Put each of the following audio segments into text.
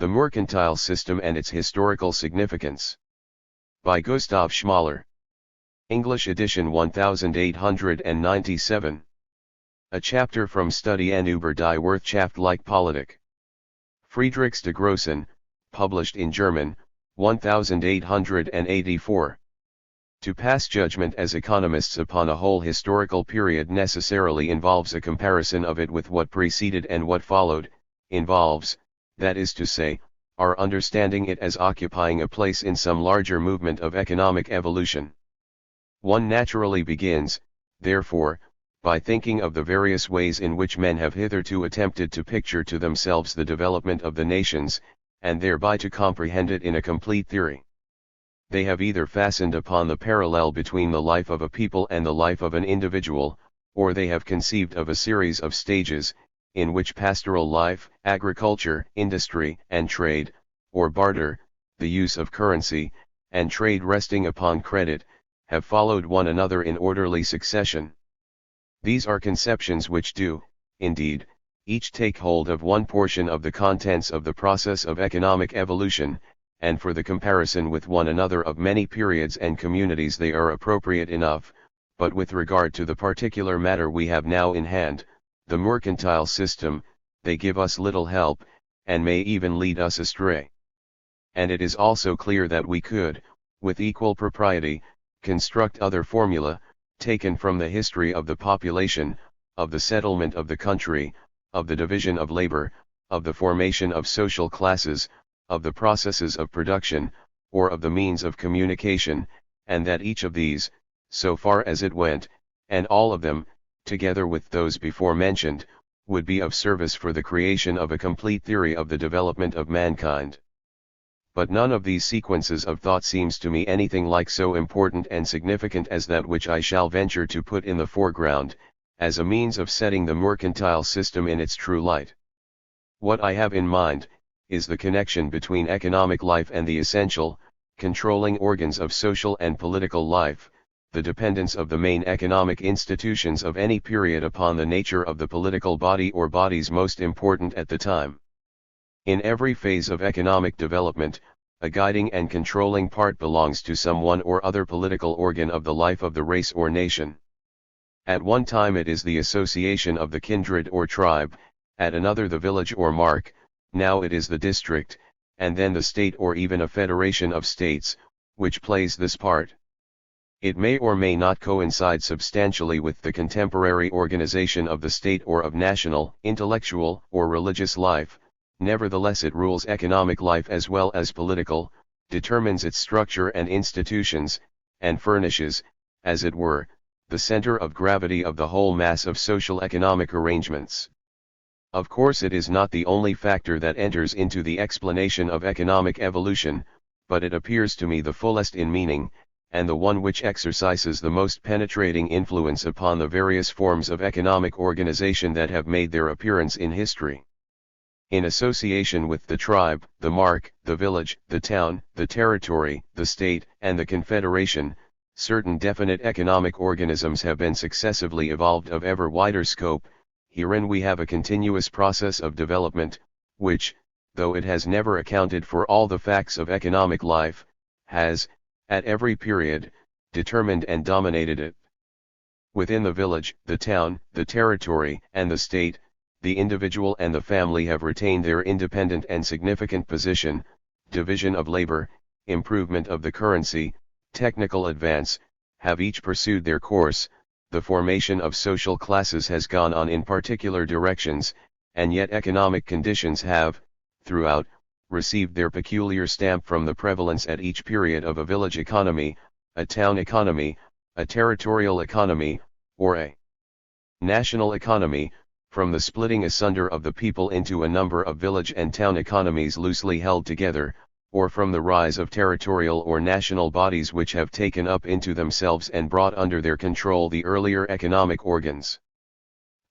The Mercantile System and Its Historical Significance. By Gustav Schmoller. English edition 1897. A chapter from Studie en über die Wirtschaftliche Politik. Friedrichs de Grossen, published in German, 1884. To pass judgment as economists upon a whole historical period necessarily involves a comparison of it with what preceded and what followed, involves, that is to say, our understanding it as occupying a place in some larger movement of economic evolution. One naturally begins, therefore, by thinking of the various ways in which men have hitherto attempted to picture to themselves the development of the nations, and thereby to comprehend it in a complete theory. They have either fastened upon the parallel between the life of a people and the life of an individual, or they have conceived of a series of stages, in which pastoral life, agriculture, industry, and trade, or barter, the use of currency, and trade resting upon credit, have followed one another in orderly succession. These are conceptions which do, indeed, each take hold of one portion of the contents of the process of economic evolution, and for the comparison with one another of many periods and communities they are appropriate enough, but with regard to the particular matter we have now in hand, the mercantile system, they give us little help, and may even lead us astray. And it is also clear that we could, with equal propriety, construct other formula, taken from the history of the population, of the settlement of the country, of the division of labor, of the formation of social classes, of the processes of production, or of the means of communication, and that each of these, so far as it went, and all of them, together with those before mentioned, would be of service for the creation of a complete theory of the development of mankind. But none of these sequences of thought seems to me anything like so important and significant as that which I shall venture to put in the foreground, as a means of setting the mercantile system in its true light. What I have in mind, is the connection between economic life and the essential, controlling organs of social and political life, the dependence of the main economic institutions of any period upon the nature of the political body or bodies most important at the time. In every phase of economic development, a guiding and controlling part belongs to some one or other political organ of the life of the race or nation. At one time it is the association of the kindred or tribe, at another the village or mark, now it is the district, and then the state or even a federation of states, which plays this part. It may or may not coincide substantially with the contemporary organization of the state or of national, intellectual, or religious life, nevertheless it rules economic life as well as political, determines its structure and institutions, and furnishes, as it were, the center of gravity of the whole mass of social economic arrangements. Of course it is not the only factor that enters into the explanation of economic evolution, but it appears to me the fullest in meaning, and the one which exercises the most penetrating influence upon the various forms of economic organization that have made their appearance in history. In association with the tribe, the mark, the village, the town, the territory, the state, and the confederation, certain definite economic organisms have been successively evolved of ever wider scope. Herein we have a continuous process of development, which, though it has never accounted for all the facts of economic life, has, at every period, determined and dominated it. Within the village, the town, the territory, and the state, the individual and the family have retained their independent and significant position. Division of labor, improvement of the currency, technical advance, have each pursued their course. The formation of social classes has gone on in particular directions, and yet economic conditions have, throughout, received their peculiar stamp from the prevalence at each period of a village economy, a town economy, a territorial economy, or a national economy, from the splitting asunder of the people into a number of village and town economies loosely held together, or from the rise of territorial or national bodies which have taken up into themselves and brought under their control the earlier economic organs.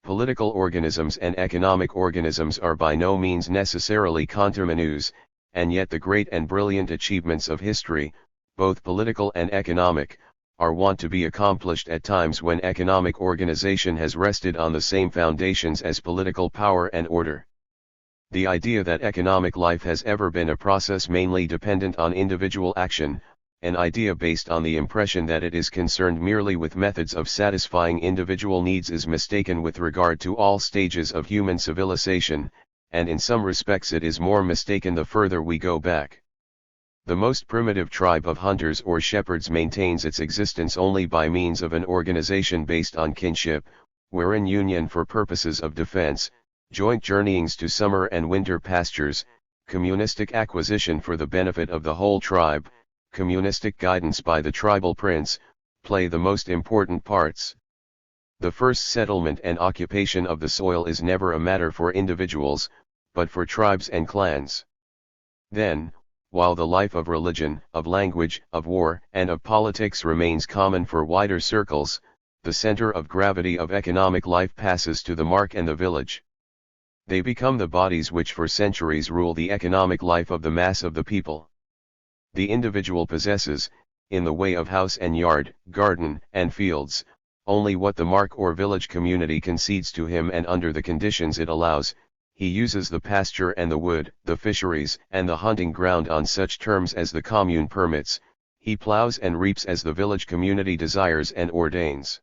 Political organisms and economic organisms are by no means necessarily conterminous, and yet the great and brilliant achievements of history, both political and economic, are wont to be accomplished at times when economic organization has rested on the same foundations as political power and order. The idea that economic life has ever been a process mainly dependent on individual action, an idea based on the impression that it is concerned merely with methods of satisfying individual needs, is mistaken with regard to all stages of human civilization, and in some respects it is more mistaken the further we go back. The most primitive tribe of hunters or shepherds maintains its existence only by means of an organization based on kinship, wherein union for purposes of defense, joint journeyings to summer and winter pastures, communistic acquisition for the benefit of the whole tribe, communistic guidance by the tribal prince, play the most important parts. The first settlement and occupation of the soil is never a matter for individuals, but for tribes and clans. Then, while the life of religion, of language, of war, and of politics remains common for wider circles, the center of gravity of economic life passes to the mark and the village. They become the bodies which for centuries rule the economic life of the mass of the people. The individual possesses, in the way of house and yard, garden, and fields, only what the mark or village community concedes to him, and under the conditions it allows. He uses the pasture and the wood, the fisheries and the hunting ground on such terms as the commune permits. He plows and reaps as the village community desires and ordains.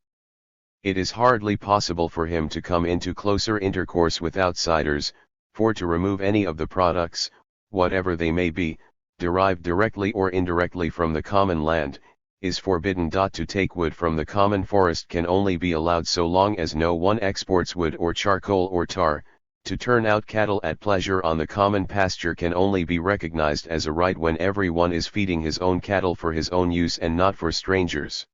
It is hardly possible for him to come into closer intercourse with outsiders, for to remove any of the products, whatever they may be, derived directly or indirectly from the common land, is forbidden. To take wood from the common forest can only be allowed so long as no one exports wood or charcoal or tar. To turn out cattle at pleasure on the common pasture can only be recognized as a right when everyone is feeding his own cattle for his own use and not for strangers.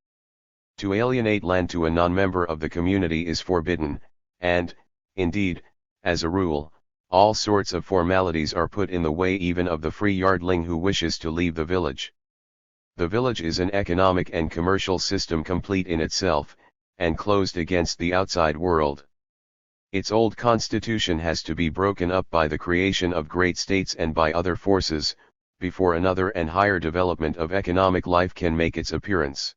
To alienate land to a non-member of the community is forbidden, and, indeed, as a rule, all sorts of formalities are put in the way even of the free yardling who wishes to leave the village. The village is an economic and commercial system complete in itself, and closed against the outside world. Its old constitution has to be broken up by the creation of great states and by other forces, before another and higher development of economic life can make its appearance.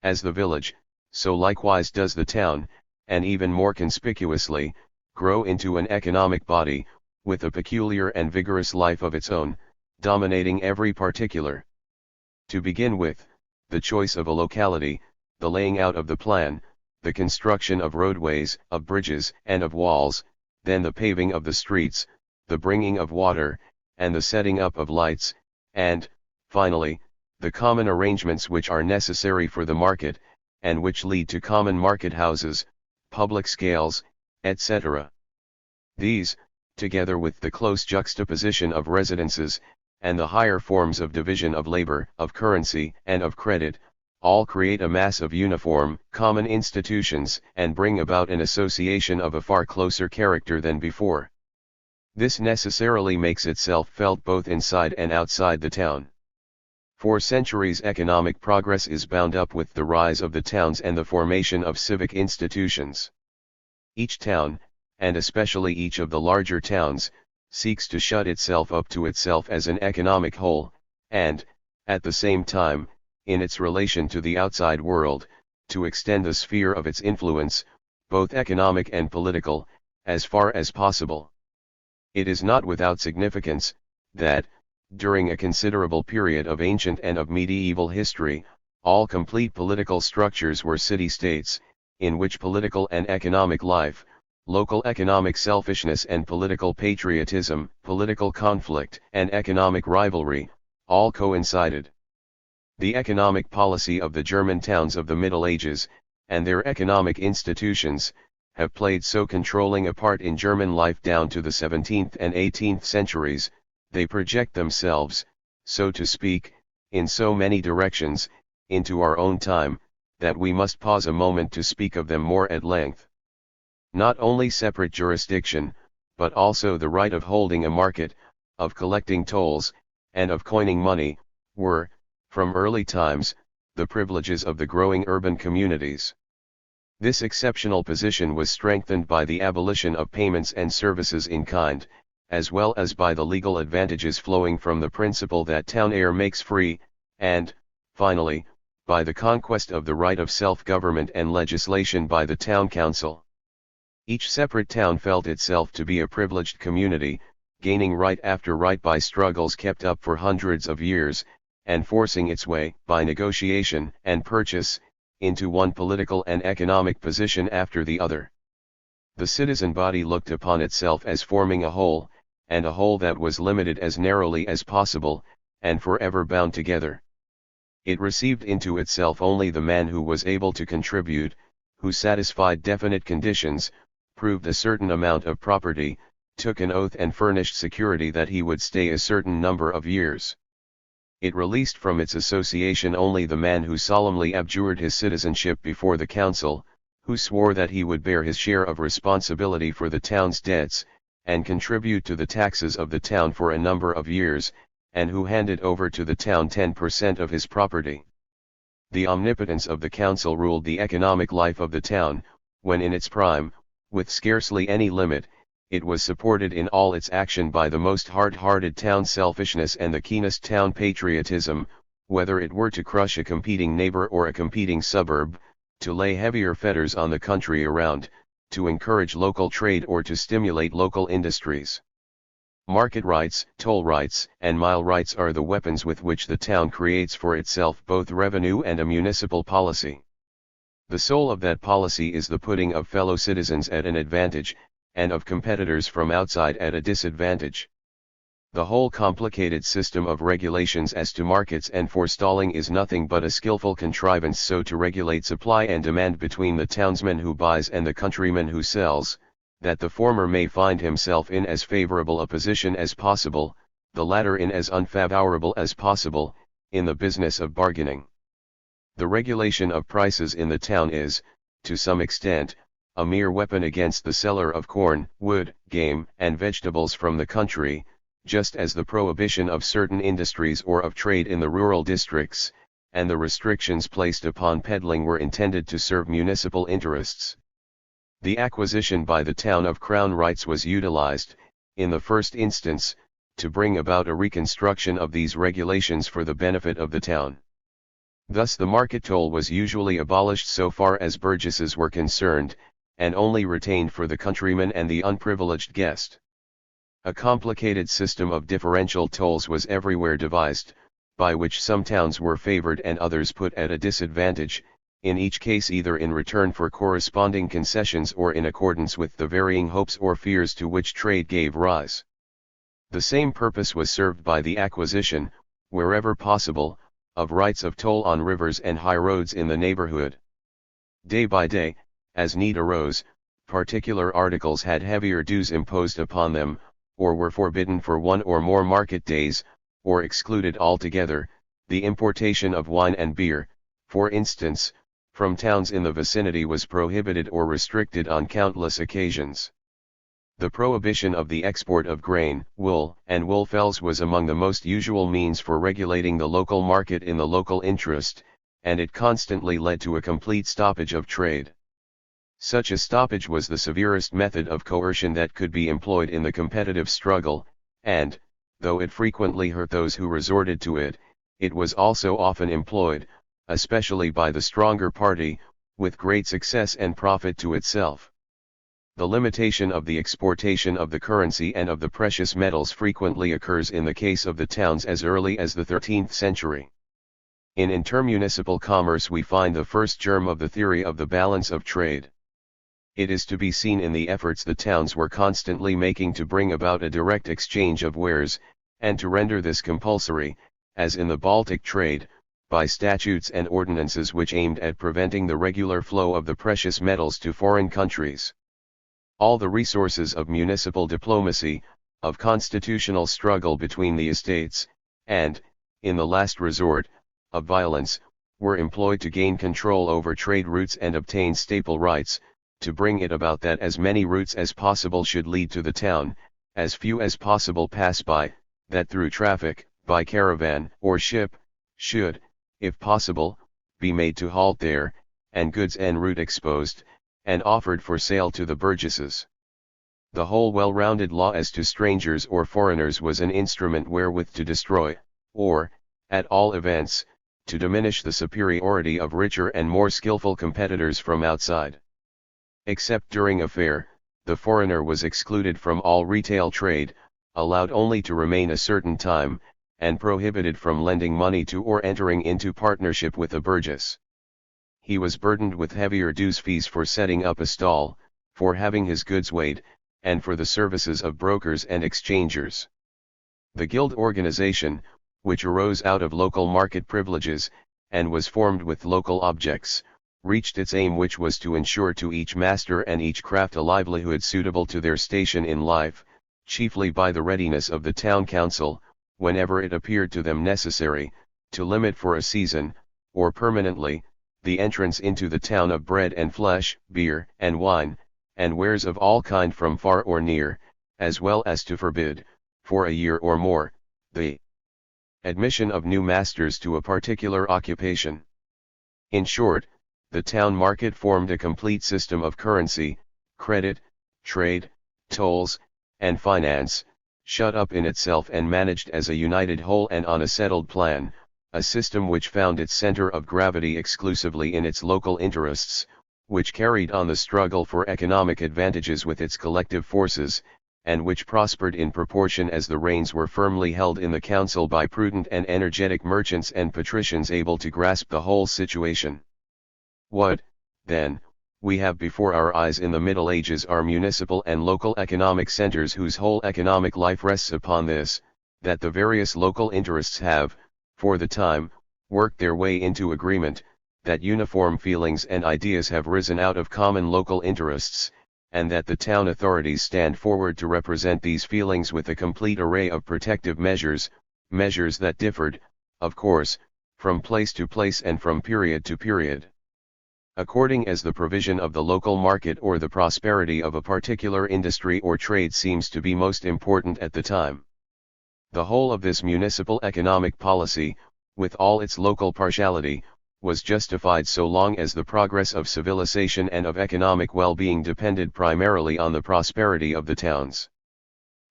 As the village, so likewise does the town, and even more conspicuously, grow into an economic body, with a peculiar and vigorous life of its own, dominating every particular. To begin with, the choice of a locality, the laying out of the plan, the construction of roadways, of bridges, and of walls, then the paving of the streets, the bringing of water, and the setting up of lights, and, finally, the common arrangements which are necessary for the market, and which lead to common market houses, public scales, etc. These, together with the close juxtaposition of residences, and the higher forms of division of labor, of currency, and of credit, all create a mass of uniform, common institutions, and bring about an association of a far closer character than before. This necessarily makes itself felt both inside and outside the town. For centuries economic progress is bound up with the rise of the towns and the formation of civic institutions. Each town, and especially each of the larger towns, seeks to shut itself up to itself as an economic whole, and, at the same time, in its relation to the outside world, to extend the sphere of its influence, both economic and political, as far as possible. It is not without significance, that, during a considerable period of ancient and of medieval history, all complete political structures were city-states, in which political and economic life, local economic selfishness and political patriotism, political conflict and economic rivalry, all coincided. The economic policy of the German towns of the Middle Ages, and their economic institutions, have played so controlling a part in German life down to the 17th and 18th centuries, they project themselves, so to speak, in so many directions, into our own time, that we must pause a moment to speak of them more at length. Not only separate jurisdiction, but also the right of holding a market, of collecting tolls, and of coining money, were, from early times, the privileges of the growing urban communities. This exceptional position was strengthened by the abolition of payments and services in kind, as well as by the legal advantages flowing from the principle that town air makes free, and, finally, by the conquest of the right of self-government and legislation by the town council. Each separate town felt itself to be a privileged community, gaining right after right by struggles kept up for hundreds of years, and forcing its way, by negotiation and purchase, into one political and economic position after the other. The citizen body looked upon itself as forming a whole, and a whole that was limited as narrowly as possible, and forever bound together. It received into itself only the man who was able to contribute, who satisfied definite conditions, proved a certain amount of property, took an oath and furnished security that he would stay a certain number of years. It released from its association only the man who solemnly abjured his citizenship before the council, who swore that he would bear his share of responsibility for the town's debts, and contribute to the taxes of the town for a number of years, and who handed over to the town 10% of his property. The omnipotence of the council ruled the economic life of the town, when in its prime, with scarcely any limit. It was supported in all its action by the most hard-hearted town selfishness and the keenest town patriotism, whether it were to crush a competing neighbor or a competing suburb, to lay heavier fetters on the country around, to encourage local trade or to stimulate local industries. Market rights, toll rights, and mile rights are the weapons with which the town creates for itself both revenue and a municipal policy. The soul of that policy is the putting of fellow citizens at an advantage, and of competitors from outside at a disadvantage. The whole complicated system of regulations as to markets and forestalling is nothing but a skillful contrivance so to regulate supply and demand between the townsman who buys and the countryman who sells, that the former may find himself in as favorable a position as possible, the latter in as unfavorable as possible, in the business of bargaining. The regulation of prices in the town is, to some extent, a mere weapon against the seller of corn, wood, game, and vegetables from the country, just as the prohibition of certain industries or of trade in the rural districts, and the restrictions placed upon peddling were intended to serve municipal interests. The acquisition by the town of crown rights was utilized, in the first instance, to bring about a reconstruction of these regulations for the benefit of the town. Thus the market toll was usually abolished so far as burgesses were concerned, and only retained for the countryman and the unprivileged guest. A complicated system of differential tolls was everywhere devised, by which some towns were favored and others put at a disadvantage, in each case either in return for corresponding concessions or in accordance with the varying hopes or fears to which trade gave rise. The same purpose was served by the acquisition, wherever possible, of rights of toll on rivers and high roads in the neighborhood. Day by day, as need arose, particular articles had heavier dues imposed upon them, or were forbidden for one or more market days, or excluded altogether. The importation of wine and beer, for instance, from towns in the vicinity was prohibited or restricted on countless occasions. The prohibition of the export of grain, wool, and wool fells was among the most usual means for regulating the local market in the local interest, and it constantly led to a complete stoppage of trade. Such a stoppage was the severest method of coercion that could be employed in the competitive struggle, and, though it frequently hurt those who resorted to it, it was also often employed, especially by the stronger party, with great success and profit to itself. The limitation of the exportation of the currency and of the precious metals frequently occurs in the case of the towns as early as the 13th century. In intermunicipal commerce we find the first germ of the theory of the balance of trade. It is to be seen in the efforts the towns were constantly making to bring about a direct exchange of wares, and to render this compulsory, as in the Baltic trade, by statutes and ordinances which aimed at preventing the regular flow of the precious metals to foreign countries. All the resources of municipal diplomacy, of constitutional struggle between the estates, and, in the last resort, of violence, were employed to gain control over trade routes and obtain staple rights, to bring it about that as many routes as possible should lead to the town, as few as possible pass by, that through traffic, by caravan or ship, should, if possible, be made to halt there, and goods en route exposed, and offered for sale to the burgesses. The whole well-rounded law as to strangers or foreigners was an instrument wherewith to destroy, or, at all events, to diminish the superiority of richer and more skillful competitors from outside. Except during a fair, the foreigner was excluded from all retail trade, allowed only to remain a certain time, and prohibited from lending money to or entering into partnership with a burgess. He was burdened with heavier dues fees for setting up a stall, for having his goods weighed, and for the services of brokers and exchangers. The guild organization, which arose out of local market privileges, and was formed with local objects, reached its aim, which was to ensure to each master and each craft a livelihood suitable to their station in life, chiefly by the readiness of the town council, whenever it appeared to them necessary, to limit for a season, or permanently, the entrance into the town of bread and flesh, beer and wine, and wares of all kind from far or near, as well as to forbid, for a year or more, the admission of new masters to a particular occupation. In short, the town market formed a complete system of currency, credit, trade, tolls, and finance, shut up in itself and managed as a united whole and on a settled plan, a system which found its center of gravity exclusively in its local interests, which carried on the struggle for economic advantages with its collective forces, and which prospered in proportion as the reins were firmly held in the council by prudent and energetic merchants and patricians able to grasp the whole situation. What, then, we have before our eyes in the Middle Ages are municipal and local economic centers whose whole economic life rests upon this, that the various local interests have, for the time, worked their way into agreement, that uniform feelings and ideas have risen out of common local interests, and that the town authorities stand forward to represent these feelings with a complete array of protective measures, measures that differed, of course, from place to place and from period to period, according as the provision of the local market or the prosperity of a particular industry or trade seems to be most important at the time. The whole of this municipal economic policy, with all its local partiality, was justified so long as the progress of civilization and of economic well-being depended primarily on the prosperity of the towns.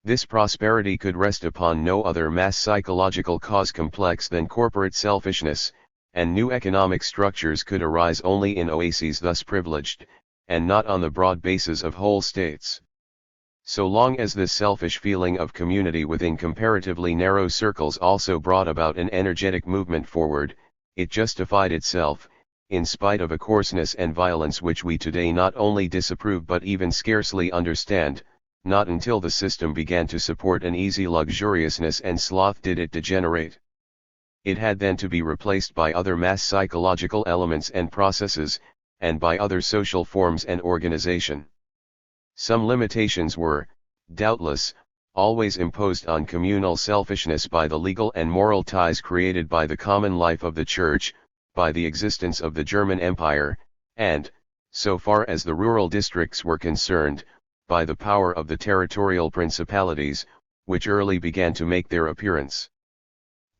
This prosperity could rest upon no other mass psychological cause complex than corporate selfishness, and new economic structures could arise only in oases thus privileged, and not on the broad basis of whole states. So long as this selfish feeling of community within comparatively narrow circles also brought about an energetic movement forward, it justified itself, in spite of a coarseness and violence which we today not only disapprove but even scarcely understand. Not until the system began to support an easy luxuriousness and sloth did it degenerate. It had then to be replaced by other mass psychological elements and processes, and by other social forms and organization. Some limitations were, doubtless, always imposed on communal selfishness by the legal and moral ties created by the common life of the Church, by the existence of the German Empire, and, so far as the rural districts were concerned, by the power of the territorial principalities, which early began to make their appearance.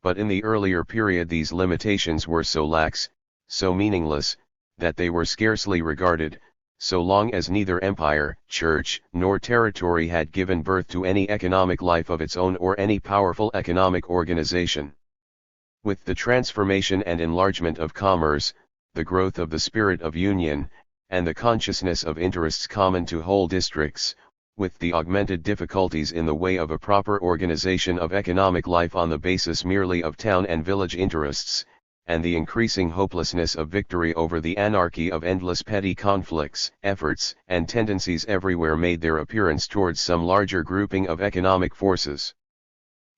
But in the earlier period these limitations were so lax, so meaningless, that they were scarcely regarded, so long as neither empire, church, nor territory had given birth to any economic life of its own or any powerful economic organization. With the transformation and enlargement of commerce, the growth of the spirit of union, and the consciousness of interests common to whole districts, with the augmented difficulties in the way of a proper organization of economic life on the basis merely of town and village interests, and the increasing hopelessness of victory over the anarchy of endless petty conflicts, efforts and tendencies everywhere made their appearance towards some larger grouping of economic forces.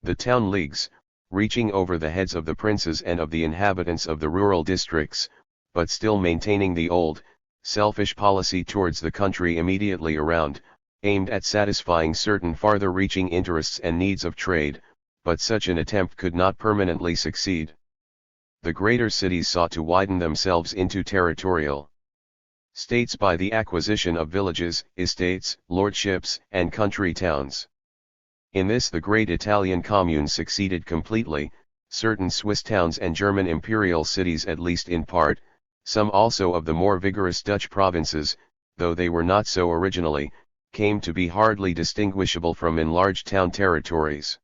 The town leagues, reaching over the heads of the princes and of the inhabitants of the rural districts, but still maintaining the old, selfish policy towards the country immediately around, aimed at satisfying certain farther-reaching interests and needs of trade, but such an attempt could not permanently succeed. The greater cities sought to widen themselves into territorial states by the acquisition of villages, estates, lordships, and country towns. In this the great Italian communes succeeded completely, certain Swiss towns and German imperial cities at least in part, some also of the more vigorous Dutch provinces, though they were not so originally, came to be hardly distinguishable from enlarged town territories.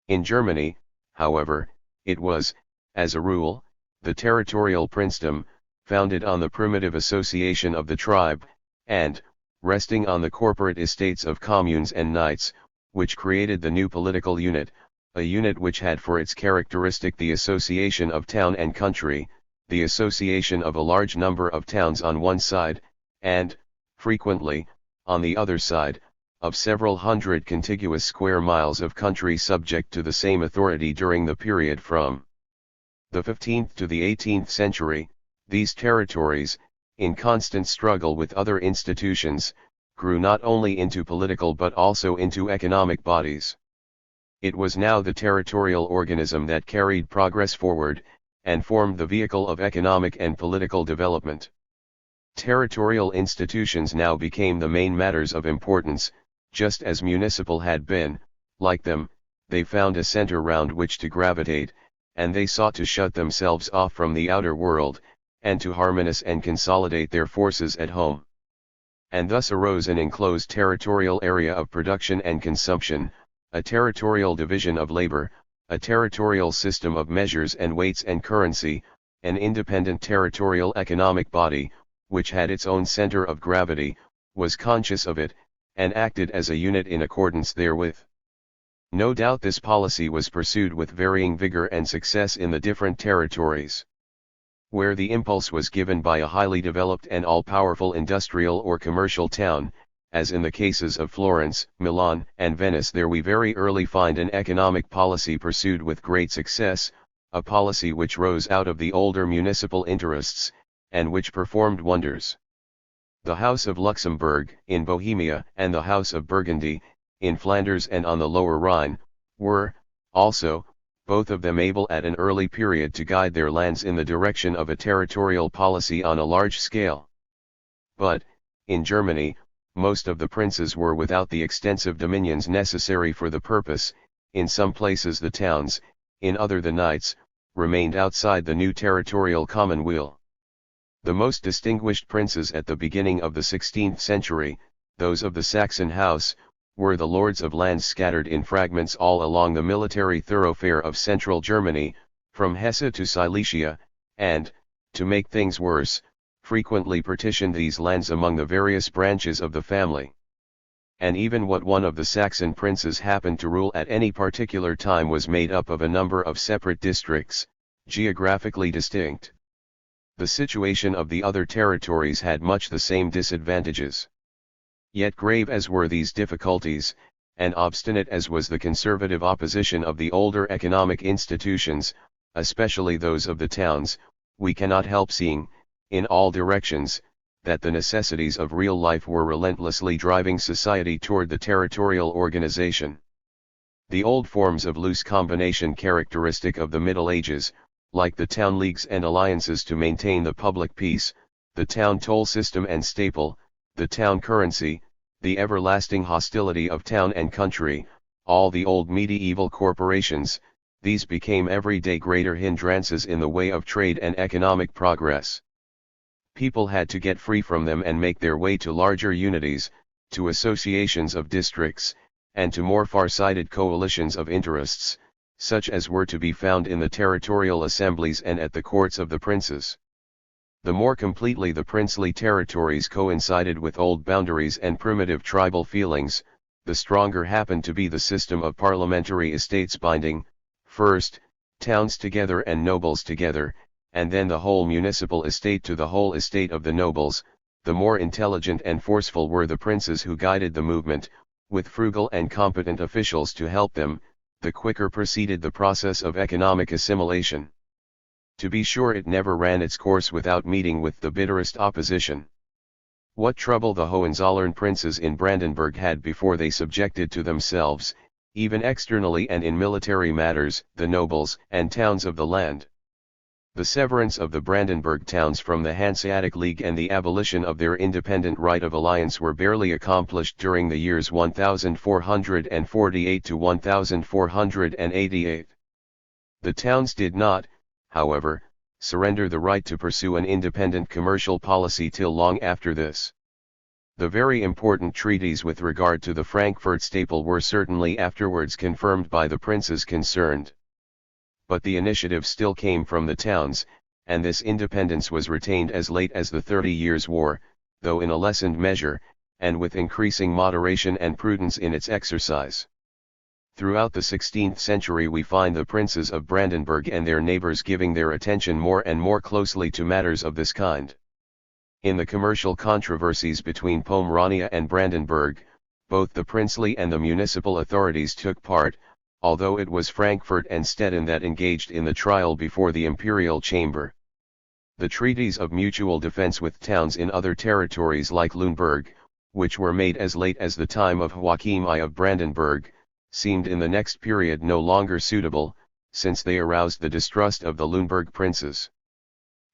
In Germany, however, it was, as a rule, the territorial princedom, founded on the primitive association of the tribe, and, resting on the corporate estates of communes and knights, which created the new political unit, a unit which had for its characteristic the association of town and country, the association of a large number of towns on one side, and, frequently, on the other side, of several hundred contiguous square miles of country subject to the same authority during the period from the 15th to the 18th century. These territories, in constant struggle with other institutions, grew not only into political but also into economic bodies. It was now the territorial organism that carried progress forward, and formed the vehicle of economic and political development. Territorial institutions now became the main matters of importance, just as municipal had been. Like them, they found a center round which to gravitate, and they sought to shut themselves off from the outer world, and to harmonize and consolidate their forces at home. And thus arose an enclosed territorial area of production and consumption, a territorial division of labor, a territorial system of measures and weights and currency, an independent territorial economic body, which had its own center of gravity, was conscious of it, and acted as a unit in accordance therewith. No doubt this policy was pursued with varying vigor and success in the different territories. Where the impulse was given by a highly developed and all-powerful industrial or commercial town, as in the cases of Florence, Milan, and Venice, there we very early find an economic policy pursued with great success, a policy which rose out of the older municipal interests, and which performed wonders. The House of Luxembourg, in Bohemia, and the House of Burgundy, in Flanders and on the Lower Rhine, were, also, both of them able at an early period to guide their lands in the direction of a territorial policy on a large scale. But, in Germany, most of the princes were without the extensive dominions necessary for the purpose. In some places the towns, in other the knights, remained outside the new territorial commonweal. The most distinguished princes at the beginning of the 16th century, those of the Saxon house, were the lords of lands scattered in fragments all along the military thoroughfare of central Germany, from Hesse to Silesia, and, to make things worse, frequently partitioned these lands among the various branches of the family. And even what one of the Saxon princes happened to rule at any particular time was made up of a number of separate districts, geographically distinct. The situation of the other territories had much the same disadvantages. Yet grave as were these difficulties, and obstinate as was the conservative opposition of the older economic institutions, especially those of the towns, we cannot help seeing, in all directions, that the necessities of real life were relentlessly driving society toward the territorial organization. The old forms of loose combination characteristic of the Middle Ages, like the town leagues and alliances to maintain the public peace, the town toll system and staple, the town currency, the everlasting hostility of town and country, all the old medieval corporations, these became every day greater hindrances in the way of trade and economic progress. People had to get free from them and make their way to larger unities, to associations of districts, and to more far-sighted coalitions of interests, such as were to be found in the territorial assemblies and at the courts of the princes. The more completely the princely territories coincided with old boundaries and primitive tribal feelings, the stronger happened to be the system of parliamentary estates binding, first, towns together and nobles together, and then the whole municipal estate to the whole estate of the nobles. The more intelligent and forceful were the princes who guided the movement, with frugal and competent officials to help them, the quicker proceeded the process of economic assimilation. To be sure, it never ran its course without meeting with the bitterest opposition. What trouble the Hohenzollern princes in Brandenburg had before they subjected to themselves, even externally and in military matters, the nobles and towns of the land. The severance of the Brandenburg towns from the Hanseatic League and the abolition of their independent right of alliance were barely accomplished during the years 1448 to 1488. The towns did not, however, surrender the right to pursue an independent commercial policy till long after this. The very important treaties with regard to the Frankfurt staple were certainly afterwards confirmed by the princes concerned. But the initiative still came from the towns, and this independence was retained as late as the 30 Years' War, though in a lessened measure, and with increasing moderation and prudence in its exercise. Throughout the 16th century we find the princes of Brandenburg and their neighbors giving their attention more and more closely to matters of this kind. In the commercial controversies between Pomerania and Brandenburg, both the princely and the municipal authorities took part, although it was Frankfurt and Stettin that engaged in the trial before the imperial chamber. The treaties of mutual defense with towns in other territories like Lüneburg, which were made as late as the time of Joachim I of Brandenburg, seemed in the next period no longer suitable, since they aroused the distrust of the Lüneburg princes.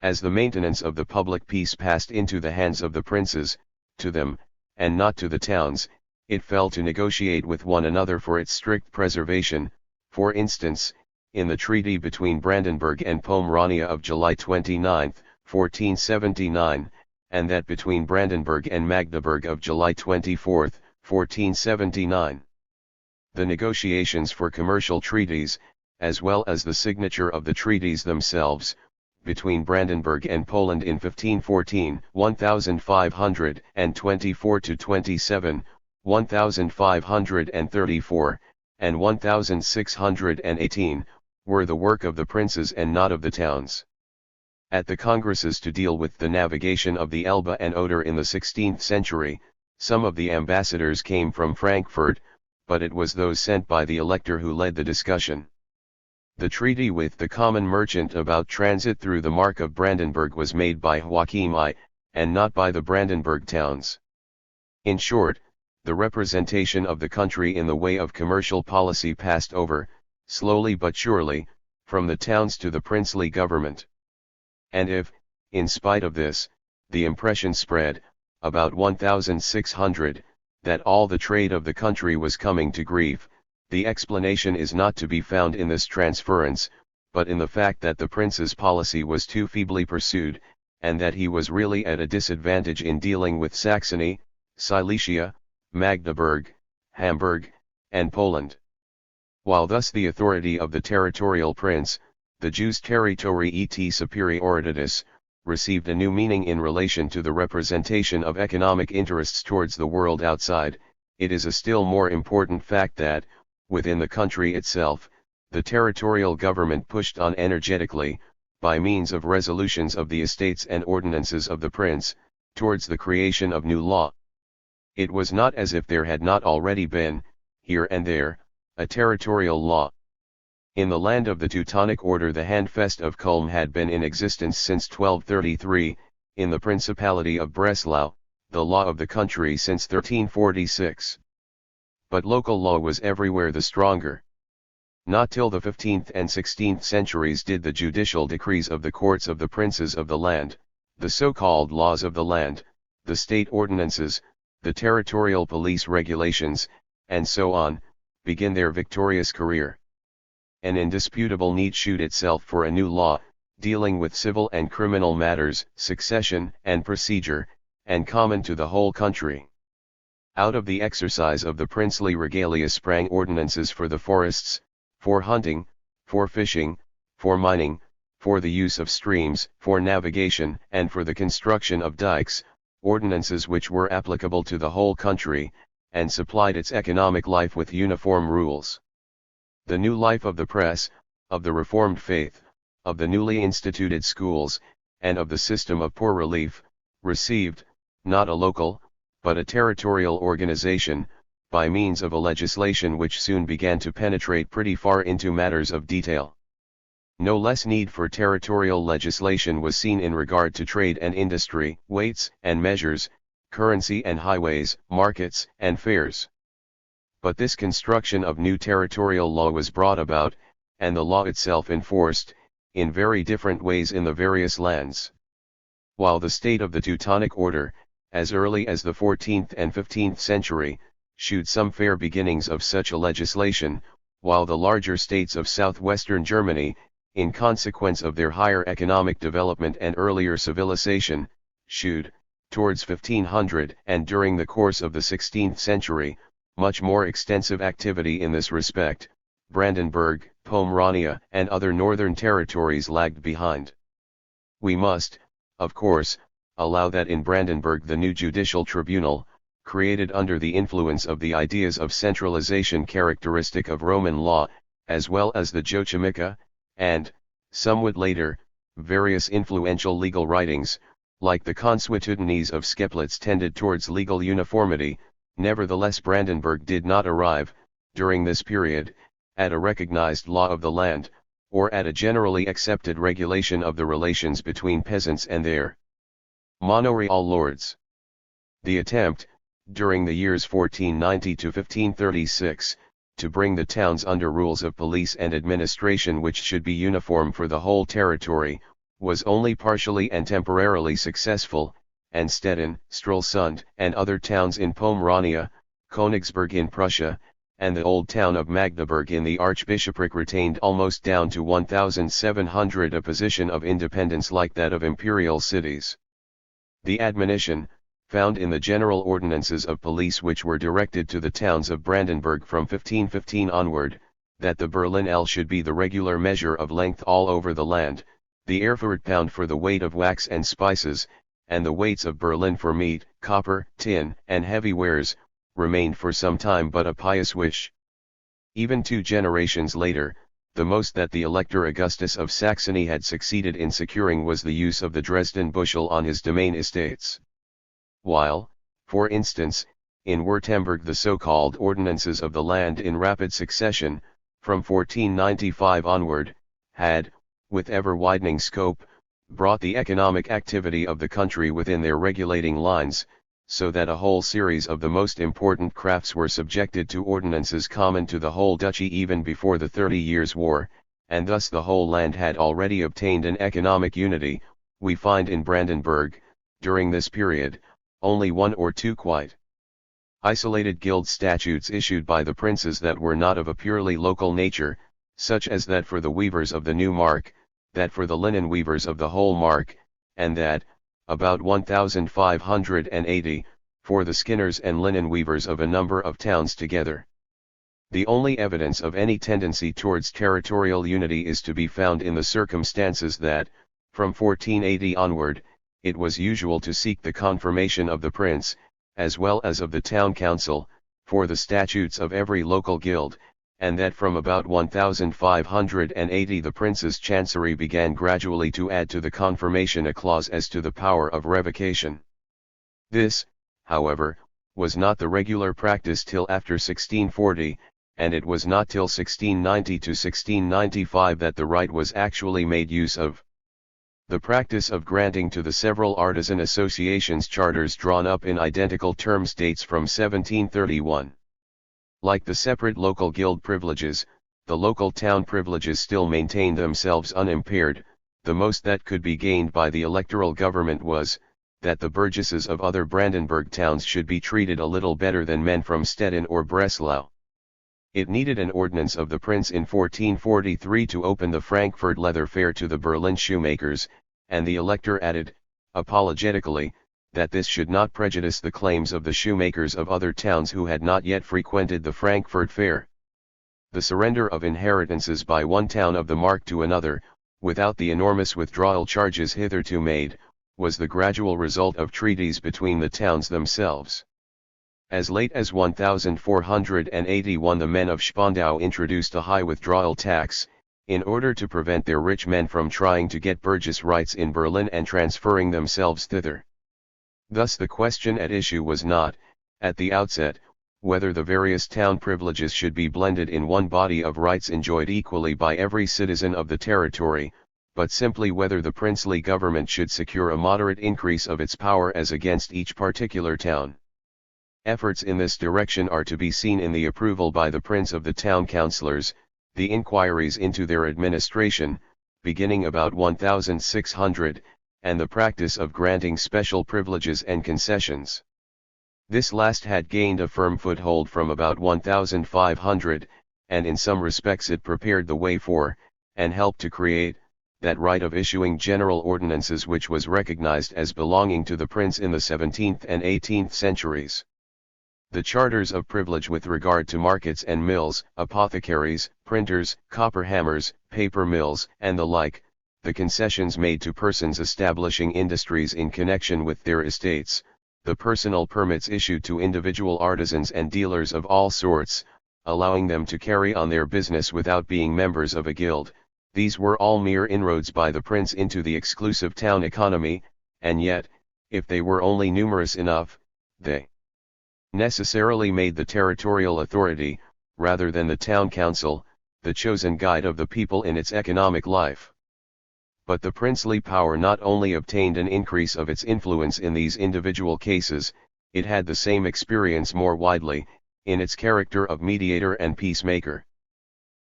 As the maintenance of the public peace passed into the hands of the princes, to them, and not to the towns, it fell to negotiate with one another for its strict preservation, for instance, in the treaty between Brandenburg and Pomerania of July 29, 1479, and that between Brandenburg and Magdeburg of July 24, 1479. The negotiations for commercial treaties, as well as the signature of the treaties themselves, between Brandenburg and Poland in 1514, 1524-27, 1534, and 1618, were the work of the princes and not of the towns. At the congresses to deal with the navigation of the Elbe and Oder in the 16th century, some of the ambassadors came from Frankfurt, but it was those sent by the elector who led the discussion. The treaty with the common merchant about transit through the Mark of Brandenburg was made by Joachim I, and not by the Brandenburg towns. In short, the representation of the country in the way of commercial policy passed over, slowly but surely, from the towns to the princely government. And if, in spite of this, the impression spread, about 1600, that all the trade of the country was coming to grief, the explanation is not to be found in this transference, but in the fact that the prince's policy was too feebly pursued, and that he was really at a disadvantage in dealing with Saxony, Silesia, Magdeburg, Hamburg, and Poland. While thus the authority of the territorial prince, the jus territorii et superioritatis, received a new meaning in relation to the representation of economic interests towards the world outside, it is a still more important fact that, within the country itself, the territorial government pushed on energetically, by means of resolutions of the estates and ordinances of the prince, towards the creation of new law. It was not as if there had not already been, here and there, a territorial law. In the land of the Teutonic Order the Handfest of Culm had been in existence since 1233, in the Principality of Breslau, the law of the country since 1346. But local law was everywhere the stronger. Not till the 15th and 16th centuries did the judicial decrees of the courts of the princes of the land, the so-called laws of the land, the state ordinances, the territorial police regulations, and so on, begin their victorious career. An indisputable need shewed itself for a new law, dealing with civil and criminal matters, succession and procedure, and common to the whole country. Out of the exercise of the princely regalia sprang ordinances for the forests, for hunting, for fishing, for mining, for the use of streams, for navigation, and for the construction of dikes, ordinances which were applicable to the whole country, and supplied its economic life with uniform rules. The new life of the press, of the Reformed faith, of the newly instituted schools, and of the system of poor relief, received, not a local, but a territorial organization, by means of a legislation which soon began to penetrate pretty far into matters of detail. No less need for territorial legislation was seen in regard to trade and industry, weights and measures, currency and highways, markets and fairs. But this construction of new territorial law was brought about, and the law itself enforced, in very different ways in the various lands. While the state of the Teutonic Order, as early as the 14th and 15th century, shewed some fair beginnings of such a legislation, while the larger states of southwestern Germany, in consequence of their higher economic development and earlier civilization, shewed, towards 1500 and during the course of the 16th century, much more extensive activity in this respect, Brandenburg, Pomerania, and other northern territories lagged behind. We must, of course, allow that in Brandenburg the new judicial tribunal, created under the influence of the ideas of centralization characteristic of Roman law, as well as the Joachimica, and, somewhat later, various influential legal writings, like the Consuetudines of Scheplitz, tended towards legal uniformity. Nevertheless, Brandenburg did not arrive, during this period, at a recognized law of the land, or at a generally accepted regulation of the relations between peasants and their manorial lords. The attempt, during the years 1490 to 1536, to bring the towns under rules of police and administration which should be uniform for the whole territory, was only partially and temporarily successful, and Stettin, Stralsund, and other towns in Pomerania, Königsberg in Prussia, and the old town of Magdeburg in the archbishopric retained almost down to 1,700 a position of independence like that of imperial cities. The admonition, found in the general ordinances of police which were directed to the towns of Brandenburg from 1515 onward, that the Berlin should be the regular measure of length all over the land, the Erfurt pound for the weight of wax and spices, and the weights of Berlin for meat, copper, tin, and heavy wares, remained for some time but a pious wish. Even 2 generations later, the most that the Elector Augustus of Saxony had succeeded in securing was the use of the Dresden bushel on his domain estates. While, for instance, in Württemberg the so-called ordinances of the land in rapid succession, from 1495 onward, had, with ever-widening scope, brought the economic activity of the country within their regulating lines, so that a whole series of the most important crafts were subjected to ordinances common to the whole duchy even before the 30 Years' War, and thus the whole land had already obtained an economic unity. We find in Brandenburg, during this period, only 1 or 2 quite isolated guild statutes issued by the princes that were not of a purely local nature, such as that for the weavers of the new mark, that for the linen weavers of the whole mark, and that, about 1,580, for the skinners and linen weavers of a number of towns together. The only evidence of any tendency towards territorial unity is to be found in the circumstances that, from 1480 onward, it was usual to seek the confirmation of the prince, as well as of the town council, for the statutes of every local guild, and that from about 1580 the prince's chancery began gradually to add to the confirmation a clause as to the power of revocation. This, however, was not the regular practice till after 1640, and it was not till 1690 to 1695 that the right was actually made use of. The practice of granting to the several artisan associations charters drawn up in identical terms dates from 1731. Like the separate local guild privileges, the local town privileges still maintained themselves unimpaired. The most that could be gained by the electoral government was, that the burgesses of other Brandenburg towns should be treated a little better than men from Stettin or Breslau. It needed an ordinance of the prince in 1443 to open the Frankfurt leather fair to the Berlin shoemakers, and the elector added, apologetically, that this should not prejudice the claims of the shoemakers of other towns who had not yet frequented the Frankfurt fair. The surrender of inheritances by one town of the mark to another, without the enormous withdrawal charges hitherto made, was the gradual result of treaties between the towns themselves. As late as 1481 the men of Spandau introduced a high withdrawal tax, in order to prevent their rich men from trying to get burgess rights in Berlin and transferring themselves thither. Thus the question at issue was not, at the outset, whether the various town privileges should be blended in one body of rights enjoyed equally by every citizen of the territory, but simply whether the princely government should secure a moderate increase of its power as against each particular town. Efforts in this direction are to be seen in the approval by the prince of the town councillors, the inquiries into their administration, beginning about 1600, and the practice of granting special privileges and concessions. This last had gained a firm foothold from about 1500, and in some respects it prepared the way for, and helped to create, that right of issuing general ordinances which was recognized as belonging to the prince in the 17th and 18th centuries. The charters of privilege with regard to markets and mills, apothecaries, printers, copper hammers, paper mills, and the like, the concessions made to persons establishing industries in connection with their estates, the personal permits issued to individual artisans and dealers of all sorts, allowing them to carry on their business without being members of a guild. These were all mere inroads by the prince into the exclusive town economy, and yet, if they were only numerous enough, they necessarily made the territorial authority, rather than the town council, the chosen guide of the people in its economic life. But the princely power not only obtained an increase of its influence in these individual cases, it had the same experience more widely, in its character of mediator and peacemaker.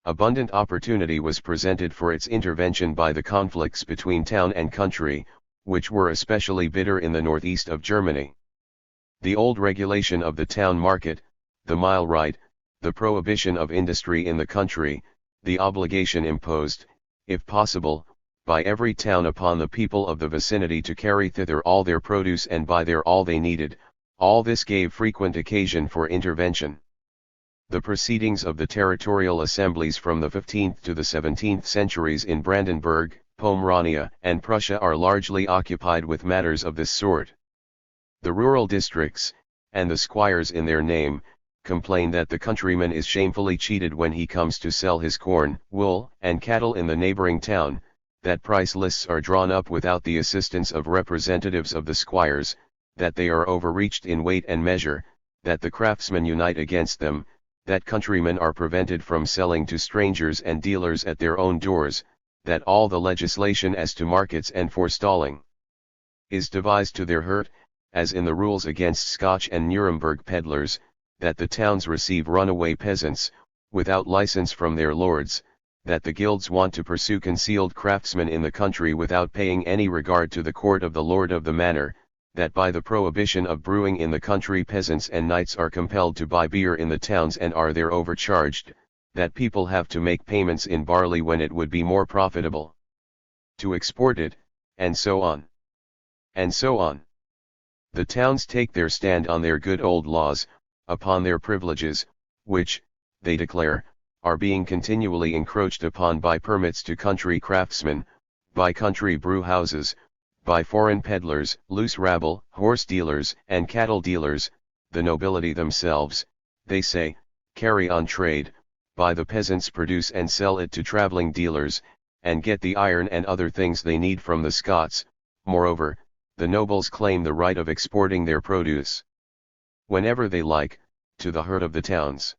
Abundant opportunity was presented for its intervention by the conflicts between town and country, which were especially bitter in the northeast of Germany. The old regulation of the town market, the mile right, the prohibition of industry in the country, the obligation imposed, if possible, by every town upon the people of the vicinity to carry thither all their produce and buy there all they needed, all this gave frequent occasion for intervention. The proceedings of the territorial assemblies from the 15th to the 17th centuries in Brandenburg, Pomerania, and Prussia are largely occupied with matters of this sort. The rural districts, and the squires in their name, complain that the countryman is shamefully cheated when he comes to sell his corn, wool, and cattle in the neighboring town, that price lists are drawn up without the assistance of representatives of the squires, that they are overreached in weight and measure, that the craftsmen unite against them, that countrymen are prevented from selling to strangers and dealers at their own doors, that all the legislation as to markets and forestalling is devised to their hurt, as in the rules against Scotch and Nuremberg peddlers, that the towns receive runaway peasants, without license from their lords, that the guilds want to pursue concealed craftsmen in the country without paying any regard to the court of the lord of the manor, that by the prohibition of brewing in the country peasants and knights are compelled to buy beer in the towns and are there overcharged, that people have to make payments in barley when it would be more profitable to export it, and so on. And so on. The towns take their stand on their good old laws, upon their privileges, which, they declare, are being continually encroached upon by permits to country craftsmen, by country brew houses, by foreign peddlers, loose rabble, horse dealers, and cattle dealers. The nobility themselves, they say, carry on trade, buy the peasants' produce and sell it to traveling dealers, and get the iron and other things they need from the Scots. Moreover, the nobles claim the right of exporting their produce, whenever they like, to the hurt of the towns.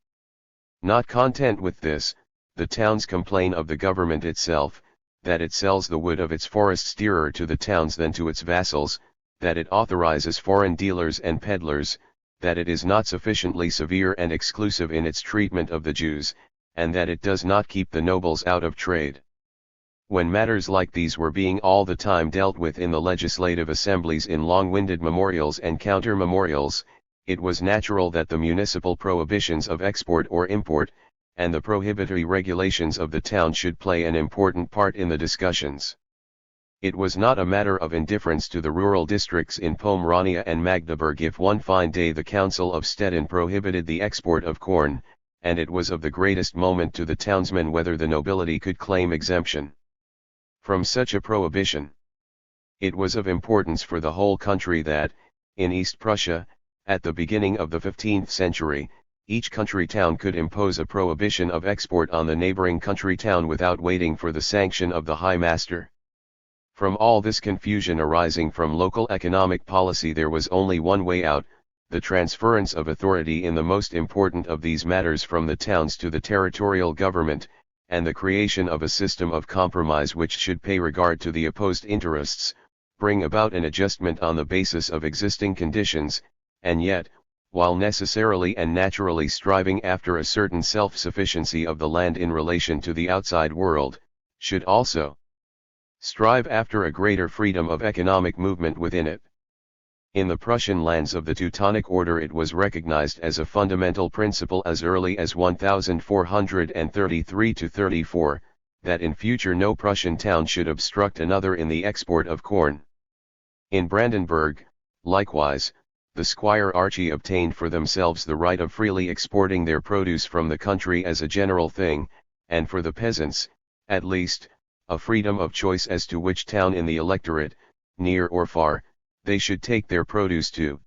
Not content with this, the towns complain of the government itself, that it sells the wood of its forests dearer to the towns than to its vassals, that it authorizes foreign dealers and peddlers, that it is not sufficiently severe and exclusive in its treatment of the Jews, and that it does not keep the nobles out of trade. When matters like these were being all the time dealt with in the legislative assemblies in long-winded memorials and counter-memorials, it was natural that the municipal prohibitions of export or import, and the prohibitory regulations of the town should play an important part in the discussions. It was not a matter of indifference to the rural districts in Pomerania and Magdeburg if one fine day the Council of Stettin prohibited the export of corn, and it was of the greatest moment to the townsmen whether the nobility could claim exemption from such a prohibition. It was of importance for the whole country that, in East Prussia, at the beginning of the 15th century, each country town could impose a prohibition of export on the neighboring country town without waiting for the sanction of the High Master. From all this confusion arising from local economic policy there was only one way out, the transference of authority in the most important of these matters from the towns to the territorial government, and the creation of a system of compromise which should pay regard to the opposed interests, bring about an adjustment on the basis of existing conditions, and yet, while necessarily and naturally striving after a certain self-sufficiency of the land in relation to the outside world, should also strive after a greater freedom of economic movement within it. In the Prussian lands of the Teutonic Order it was recognized as a fundamental principle as early as 1433-34, that in future no Prussian town should obstruct another in the export of corn. In Brandenburg, likewise, the squire archy obtained for themselves the right of freely exporting their produce from the country as a general thing, and for the peasants, at least, a freedom of choice as to which town in the electorate, near or far, they should take their produce to.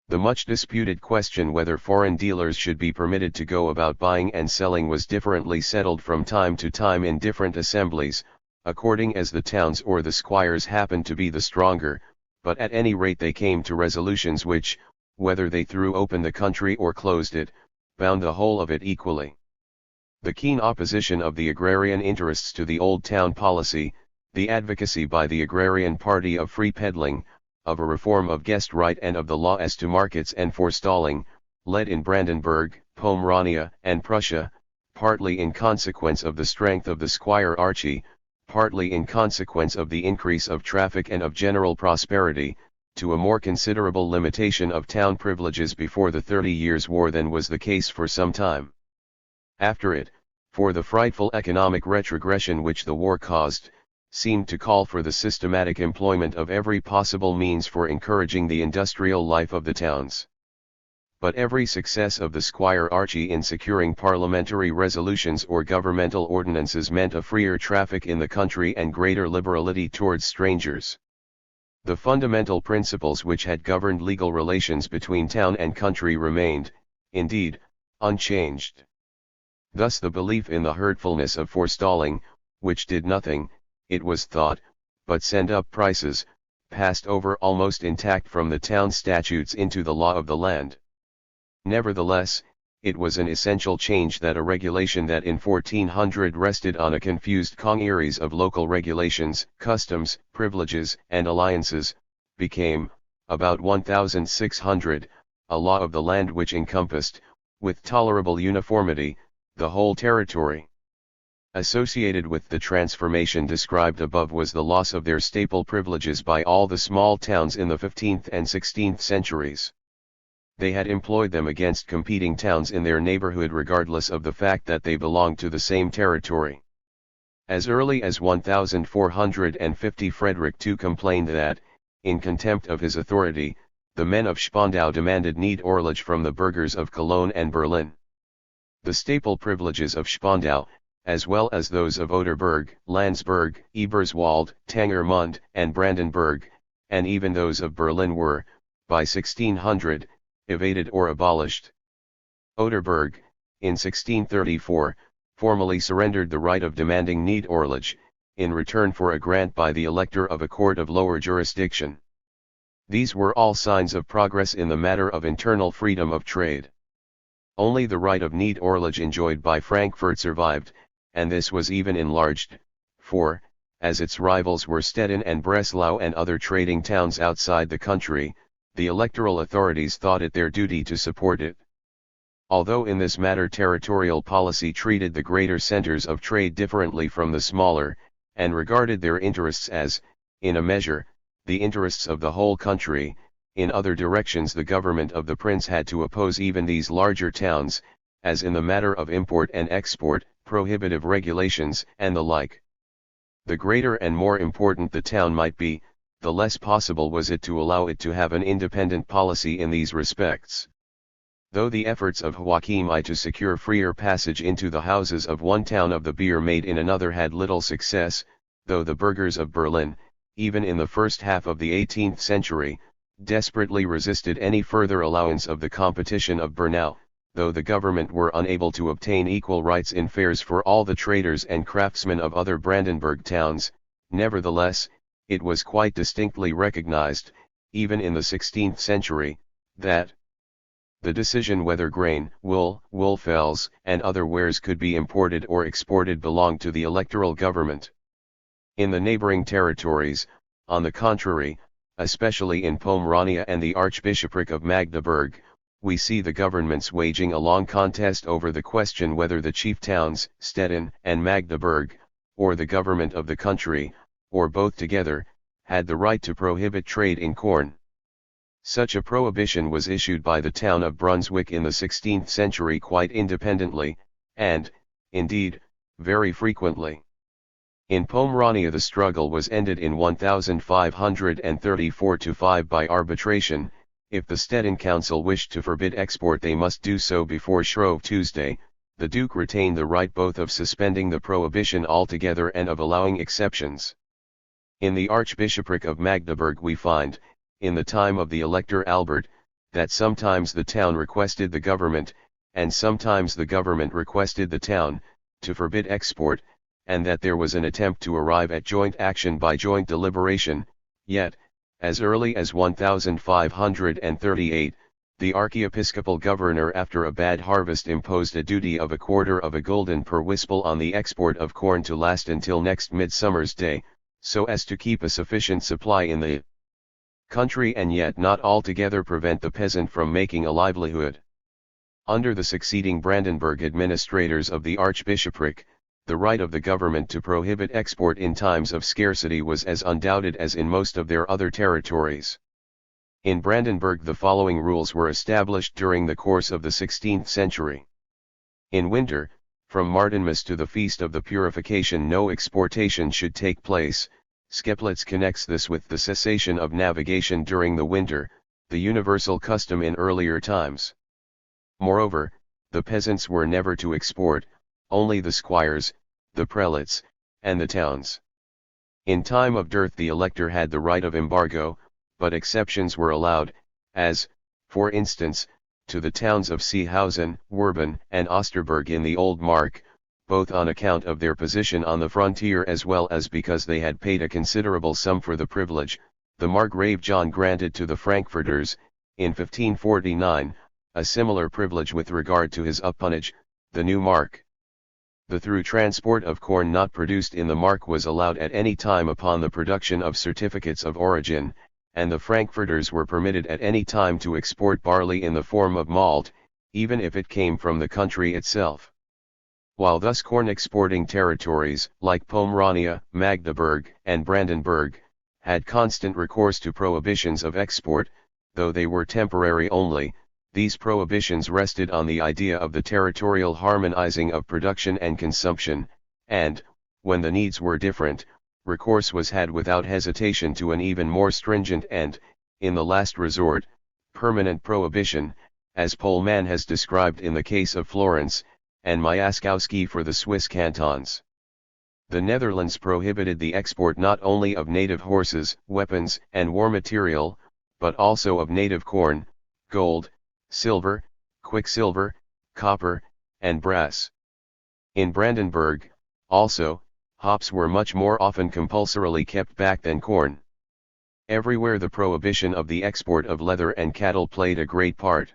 The much disputed question whether foreign dealers should be permitted to go about buying and selling was differently settled from time to time in different assemblies, according as the towns or the squires happened to be the stronger, but at any rate they came to resolutions which, whether they threw open the country or closed it, bound the whole of it equally. The keen opposition of the agrarian interests to the old town policy, the advocacy by the agrarian party of free peddling, of a reform of guest right and of the law as to markets and forestalling, led in Brandenburg, Pomerania, and Prussia, partly in consequence of the strength of the Squire Archie, partly in consequence of the increase of traffic and of general prosperity, to a more considerable limitation of town privileges before the 30 Years' War than was the case for some time after it, for the frightful economic retrogression which the war caused, seemed to call for the systematic employment of every possible means for encouraging the industrial life of the towns. But every success of the Squire Archie in securing parliamentary resolutions or governmental ordinances meant a freer traffic in the country and greater liberality towards strangers. The fundamental principles which had governed legal relations between town and country remained, indeed, unchanged. Thus the belief in the hurtfulness of forestalling, which did nothing, it was thought, but send up prices, passed over almost intact from the town statutes into the law of the land. Nevertheless, it was an essential change that a regulation that in 1400 rested on a confused congeries of local regulations, customs, privileges, and alliances, became, about 1600, a law of the land which encompassed, with tolerable uniformity, the whole territory. Associated with the transformation described above was the loss of their staple privileges by all the small towns in the 15th and 16th centuries. They had employed them against competing towns in their neighborhood regardless of the fact that they belonged to the same territory. As early as 1450 Frederick II complained that, in contempt of his authority, the men of Spandau demanded Niederlage from the burghers of Cologne and Berlin. The staple privileges of Spandau, as well as those of Oderberg, Landsberg, Eberswald, Tangermund, and Brandenburg, and even those of Berlin were, by 1600, evaded or abolished. Oderberg, in 1634, formally surrendered the right of demanding Niederlage, in return for a grant by the elector of a court of lower jurisdiction. These were all signs of progress in the matter of internal freedom of trade. Only the right of Niederlage enjoyed by Frankfurt survived, and this was even enlarged, for, as its rivals were Stettin and Breslau and other trading towns outside the country, the electoral authorities thought it their duty to support it. Although in this matter territorial policy treated the greater centers of trade differently from the smaller, and regarded their interests as, in a measure, the interests of the whole country, in other directions the government of the prince had to oppose even these larger towns, as in the matter of import and export, prohibitive regulations, and the like. The greater and more important the town might be, the less possible was it to allow it to have an independent policy in these respects. Though the efforts of Joachim I to secure freer passage into the houses of one town of the beer made in another had little success, though the burghers of Berlin, even in the first half of the 18th century, desperately resisted any further allowance of the competition of Bernau, though the government were unable to obtain equal rights in fairs for all the traders and craftsmen of other Brandenburg towns, nevertheless, it was quite distinctly recognized, even in the 16th century, that the decision whether grain, wool, wool fells, and other wares could be imported or exported belonged to the electoral government. In the neighboring territories, on the contrary, especially in Pomerania and the Archbishopric of Magdeburg, we see the governments waging a long contest over the question whether the chief towns, Stettin and Magdeburg, or the government of the country, or both together, had the right to prohibit trade in corn. Such a prohibition was issued by the town of Brunswick in the 16th century quite independently, and, indeed, very frequently. In Pomerania the struggle was ended in 1534-5 by arbitration. If the Stettin Council wished to forbid export they must do so before Shrove Tuesday. The Duke retained the right both of suspending the prohibition altogether and of allowing exceptions. In the Archbishopric of Magdeburg we find, in the time of the Elector Albert, that sometimes the town requested the government, and sometimes the government requested the town, to forbid export, and that there was an attempt to arrive at joint action by joint deliberation, yet, as early as 1538, the archiepiscopal governor after a bad harvest imposed a duty of 1/4 gulden per wisple on the export of corn to last until next Midsummer's Day, so as to keep a sufficient supply in the country and yet not altogether prevent the peasant from making a livelihood. Under the succeeding Brandenburg administrators of the archbishopric, the right of the government to prohibit export in times of scarcity was as undoubted as in most of their other territories. In Brandenburg the following rules were established during the course of the 16th century. In winter, from Martinmas to the Feast of the Purification no exportation should take place. Scheplitz connects this with the cessation of navigation during the winter, the universal custom in earlier times. Moreover, the peasants were never to export, only the squires, the prelates, and the towns. In time of dearth the elector had the right of embargo, but exceptions were allowed, as, for instance, to the towns of Seehausen, Werben, and Osterburg in the Old Mark, both on account of their position on the frontier as well as because they had paid a considerable sum for the privilege. The Margrave John granted to the Frankfurters, in 1549, a similar privilege with regard to his uppunnage, the New Mark. The through transport of corn not produced in the Mark was allowed at any time upon the production of certificates of origin, and the Frankfurters were permitted at any time to export barley in the form of malt, even if it came from the country itself. While thus corn exporting territories, like Pomerania, Magdeburg, and Brandenburg, had constant recourse to prohibitions of export, though they were temporary only, these prohibitions rested on the idea of the territorial harmonizing of production and consumption, and, when the needs were different, recourse was had without hesitation to an even more stringent and, in the last resort, permanent prohibition, as Pohlmann has described in the case of Florence, and Myastkowski for the Swiss cantons. The Netherlands prohibited the export not only of native horses, weapons, and war material, but also of native corn, gold, silver, quicksilver, copper, and brass. In Brandenburg, also, hops were much more often compulsorily kept back than corn. Everywhere the prohibition of the export of leather and cattle played a great part.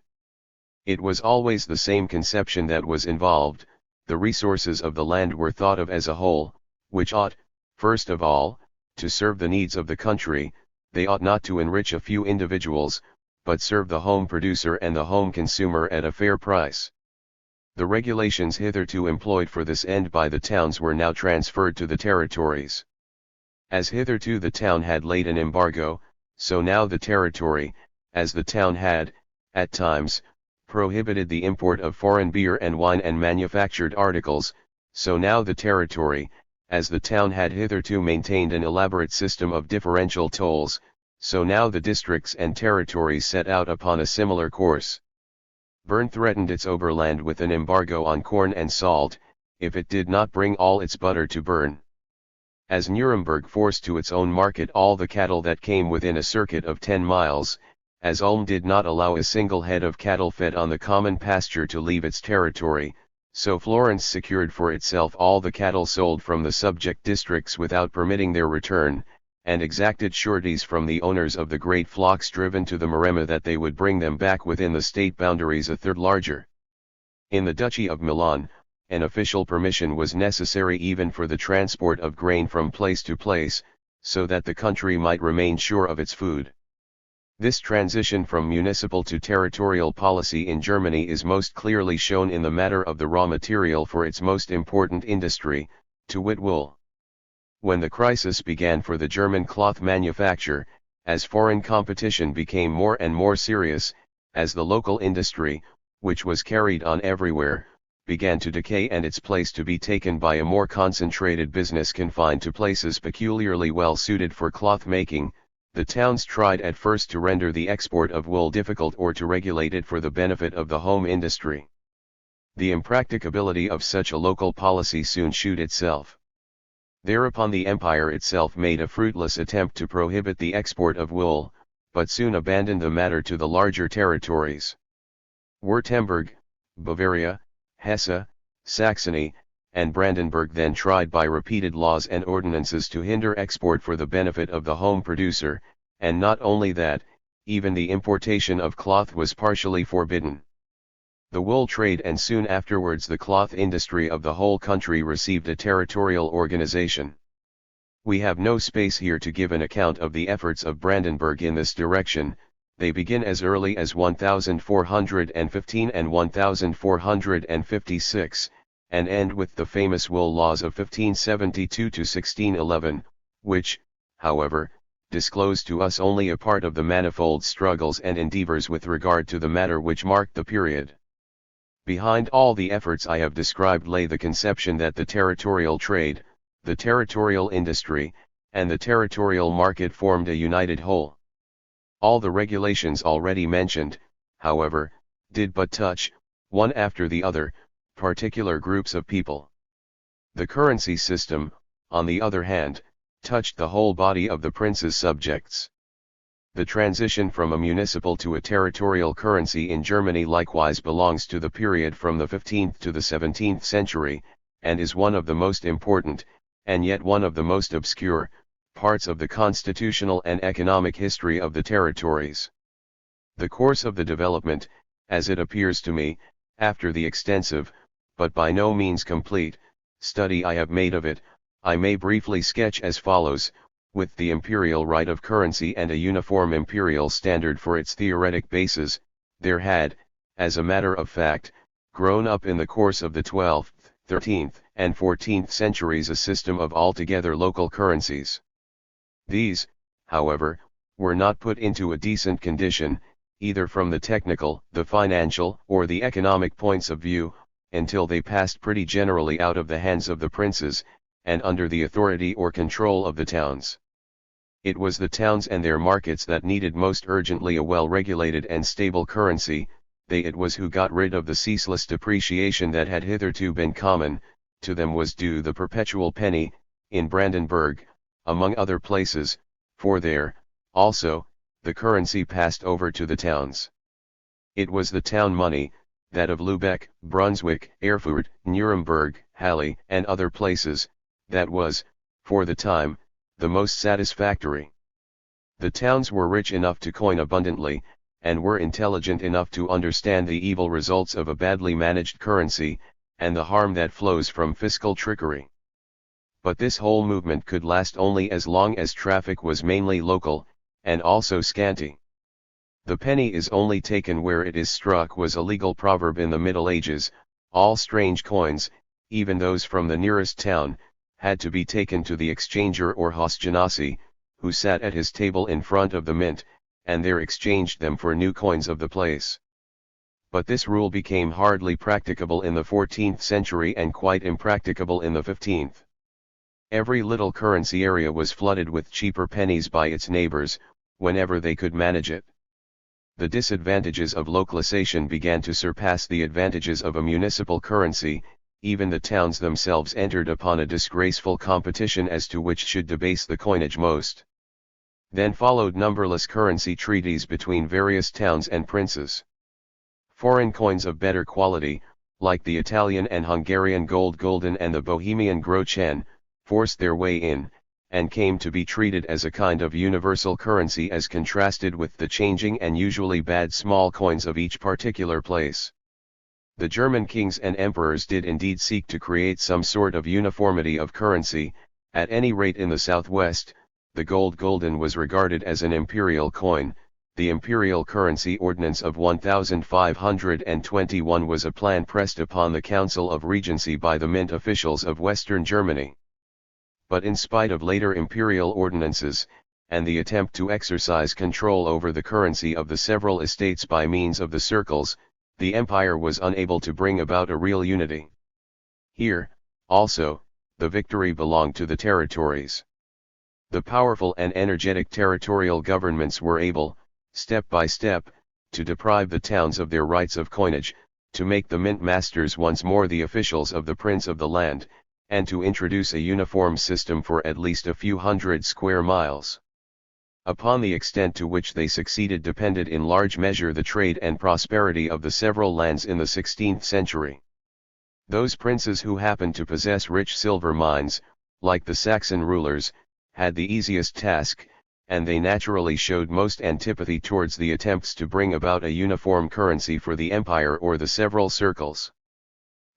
It was always the same conception that was involved. The resources of the land were thought of as a whole, which ought, first of all, to serve the needs of the country. They ought not to enrich a few individuals, but serve the home producer and the home consumer at a fair price. The regulations hitherto employed for this end by the towns were now transferred to the territories. As hitherto the town had laid an embargo, so now the territory, as the town had, at times, prohibited the import of foreign beer and wine and manufactured articles, so now the territory, as the town had hitherto maintained an elaborate system of differential tolls, so now the districts and territories set out upon a similar course. Bern threatened its Oberland with an embargo on corn and salt, if it did not bring all its butter to Bern. As Nuremberg forced to its own market all the cattle that came within a circuit of 10 miles, as Ulm did not allow a single head of cattle fed on the common pasture to leave its territory, so Florence secured for itself all the cattle sold from the subject districts without permitting their return, and exacted sureties from the owners of the great flocks driven to the Maremma that they would bring them back within the state boundaries a third larger. In the Duchy of Milan, an official permission was necessary even for the transport of grain from place to place, so that the country might remain sure of its food. This transition from municipal to territorial policy in Germany is most clearly shown in the matter of the raw material for its most important industry, to wit wool. When the crisis began for the German cloth manufacture, as foreign competition became more and more serious, as the local industry, which was carried on everywhere, began to decay and its place to be taken by a more concentrated business confined to places peculiarly well suited for cloth making, the towns tried at first to render the export of wool difficult or to regulate it for the benefit of the home industry. The impracticability of such a local policy soon shewed itself. Thereupon the empire itself made a fruitless attempt to prohibit the export of wool, but soon abandoned the matter to the larger territories. Württemberg, Bavaria, Hesse, Saxony, and Brandenburg then tried by repeated laws and ordinances to hinder export for the benefit of the home producer, and not only that, even the importation of cloth was partially forbidden. The wool trade and soon afterwards the cloth industry of the whole country received a territorial organization. We have no space here to give an account of the efforts of Brandenburg in this direction. They begin as early as 1415 and 1456, and end with the famous wool laws of 1572 to 1611, which, however, disclose to us only a part of the manifold struggles and endeavors with regard to the matter which marked the period. Behind all the efforts I have described lay the conception that the territorial trade, the territorial industry, and the territorial market formed a united whole. All the regulations already mentioned, however, did but touch, one after the other, particular groups of people. The currency system, on the other hand, touched the whole body of the prince's subjects. The transition from a municipal to a territorial currency in Germany likewise belongs to the period from the 15th to the 17th century, and is one of the most important, and yet one of the most obscure, parts of the constitutional and economic history of the territories. The course of the development, as it appears to me, after the extensive, but by no means complete, study I have made of it, I may briefly sketch as follows. With the imperial right of currency and a uniform imperial standard for its theoretic basis, there had, as a matter of fact, grown up in the course of the 12th, 13th, and 14th centuries a system of altogether local currencies. These, however, were not put into a decent condition, either from the technical, the financial, or the economic points of view, until they passed pretty generally out of the hands of the princes, and under the authority or control of the towns. It was the towns and their markets that needed most urgently a well-regulated and stable currency. It was who got rid of the ceaseless depreciation that had hitherto been common. To them was due the perpetual penny, in Brandenburg, among other places, for there, also, the currency passed over to the towns. It was the town money, that of Lübeck, Brunswick, Erfurt, Nuremberg, Halle, and other places, that was, for the time, the most satisfactory. The towns were rich enough to coin abundantly, and were intelligent enough to understand the evil results of a badly managed currency, and the harm that flows from fiscal trickery. But this whole movement could last only as long as traffic was mainly local, and also scanty. The penny is only taken where it is struck was a legal proverb in the Middle Ages. All strange coins, even those from the nearest town, had to be taken to the exchanger or Hausgenasi, who sat at his table in front of the mint, and there exchanged them for new coins of the place. But this rule became hardly practicable in the 14th century and quite impracticable in the 15th. Every little currency area was flooded with cheaper pennies by its neighbors, whenever they could manage it. The disadvantages of localization began to surpass the advantages of a municipal currency. Even the towns themselves entered upon a disgraceful competition as to which should debase the coinage most. Then followed numberless currency treaties between various towns and princes. Foreign coins of better quality, like the Italian and Hungarian gulden and the Bohemian groschen, forced their way in, and came to be treated as a kind of universal currency as contrasted with the changing and usually bad small coins of each particular place. The German kings and emperors did indeed seek to create some sort of uniformity of currency. At any rate in the southwest, the gulden was regarded as an imperial coin. The imperial currency ordinance of 1521 was a plan pressed upon the Council of Regency by the mint officials of Western Germany. But in spite of later imperial ordinances, and the attempt to exercise control over the currency of the several estates by means of the circles, the empire was unable to bring about a real unity. Here, also, the victory belonged to the territories. The powerful and energetic territorial governments were able, step by step, to deprive the towns of their rights of coinage, to make the mint masters once more the officials of the prince of the land, and to introduce a uniform system for at least a few hundred square miles. Upon the extent to which they succeeded depended in large measure the trade and prosperity of the several lands in the 16th century. Those princes who happened to possess rich silver mines, like the Saxon rulers, had the easiest task, and they naturally showed most antipathy towards the attempts to bring about a uniform currency for the empire or the several circles.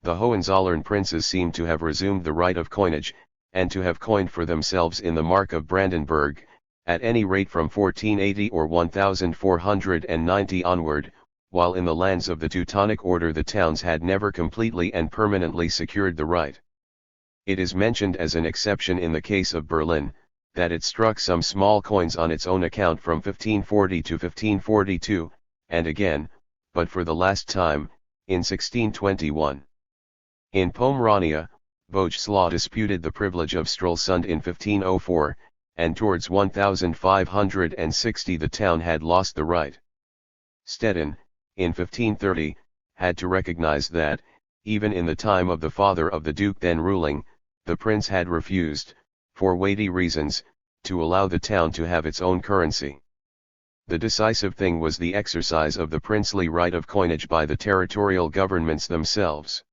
The Hohenzollern princes seem to have resumed the right of coinage, and to have coined for themselves in the Mark of Brandenburg, at any rate from 1480 or 1490 onward, while in the lands of the Teutonic Order the towns had never completely and permanently secured the right. It is mentioned as an exception in the case of Berlin, that it struck some small coins on its own account from 1540 to 1542, and again, but for the last time, in 1621. In Pomerania, Boleslaw disputed the privilege of Stralsund in 1504, and towards 1560 the town had lost the right. Stettin, in 1530, had to recognize that, even in the time of the father of the duke then ruling, the prince had refused, for weighty reasons, to allow the town to have its own currency. The decisive thing was the exercise of the princely right of coinage by the territorial governments themselves.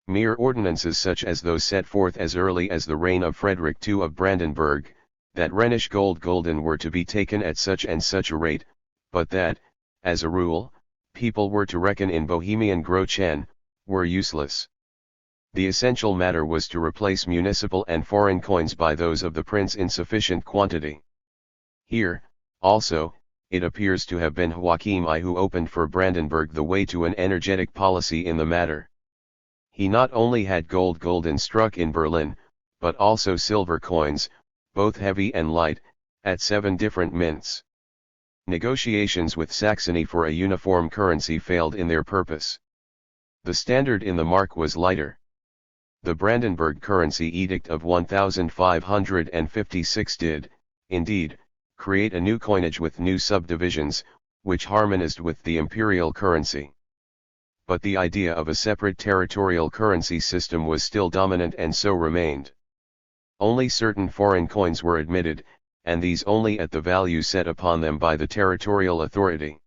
Mere ordinances such as those set forth as early as the reign of Frederick II of Brandenburg, that Rhenish gulden were to be taken at such and such a rate, but that, as a rule, people were to reckon in Bohemian groschen, were useless. The essential matter was to replace municipal and foreign coins by those of the prince in sufficient quantity. Here, also, it appears to have been Joachim I who opened for Brandenburg the way to an energetic policy in the matter. He not only had gulden struck in Berlin, but also silver coins, both heavy and light, at 7 different mints. Negotiations with Saxony for a uniform currency failed in their purpose. The standard in the mark was lighter. The Brandenburg currency edict of 1556 did, indeed, create a new coinage with new subdivisions, which harmonized with the imperial currency. But the idea of a separate territorial currency system was still dominant and so remained. Only certain foreign coins were admitted, and these only at the value set upon them by the territorial authority.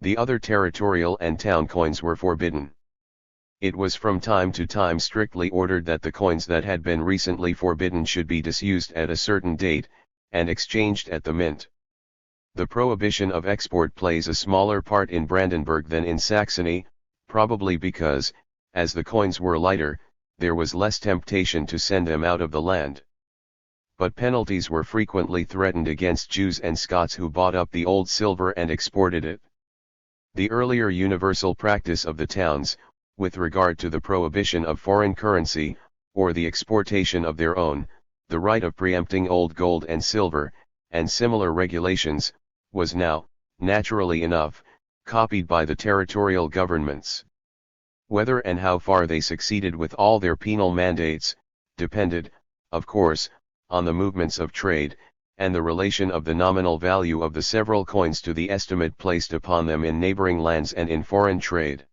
The other territorial and town coins were forbidden. It was from time to time strictly ordered that the coins that had been recently forbidden should be disused at a certain date, and exchanged at the mint. The prohibition of export plays a smaller part in Brandenburg than in Saxony, probably because, as the coins were lighter, there was less temptation to send them out of the land. But penalties were frequently threatened against Jews and Scots who bought up the old silver and exported it. The earlier universal practice of the towns, with regard to the prohibition of foreign currency, or the exportation of their own, the right of preempting old gold and silver, and similar regulations, was now, naturally enough, copied by the territorial governments. Whether and how far they succeeded with all their penal mandates, depended, of course, on the movements of trade, and the relation of the nominal value of the several coins to the estimate placed upon them in neighboring lands and in foreign trade.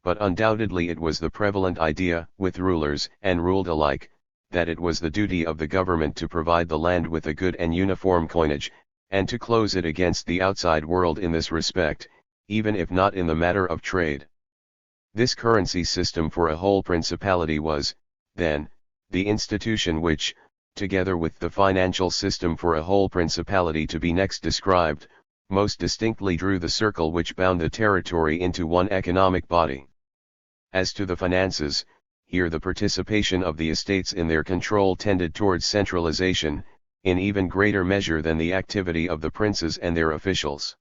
But undoubtedly it was the prevalent idea, with rulers and ruled alike, that it was the duty of the government to provide the land with a good and uniform coinage, and to close it against the outside world in this respect, even if not in the matter of trade. This currency system for a whole principality was, then, the institution which, together with the financial system for a whole principality to be next described, most distinctly drew the circle which bound the territory into one economic body. As to the finances, here the participation of the estates in their control tended towards centralization, in even greater measure than the activity of the princes and their officials.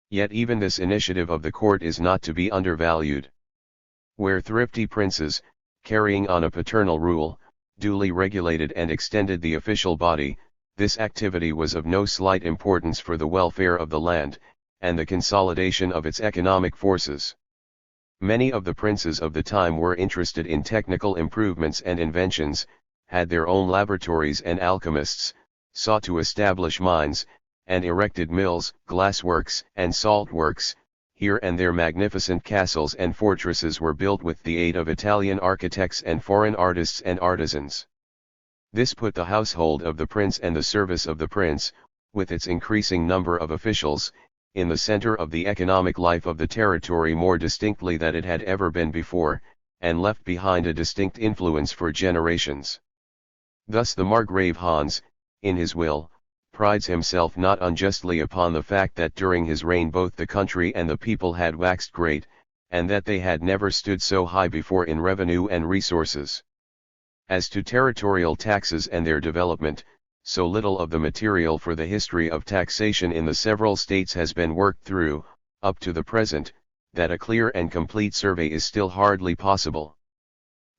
Yet even this initiative of the court is not to be undervalued. Where thrifty princes, carrying on a paternal rule, duly regulated and extended the official body, this activity was of no slight importance for the welfare of the land, and the consolidation of its economic forces. Many of the princes of the time were interested in technical improvements and inventions, had their own laboratories and alchemists, sought to establish mines, and erected mills, glassworks, and saltworks. Here and there magnificent castles and fortresses were built with the aid of Italian architects and foreign artists and artisans. This put the household of the prince and the service of the prince, with its increasing number of officials, in the center of the economic life of the territory more distinctly than it had ever been before, and left behind a distinct influence for generations. Thus the Margrave Hans, in his will, prides himself not unjustly upon the fact that during his reign both the country and the people had waxed great, and that they had never stood so high before in revenue and resources. As to territorial taxes and their development, so little of the material for the history of taxation in the several states has been worked through, up to the present, that a clear and complete survey is still hardly possible.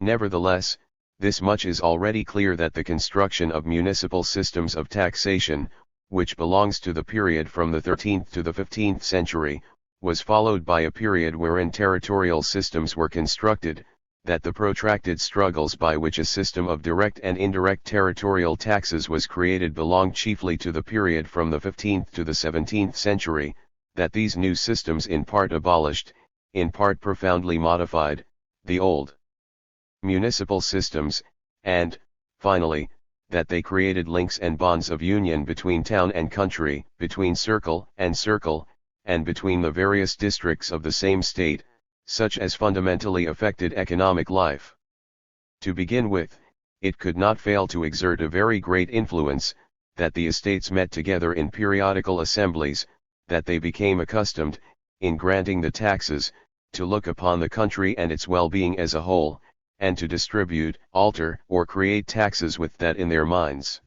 Nevertheless, this much is already clear, that the construction of municipal systems of taxation, which belongs to the period from the 13th to the 15th century, was followed by a period wherein territorial systems were constructed, that the protracted struggles by which a system of direct and indirect territorial taxes was created belong chiefly to the period from the 15th to the 17th century, that these new systems in part abolished, in part profoundly modified, the old municipal systems, and, finally, that they created links and bonds of union between town and country, between circle, and between the various districts of the same state, such as fundamentally affected economic life. To begin with, it could not fail to exert a very great influence, that the estates met together in periodical assemblies, that they became accustomed, in granting the taxes, to look upon the country and its well-being as a whole, and to distribute, alter, or create taxes with that in their minds.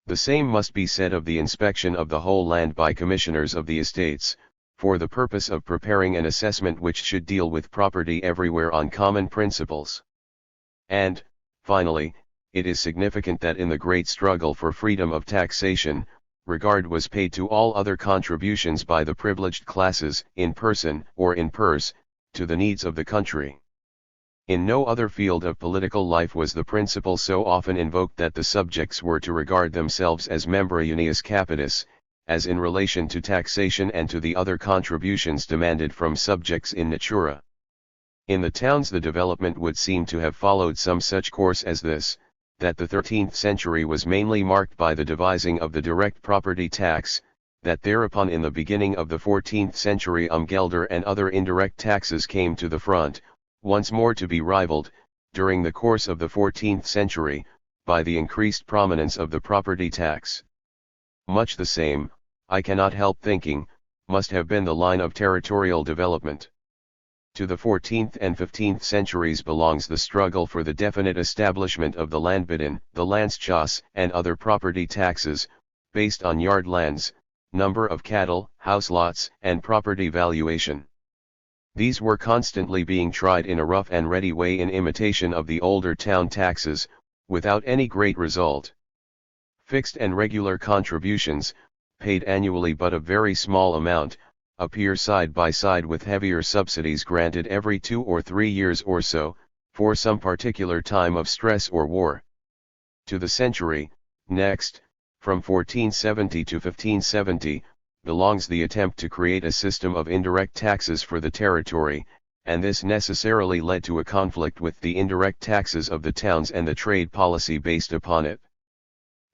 The same must be said of the inspection of the whole land by commissioners of the estates, for the purpose of preparing an assessment which should deal with property everywhere on common principles. And, finally, it is significant that in the great struggle for freedom of taxation, regard was paid to all other contributions by the privileged classes, in person or in purse, to the needs of the country. In no other field of political life was the principle so often invoked that the subjects were to regard themselves as membra unius capitis, as in relation to taxation and to the other contributions demanded from subjects in natura. In the towns the development would seem to have followed some such course as this, that the 13th century was mainly marked by the devising of the direct property tax, that thereupon in the beginning of the 14th century Umgelder and other indirect taxes came to the front, once more to be rivaled, during the course of the 14th century, by the increased prominence of the property tax. Much the same, I cannot help thinking, must have been the line of territorial development. To the 14th and 15th centuries belongs the struggle for the definite establishment of the Landbedden, the Landschass, and other property taxes, based on yard lands, number of cattle, house lots, and property valuation. These were constantly being tried in a rough and ready way in imitation of the older town taxes, without any great result. Fixed and regular contributions, paid annually but a very small amount, appear side by side with heavier subsidies granted every 2 or 3 years or so, for some particular time of stress or war. To the century, next, from 1470 to 1570, belongs the attempt to create a system of indirect taxes for the territory, and this necessarily led to a conflict with the indirect taxes of the towns and the trade policy based upon it.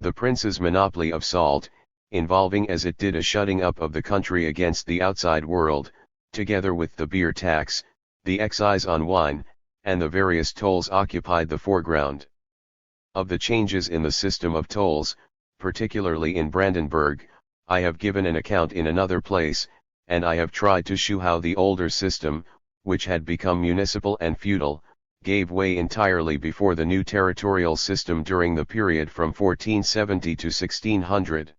The prince's monopoly of salt, involving as it did a shutting up of the country against the outside world, together with the beer tax, the excise on wine, and the various tolls occupied the foreground. Of the changes in the system of tolls, particularly in Brandenburg, I have given an account in another place, and I have tried to shew how the older system, which had become municipal and feudal, gave way entirely before the new territorial system during the period from 1470 to 1600.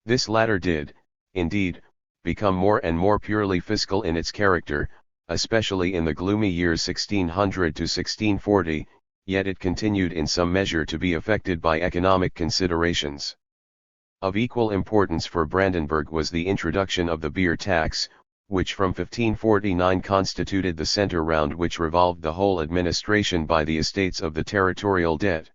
This latter did, indeed, become more and more purely fiscal in its character, especially in the gloomy years 1600 to 1640, yet it continued in some measure to be affected by economic considerations. Of equal importance for Brandenburg was the introduction of the beer tax, which from 1549 constituted the center round which revolved the whole administration by the estates of the territorial debt.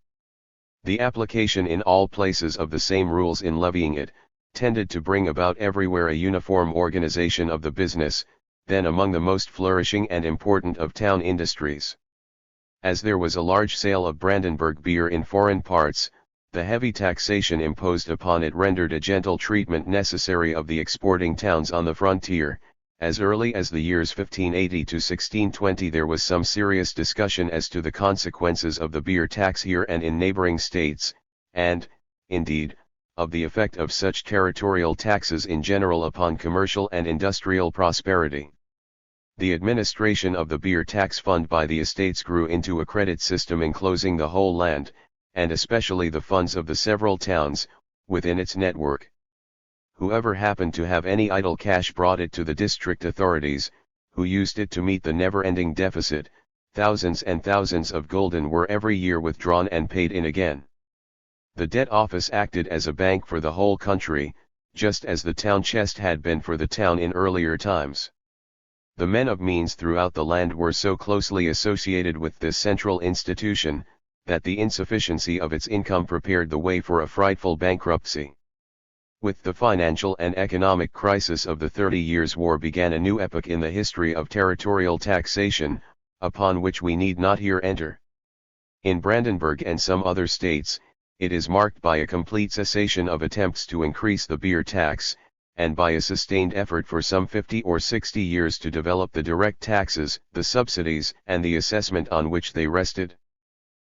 The application in all places of the same rules in levying it, tended to bring about everywhere a uniform organization of the business, then among the most flourishing and important of town industries. As there was a large sale of Brandenburg beer in foreign parts, The heavy taxation imposed upon it rendered a gentle treatment necessary of the exporting towns on the frontier. As early as the years 1580 to 1620 there was some serious discussion as to the consequences of the beer tax here and in neighboring states, and, indeed, of the effect of such territorial taxes in general upon commercial and industrial prosperity. The administration of the beer tax fund by the estates grew into a credit system enclosing the whole land, and especially the funds of the several towns, within its network. Whoever happened to have any idle cash brought it to the district authorities, who used it to meet the never-ending deficit. Thousands and thousands of gulden were every year withdrawn and paid in again. The debt office acted as a bank for the whole country, just as the town chest had been for the town in earlier times. The men of means throughout the land were so closely associated with this central institution, that the insufficiency of its income prepared the way for a frightful bankruptcy. With the financial and economic crisis of the 30 Years' War began a new epoch in the history of territorial taxation, upon which we need not here enter. In Brandenburg and some other states, it is marked by a complete cessation of attempts to increase the beer tax, and by a sustained effort for some 50 or 60 years to develop the direct taxes, the subsidies, and the assessment on which they rested.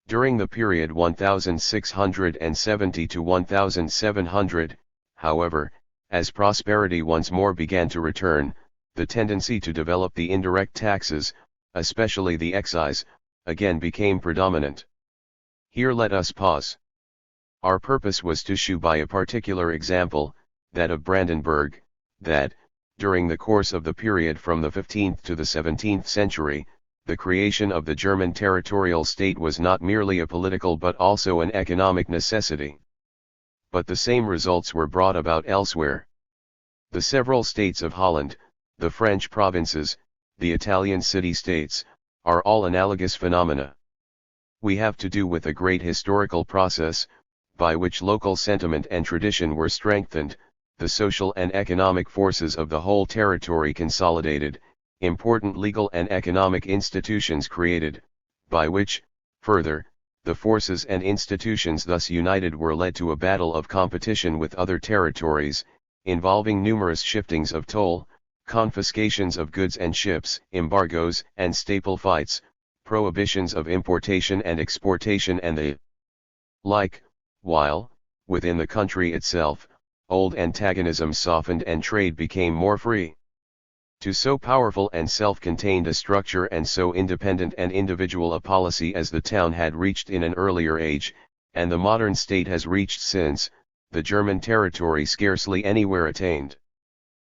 During the period 1670 to 1700, however, as prosperity once more began to return, the tendency to develop the indirect taxes, especially the excise, again became predominant. Here let us pause. Our purpose was to shew by a particular example, that of Brandenburg, that, during the course of the period from the 15th to the 17th century, the creation of the German territorial state was not merely a political but also an economic necessity. But the same results were brought about elsewhere. The several states of Holland, the French provinces, the Italian city-states, are all analogous phenomena. We have to do with a great historical process, by which local sentiment and tradition were strengthened, the social and economic forces of the whole territory consolidated, important legal and economic institutions created, by which, further, the forces and institutions thus united were led to a battle of competition with other territories, involving numerous shiftings of toll, confiscations of goods and ships, embargoes and staple fights, prohibitions of importation and exportation and the like, while, within the country itself, old antagonism softened and trade became more free. To so powerful and self-contained a structure and so independent and individual a policy as the town had reached in an earlier age, and the modern state has reached since, the German territory scarcely anywhere attained.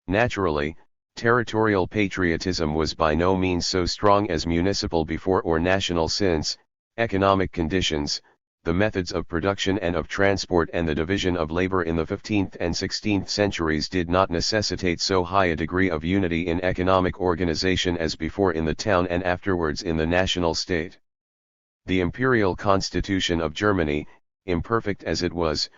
Naturally, territorial patriotism was by no means so strong as municipal before or national since, economic conditions, the methods of production and of transport and the division of labor in the 15th and 16th centuries did not necessitate so high a degree of unity in economic organization as before in the town and afterwards in the national state. The imperial constitution of Germany, imperfect as it was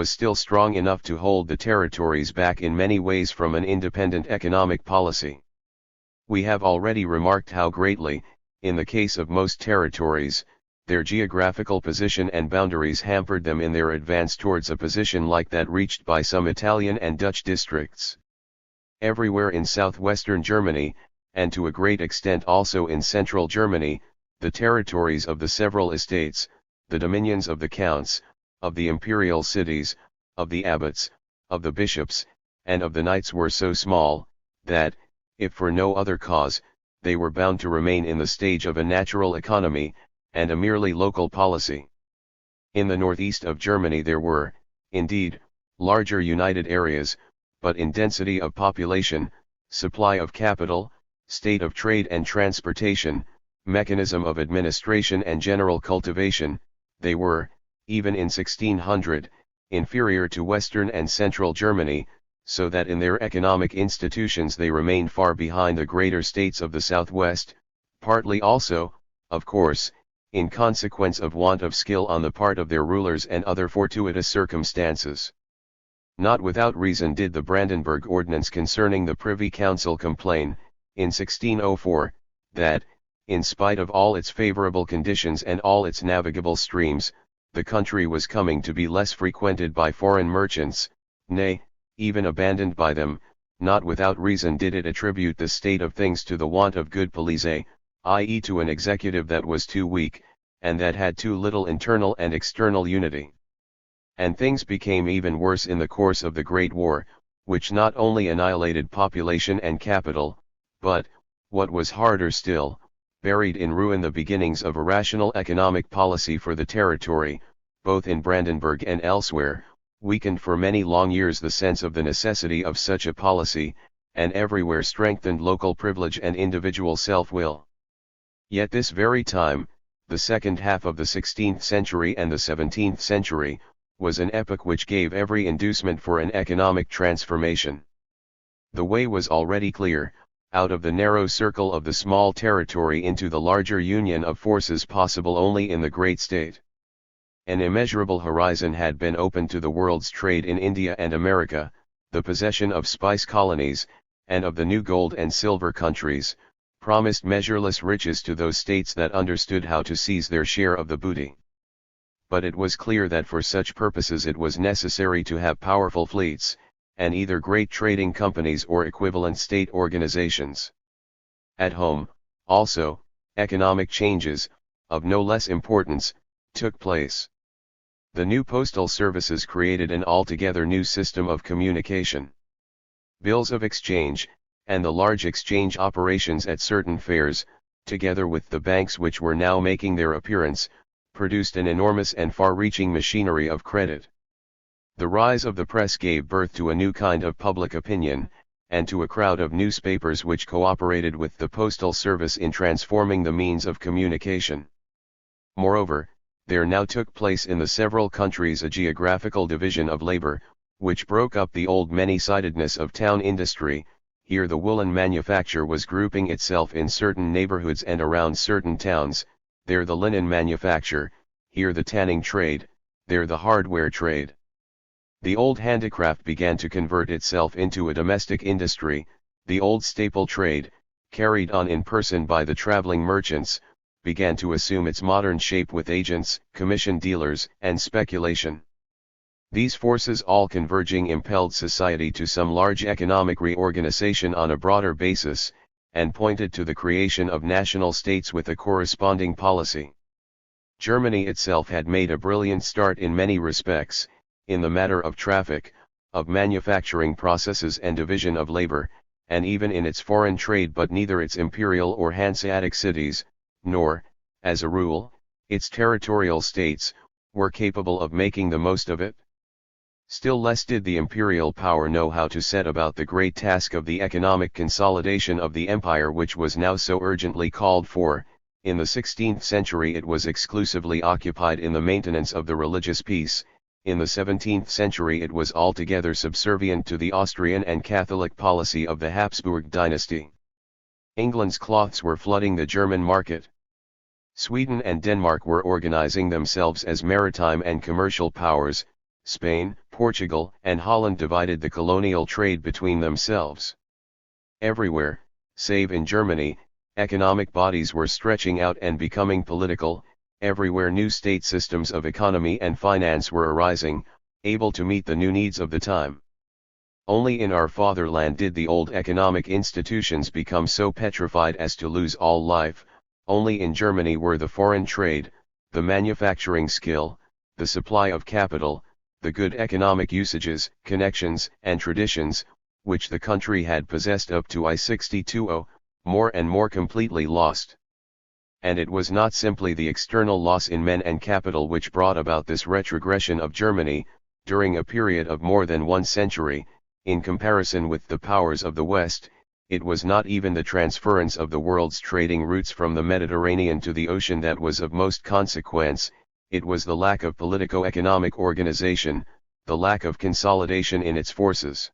still strong enough to hold the territories back in many ways from an independent economic policy. We have already remarked how greatly, in the case of most territories, their geographical position and boundaries hampered them in their advance towards a position like that reached by some Italian and Dutch districts. Everywhere in southwestern Germany, and to a great extent also in central Germany, the territories of the several estates, the dominions of the counts, of the imperial cities, of the abbots, of the bishops, and of the knights were so small, that, if for no other cause, they were bound to remain in the stage of a natural economy, and a merely local policy. In the northeast of Germany there were, indeed, larger united areas, but in density of population, supply of capital, state of trade and transportation, mechanism of administration and general cultivation, they were, even in 1600, inferior to Western and Central Germany, so that in their economic institutions they remained far behind the greater states of the Southwest, partly also, of course, in consequence of want of skill on the part of their rulers and other fortuitous circumstances. Not without reason did the Brandenburg Ordinance concerning the Privy Council complain, in 1604, that, in spite of all its favorable conditions and all its navigable streams, the country was coming to be less frequented by foreign merchants, nay, even abandoned by them. Not without reason did it attribute the state of things to the want of good police, i.e. to an executive that was too weak, and that had too little internal and external unity. And things became even worse in the course of the Great War, which not only annihilated population and capital, but, what was harder still, buried in ruin the beginnings of a rational economic policy for the territory, both in Brandenburg and elsewhere, weakened for many long years the sense of the necessity of such a policy, and everywhere strengthened local privilege and individual self-will. Yet this very time, the second half of the 16th century and the 17th century, was an epoch which gave every inducement for an economic transformation. The way was already clear, out of the narrow circle of the small territory into the larger union of forces possible only in the great state. An immeasurable horizon had been opened to the world's trade in India and America, the possession of spice colonies, and of the new gold and silver countries, promised measureless riches to those states that understood how to seize their share of the booty. But it was clear that for such purposes it was necessary to have powerful fleets, and either great trading companies or equivalent state organizations. At home, also, economic changes, of no less importance, took place. The new postal services created an altogether new system of communication. Bills of exchange, and the large exchange operations at certain fairs, together with the banks which were now making their appearance, produced an enormous and far-reaching machinery of credit. The rise of the press gave birth to a new kind of public opinion, and to a crowd of newspapers which cooperated with the postal service in transforming the means of communication. Moreover, there now took place in the several countries a geographical division of labor, which broke up the old many-sidedness of town industry. Here the woolen manufacture was grouping itself in certain neighborhoods and around certain towns, there the linen manufacture, here the tanning trade, there the hardware trade. The old handicraft began to convert itself into a domestic industry, the old staple trade, carried on in person by the traveling merchants, began to assume its modern shape with agents, commission dealers, and speculation. These forces all converging impelled society to some large economic reorganization on a broader basis, and pointed to the creation of national states with a corresponding policy. Germany itself had made a brilliant start in many respects, in the matter of traffic, of manufacturing processes and division of labor, and even in its foreign trade, but neither its imperial or Hanseatic cities, nor, as a rule, its territorial states, were capable of making the most of it. Still less did the imperial power know how to set about the great task of the economic consolidation of the empire which was now so urgently called for. In the 16th century it was exclusively occupied in the maintenance of the religious peace, in the 17th century it was altogether subservient to the Austrian and Catholic policy of the Habsburg dynasty. England's cloths were flooding the German market. Sweden and Denmark were organizing themselves as maritime and commercial powers. Spain, Portugal, and Holland divided the colonial trade between themselves. Everywhere, save in Germany, economic bodies were stretching out and becoming political. Everywhere new state systems of economy and finance were arising, able to meet the new needs of the time. Only in our fatherland did the old economic institutions become so petrified as to lose all life. Only in Germany were the foreign trade, the manufacturing skill, the supply of capital, the good economic usages, connections, and traditions, which the country had possessed up to I-62, more and more completely lost. And it was not simply the external loss in men and capital which brought about this retrogression of Germany, during a period of more than 1 century, in comparison with the powers of the West. It was not even the transference of the world's trading routes from the Mediterranean to the ocean that was of most consequence. It was the lack of politico-economic organization, the lack of consolidation in its forces.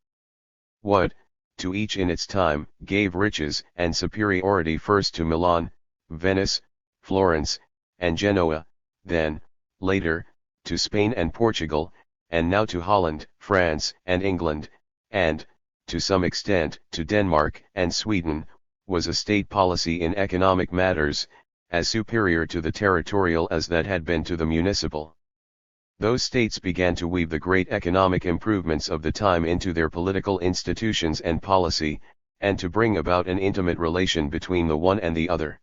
What, to each in its time, gave riches and superiority first to Milan, Venice, Florence, and Genoa, then, later, to Spain and Portugal, and now to Holland, France, and England, and, to some extent, to Denmark and Sweden, was a state policy in economic matters, as superior to the territorial as that had been to the municipal. Those states began to weave the great economic improvements of the time into their political institutions and policy, and to bring about an intimate relation between the one and the other.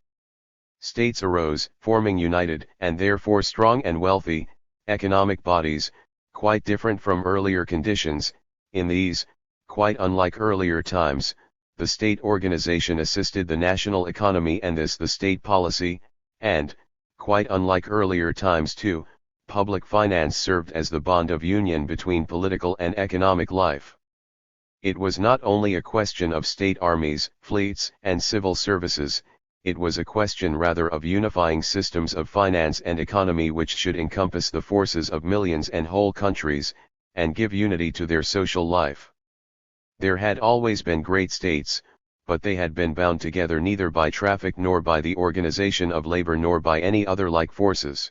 States arose, forming united, and therefore strong and wealthy, economic bodies, quite different from earlier conditions. In these, quite unlike earlier times, the state organization assisted the national economy and this the state policy, and, quite unlike earlier times too, public finance served as the bond of union between political and economic life. It was not only a question of state armies, fleets, and civil services, it was a question rather of unifying systems of finance and economy which should encompass the forces of millions and whole countries, and give unity to their social life. There had always been great states, but they had been bound together neither by traffic nor by the organization of labor nor by any other like forces.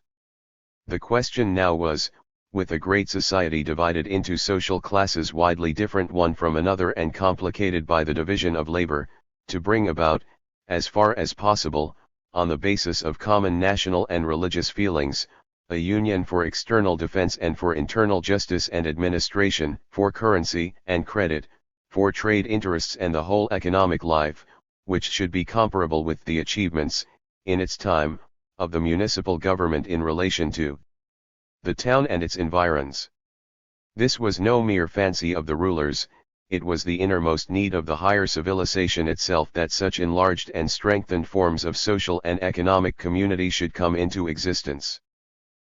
The question now was, with a great society divided into social classes widely different one from another and complicated by the division of labor, to bring about, as far as possible, on the basis of common national and religious feelings, a union for external defense and for internal justice and administration, for currency and credit, for trade interests and the whole economic life, which should be comparable with the achievements, in its time, of the municipal government in relation to the town and its environs. This was no mere fancy of the rulers, it was the innermost need of the higher civilization itself that such enlarged and strengthened forms of social and economic community should come into existence.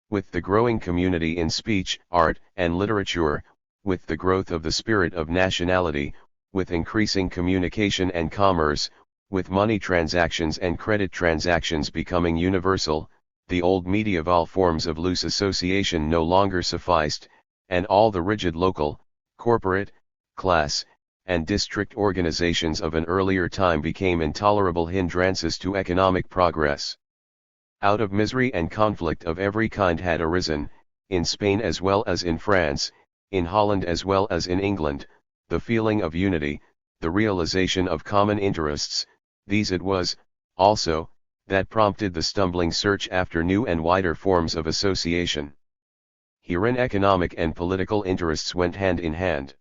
With the growing community in speech, art, and literature, with the growth of the spirit of nationality, with increasing communication and commerce, with money transactions and credit transactions becoming universal, the old medieval forms of loose association no longer sufficed, and all the rigid local, corporate, class, and district organizations of an earlier time became intolerable hindrances to economic progress. Out of misery and conflict of every kind had arisen, in Spain as well as in France, in Holland as well as in England, the feeling of unity, the realization of common interests. These it was, also, that prompted the stumbling search after new and wider forms of association. Herein economic and political interests went hand in hand.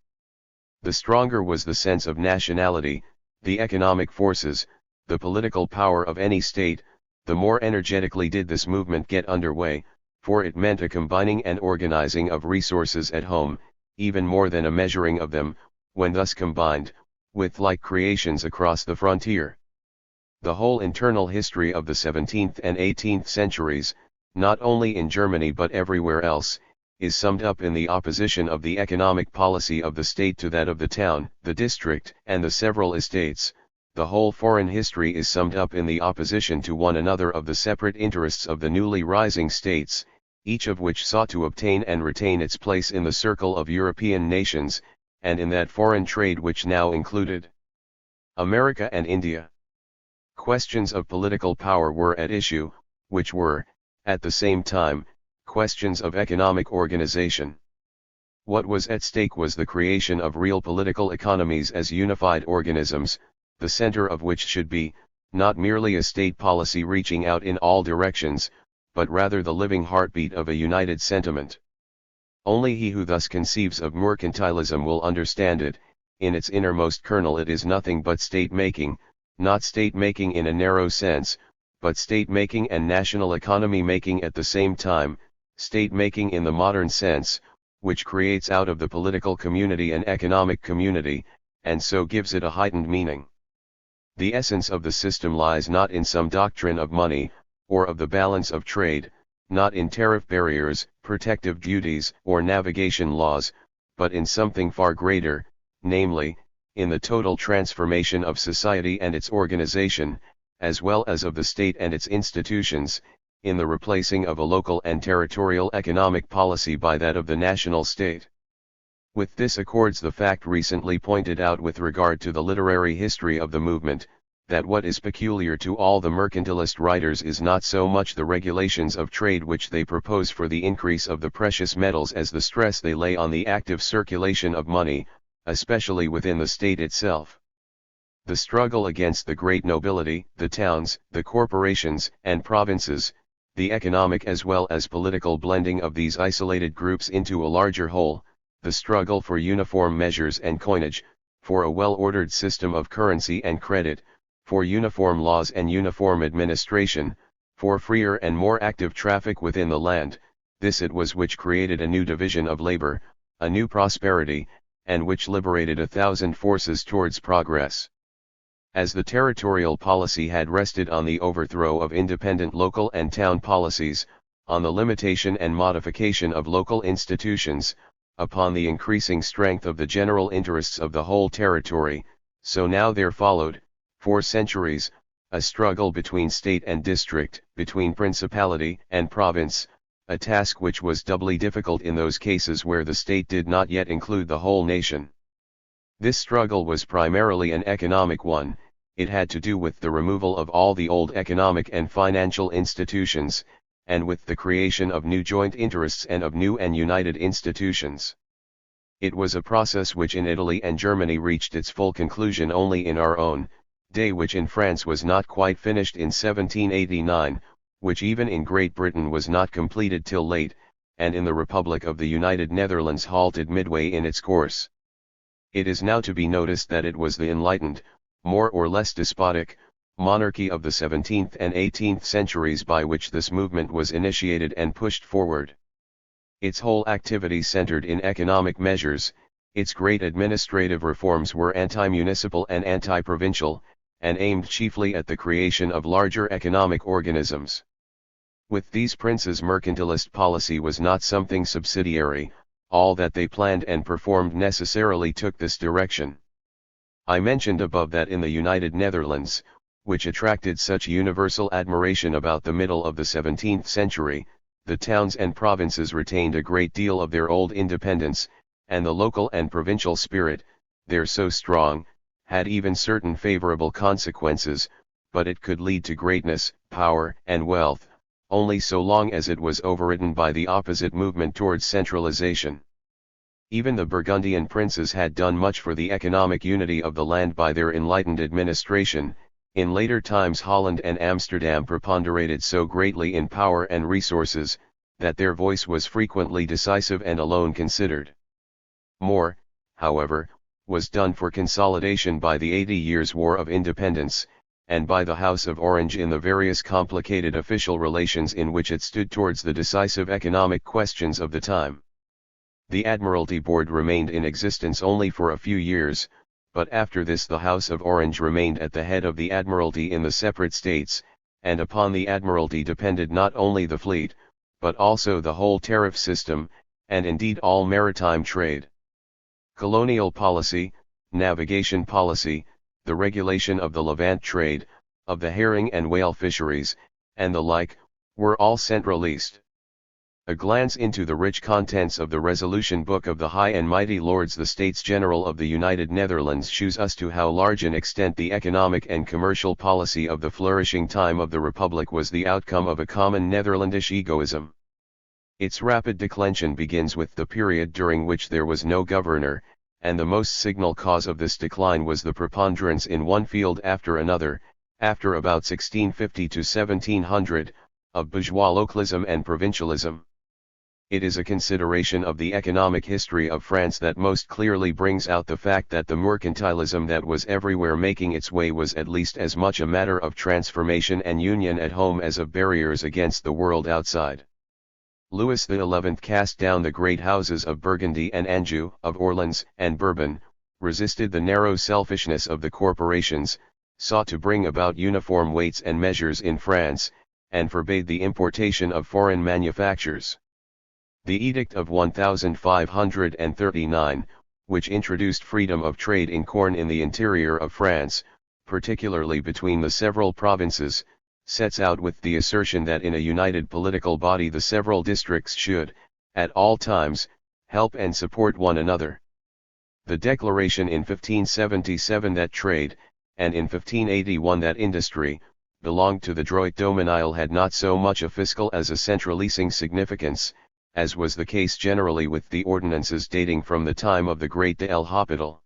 The stronger was the sense of nationality, the economic forces, the political power of any state, the more energetically did this movement get underway, for it meant a combining and organizing of resources at home, even more than a measuring of them, when thus combined, with like creations across the frontier. The whole internal history of the 17th and 18th centuries, not only in Germany but everywhere else, is summed up in the opposition of the economic policy of the state to that of the town, the district, and the several estates. The whole foreign history is summed up in the opposition to one another of the separate interests of the newly rising states, each of which sought to obtain and retain its place in the circle of European nations, and in that foreign trade which now included America and India. Questions of political power were at issue, which were, at the same time, questions of economic organization. What was at stake was the creation of real political economies as unified organisms, the center of which should be, not merely a state policy reaching out in all directions, but rather the living heartbeat of a united sentiment. Only he who thus conceives of mercantilism will understand it. In its innermost kernel it is nothing but state-making, not state-making in a narrow sense, but state-making and national economy-making at the same time, state-making in the modern sense, which creates out of the political community an economic community, and so gives it a heightened meaning. The essence of the system lies not in some doctrine of money, or of the balance of trade, not in tariff barriers, protective duties, or navigation laws, but in something far greater, namely, in the total transformation of society and its organization, as well as of the state and its institutions, in the replacing of a local and territorial economic policy by that of the national state. With this accords the fact recently pointed out with regard to the literary history of the movement, that what is peculiar to all the mercantilist writers is not so much the regulations of trade which they propose for the increase of the precious metals as the stress they lay on the active circulation of money, especially within the state itself. The struggle against the great nobility, the towns, the corporations, and provinces, the economic as well as political blending of these isolated groups into a larger whole, the struggle for uniform measures and coinage, for a well-ordered system of currency and credit, for uniform laws and uniform administration, for freer and more active traffic within the land, this it was which created a new division of labor, a new prosperity, and which liberated 1,000 forces towards progress. As the territorial policy had rested on the overthrow of independent local and town policies, on the limitation and modification of local institutions, upon the increasing strength of the general interests of the whole territory, so now there followed, for centuries, a struggle between state and district, between principality and province, a task which was doubly difficult in those cases where the state did not yet include the whole nation. This struggle was primarily an economic one. It had to do with the removal of all the old economic and financial institutions, and with the creation of new joint interests and of new and united institutions. It was a process which in Italy and Germany reached its full conclusion only in our own day, which in France was not quite finished in 1789, which even in Great Britain was not completed till late, and in the Republic of the United Netherlands halted midway in its course. It is now to be noticed that it was the enlightened, more or less despotic, monarchy of the 17th and 18th centuries by which this movement was initiated and pushed forward. Its whole activity centered in economic measures, its great administrative reforms were anti-municipal and anti-provincial, and aimed chiefly at the creation of larger economic organisms. With these princes, mercantilist policy was not something subsidiary, all that they planned and performed necessarily took this direction. I mentioned above that in the United Netherlands, which attracted such universal admiration about the middle of the 17th century, the towns and provinces retained a great deal of their old independence, and the local and provincial spirit, there so strong, had even certain favorable consequences, but it could lead to greatness, power, and wealth, only so long as it was overridden by the opposite movement towards centralization. Even the Burgundian princes had done much for the economic unity of the land by their enlightened administration. In later times Holland and Amsterdam preponderated so greatly in power and resources, that their voice was frequently decisive and alone considered. More, however, was done for consolidation by the 80 Years' War of Independence, and by the House of Orange in the various complicated official relations in which it stood towards the decisive economic questions of the time. The Admiralty Board remained in existence only for a few years, but after this the House of Orange remained at the head of the Admiralty in the separate states, and upon the Admiralty depended not only the fleet, but also the whole tariff system, and indeed all maritime trade. Colonial policy, navigation policy, the regulation of the Levant trade, of the herring and whale fisheries, and the like, were all centralised. A glance into the rich contents of the resolution book of the High and Mighty Lords the States General of the United Netherlands shows us to how large an extent the economic and commercial policy of the flourishing time of the Republic was the outcome of a common Netherlandish egoism. Its rapid declension begins with the period during which there was no governor, and the most signal cause of this decline was the preponderance in one field after another, after about 1650 to 1700, of bourgeois localism and provincialism. It is a consideration of the economic history of France that most clearly brings out the fact that the mercantilism that was everywhere making its way was at least as much a matter of transformation and union at home as of barriers against the world outside. Louis XI cast down the great houses of Burgundy and Anjou, of Orleans and Bourbon, resisted the narrow selfishness of the corporations, sought to bring about uniform weights and measures in France, and forbade the importation of foreign manufactures. The Edict of 1539, which introduced freedom of trade in corn in the interior of France, particularly between the several provinces, sets out with the assertion that in a united political body the several districts should, at all times, help and support one another. The declaration in 1577 that trade, and in 1581 that industry, belonged to the droit dominal had not so much a fiscal as a centralising significance, as was the case generally with the ordinances dating from the time of the Great de l'Hôpital.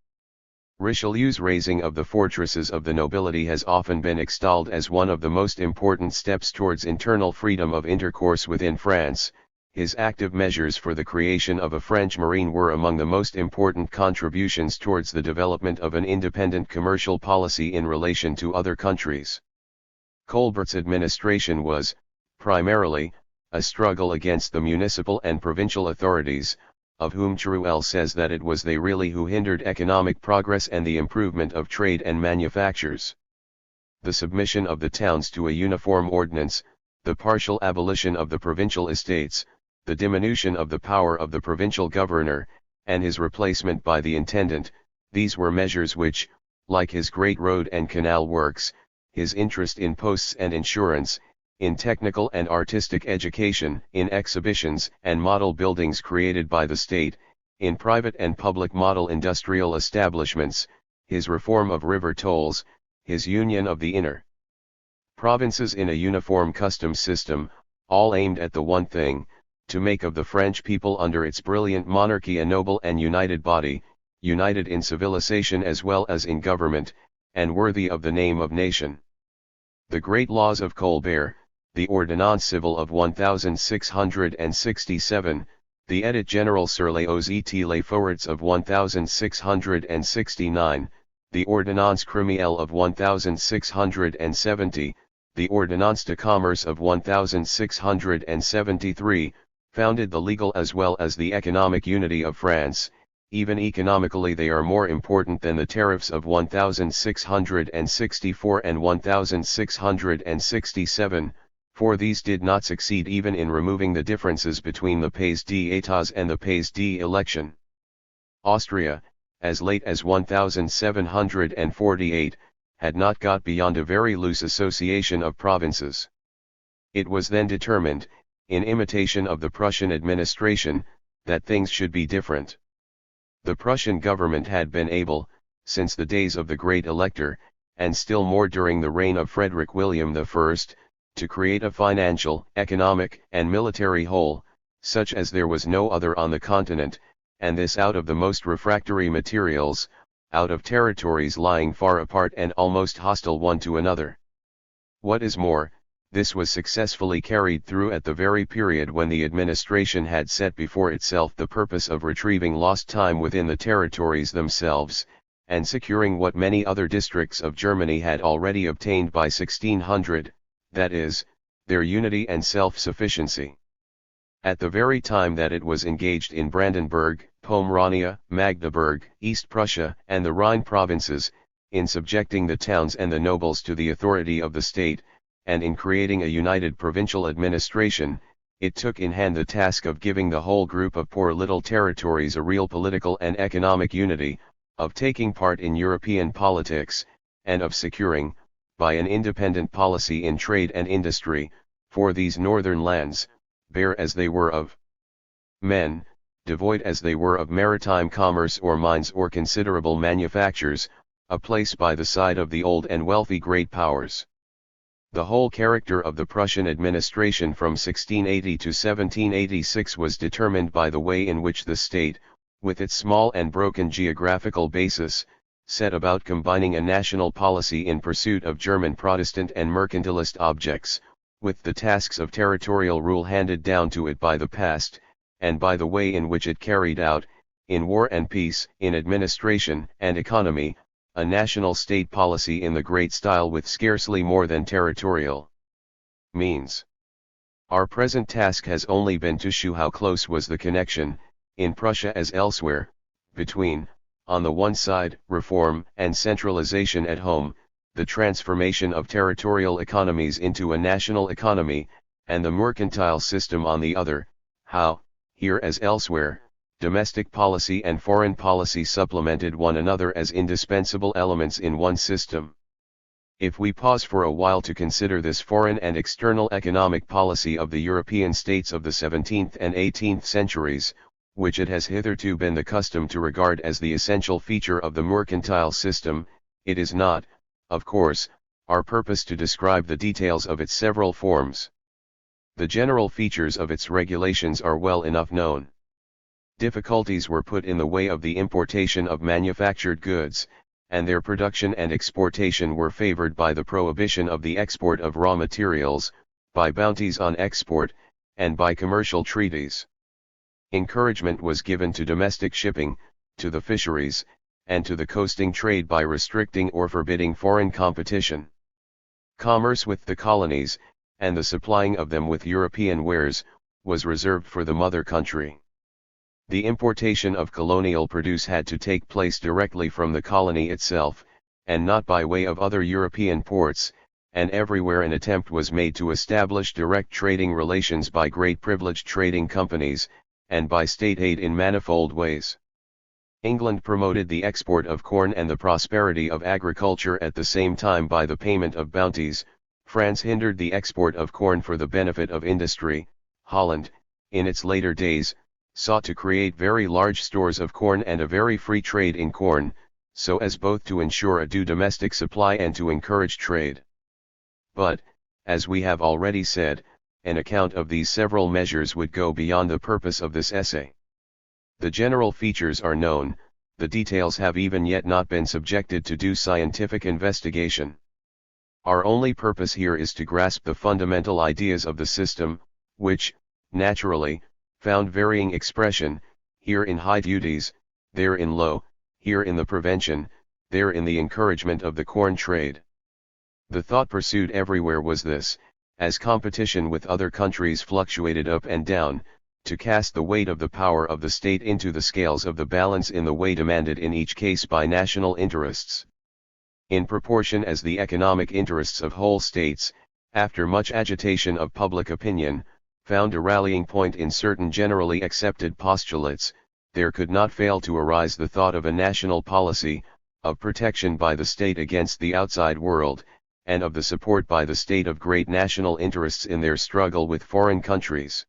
Richelieu's raising of the fortresses of the nobility has often been extolled as one of the most important steps towards internal freedom of intercourse within France. His active measures for the creation of a French marine were among the most important contributions towards the development of an independent commercial policy in relation to other countries. Colbert's administration was, primarily, a struggle against the municipal and provincial authorities, of whom Teruel says that it was they really who hindered economic progress and the improvement of trade and manufactures. The submission of the towns to a uniform ordinance, the partial abolition of the provincial estates, the diminution of the power of the provincial governor, and his replacement by the intendant, these were measures which, like his great road and canal works, his interest in posts and insurance, in technical and artistic education, in exhibitions and model buildings created by the state, in private and public model industrial establishments, his reform of river tolls, his union of the inner provinces in a uniform customs system, all aimed at the one thing, to make of the French people under its brilliant monarchy a noble and united body, united in civilization as well as in government, and worthy of the name of nation. The great laws of Colbert, the Ordonnance Civile of 1667, the Edit General sur les eaux et les forêts of 1669, the Ordonnance Criminelle of 1670, the Ordonnance de Commerce of 1673, founded the legal as well as the economic unity of France. Even economically they are more important than the tariffs of 1664 and 1667, for these did not succeed even in removing the differences between the pays d'état and the pays d'élection. Austria, as late as 1748, had not got beyond a very loose association of provinces. It was then determined, in imitation of the Prussian administration, that things should be different. The Prussian government had been able, since the days of the Great Elector, and still more during the reign of Frederick William I, to create a financial, economic, and military whole, such as there was no other on the continent, and this out of the most refractory materials, out of territories lying far apart and almost hostile one to another. What is more, this was successfully carried through at the very period when the administration had set before itself the purpose of retrieving lost time within the territories themselves, and securing what many other districts of Germany had already obtained by 1600, that is, their unity and self-sufficiency. At the very time that it was engaged in Brandenburg, Pomerania, Magdeburg, East Prussia, and the Rhine provinces, in subjecting the towns and the nobles to the authority of the state, and in creating a united provincial administration, it took in hand the task of giving the whole group of poor little territories a real political and economic unity, of taking part in European politics, and of securing, by an independent policy in trade and industry, for these northern lands, bare as they were of men, devoid as they were of maritime commerce or mines or considerable manufactures, a place by the side of the old and wealthy great powers. The whole character of the Prussian administration from 1680 to 1786 was determined by the way in which the state, with its small and broken geographical basis, set about combining a national policy in pursuit of German Protestant and mercantilist objects, with the tasks of territorial rule handed down to it by the past, and by the way in which it carried out, in war and peace, in administration and economy, a national state policy in the great style with scarcely more than territorial means. Our present task has only been to shew how close was the connection, in Prussia as elsewhere, between, on the one side, reform and centralization at home, the transformation of territorial economies into a national economy, and the mercantile system on the other, how, here as elsewhere, domestic policy and foreign policy supplemented one another as indispensable elements in one system. If we pause for a while to consider this foreign and external economic policy of the European states of the 17th and 18th centuries, which it has hitherto been the custom to regard as the essential feature of the mercantile system, it is not, of course, our purpose to describe the details of its several forms. The general features of its regulations are well enough known. Difficulties were put in the way of the importation of manufactured goods, and their production and exportation were favored by the prohibition of the export of raw materials, by bounties on export, and by commercial treaties. Encouragement was given to domestic shipping, to the fisheries, and to the coasting trade by restricting or forbidding foreign competition. Commerce with the colonies, and the supplying of them with European wares, was reserved for the mother country. The importation of colonial produce had to take place directly from the colony itself, and not by way of other European ports, and everywhere an attempt was made to establish direct trading relations by great privileged trading companies, and by state aid in manifold ways. England promoted the export of corn and the prosperity of agriculture at the same time by the payment of bounties. France hindered the export of corn for the benefit of industry. Holland, in its later days, sought to create very large stores of corn and a very free trade in corn, so as both to ensure a due domestic supply and to encourage trade. But, as we have already said, an account of these several measures would go beyond the purpose of this essay. The general features are known, the details have even yet not been subjected to due scientific investigation. Our only purpose here is to grasp the fundamental ideas of the system, which, naturally, found varying expression, here in high duties, there in low, here in the prevention, there in the encouragement of the corn trade. The thought pursued everywhere was this, as competition with other countries fluctuated up and down, to cast the weight of the power of the state into the scales of the balance in the way demanded in each case by national interests. In proportion as the economic interests of whole states, after much agitation of public opinion, found a rallying point in certain generally accepted postulates, there could not fail to arise the thought of a national policy, of protection by the state against the outside world, and of the support by the state of great national interests in their struggle with foreign countries.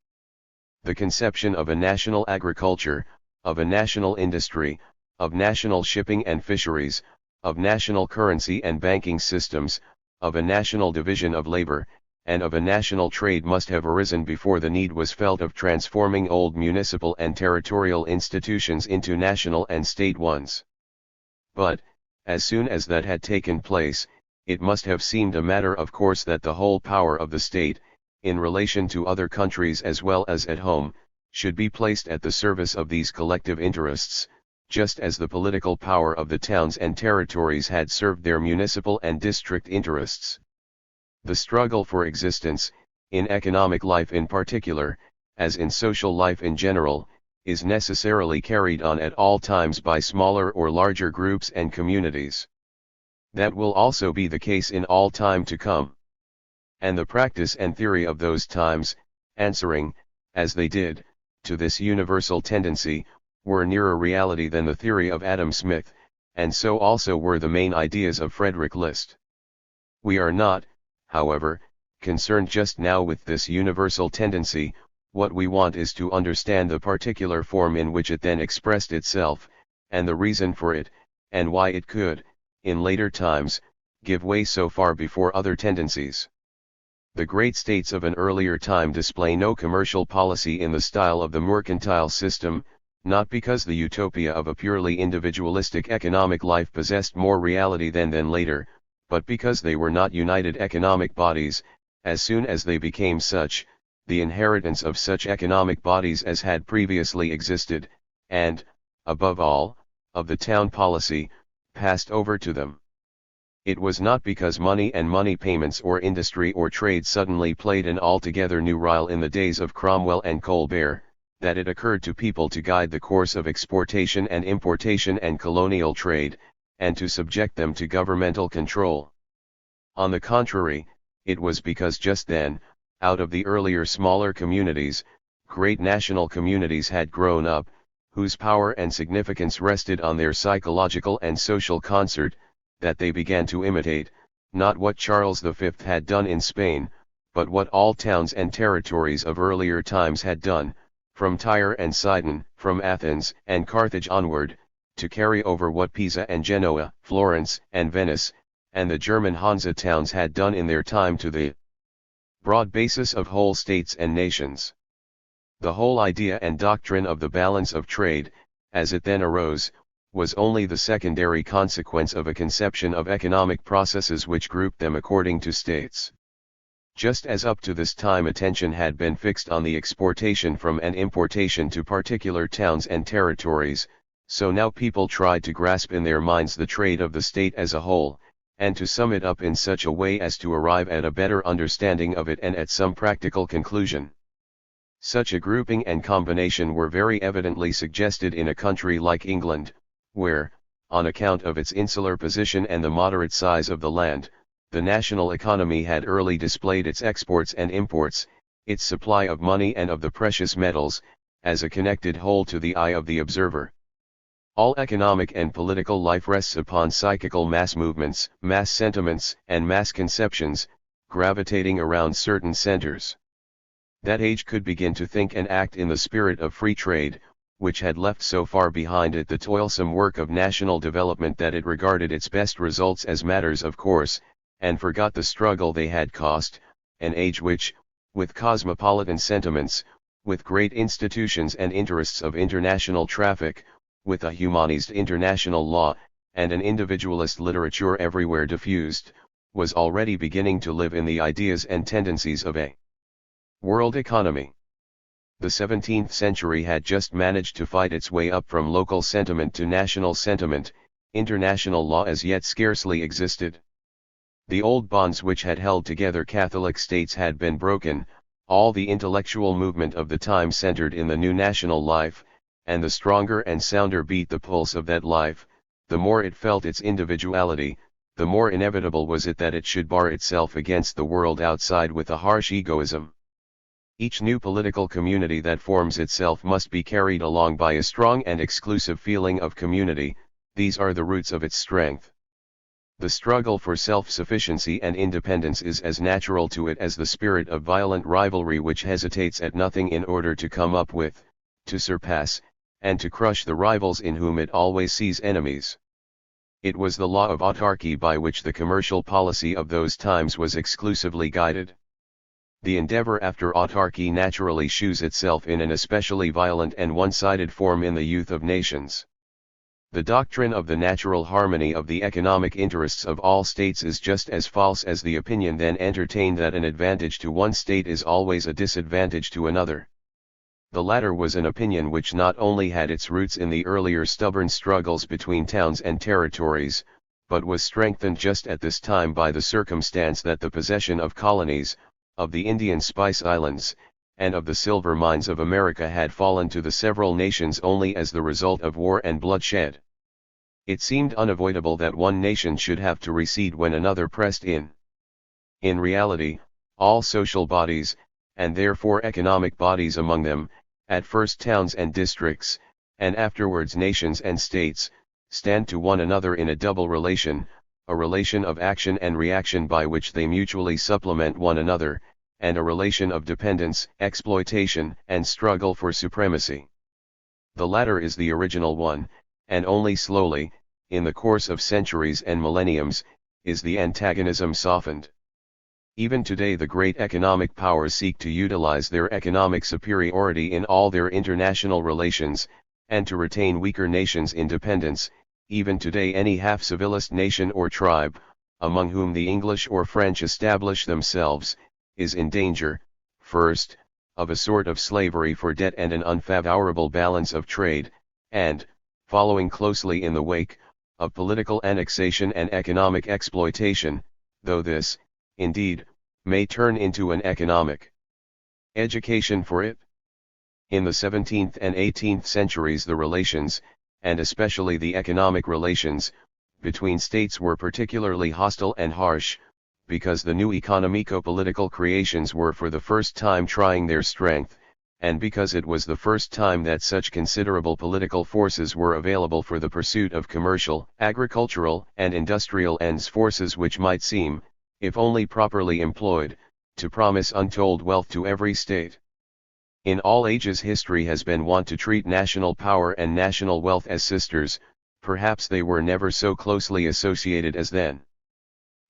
The conception of a national agriculture, of a national industry, of national shipping and fisheries, of national currency and banking systems, of a national division of labor, and of a national trade must have arisen before the need was felt of transforming old municipal and territorial institutions into national and state ones. But, as soon as that had taken place, it must have seemed a matter of course that the whole power of the state, in relation to other countries as well as at home, should be placed at the service of these collective interests, just as the political power of the towns and territories had served their municipal and district interests. The struggle for existence, in economic life in particular, as in social life in general, is necessarily carried on at all times by smaller or larger groups and communities. That will also be the case in all time to come. And the practice and theory of those times, answering, as they did, to this universal tendency, were nearer reality than the theory of Adam Smith, and so also were the main ideas of Frederick List. We are not, however, concerned just now with this universal tendency. What we want is to understand the particular form in which it then expressed itself, and the reason for it, and why it could, in later times, give way so far before other tendencies. The great states of an earlier time display no commercial policy in the style of the mercantile system, not because the utopia of a purely individualistic economic life possessed more reality than later, but because they were not united economic bodies. As soon as they became such, the inheritance of such economic bodies as had previously existed, and, above all, of the town policy, passed over to them. It was not because money and money payments or industry or trade suddenly played an altogether new role in the days of Cromwell and Colbert, that it occurred to people to guide the course of exportation and importation and colonial trade, and to subject them to governmental control. On the contrary, it was because just then, out of the earlier smaller communities, great national communities had grown up, whose power and significance rested on their psychological and social concert, that they began to imitate, not what Charles V had done in Spain, but what all towns and territories of earlier times had done, from Tyre and Sidon, from Athens and Carthage onward, to carry over what Pisa and Genoa, Florence and Venice, and the German Hansa towns had done in their time to the broad basis of whole states and nations. The whole idea and doctrine of the balance of trade, as it then arose, was only the secondary consequence of a conception of economic processes which grouped them according to states. Just as up to this time attention had been fixed on the exportation from and importation to particular towns and territories, so now people tried to grasp in their minds the trade of the state as a whole, and to sum it up in such a way as to arrive at a better understanding of it and at some practical conclusion. Such a grouping and combination were very evidently suggested in a country like England, where, on account of its insular position and the moderate size of the land, the national economy had early displayed its exports and imports, its supply of money and of the precious metals, as a connected whole to the eye of the observer. All economic and political life rests upon psychical mass movements, mass sentiments, and mass conceptions, gravitating around certain centers. That age could begin to think and act in the spirit of free trade, which had left so far behind it the toilsome work of national development that it regarded its best results as matters of course, and forgot the struggle they had cost, an age which, with cosmopolitan sentiments, with great institutions and interests of international traffic, with a humanist international law, and an individualist literature everywhere diffused, was already beginning to live in the ideas and tendencies of a world economy. The 17th century had just managed to fight its way up from local sentiment to national sentiment, international law as yet scarcely existed. The old bonds which had held together Catholic states had been broken, all the intellectual movement of the time centered in the new national life, and the stronger and sounder beat the pulse of that life, the more it felt its individuality, the more inevitable was it that it should bar itself against the world outside with a harsh egoism. Each new political community that forms itself must be carried along by a strong and exclusive feeling of community, these are the roots of its strength. The struggle for self-sufficiency and independence is as natural to it as the spirit of violent rivalry which hesitates at nothing in order to come up with, to surpass, and to crush the rivals in whom it always sees enemies. It was the law of autarky by which the commercial policy of those times was exclusively guided. The endeavor after autarky naturally shews itself in an especially violent and one-sided form in the youth of nations. The doctrine of the natural harmony of the economic interests of all states is just as false as the opinion then entertained that an advantage to one state is always a disadvantage to another. The latter was an opinion which not only had its roots in the earlier stubborn struggles between towns and territories, but was strengthened just at this time by the circumstance that the possession of colonies, of the Indian Spice Islands, and of the silver mines of America had fallen to the several nations only as the result of war and bloodshed. It seemed unavoidable that one nation should have to recede when another pressed in. In reality, all social bodies, and therefore economic bodies among them, at first towns and districts, and afterwards nations and states, stand to one another in a double relation, a relation of action and reaction by which they mutually supplement one another, and a relation of dependence, exploitation, and struggle for supremacy. The latter is the original one, and only slowly, in the course of centuries and millenniums, is the antagonism softened. Even today the great economic powers seek to utilize their economic superiority in all their international relations, and to retain weaker nations' independence. Even today any half-civilist nation or tribe, among whom the English or French establish themselves, is in danger, first, of a sort of slavery for debt and an unfavorable balance of trade, and, following closely in the wake, of political annexation and economic exploitation, though this, indeed, may turn into an economic education for it. In the 17th and 18th centuries the relations, and especially the economic relations, between states were particularly hostile and harsh, because the new economico-political creations were for the first time trying their strength, and because it was the first time that such considerable political forces were available for the pursuit of commercial, agricultural, and industrial ends, forces which might seem, if only properly employed, to promise untold wealth to every state. In all ages history has been wont to treat national power and national wealth as sisters, perhaps they were never so closely associated as then.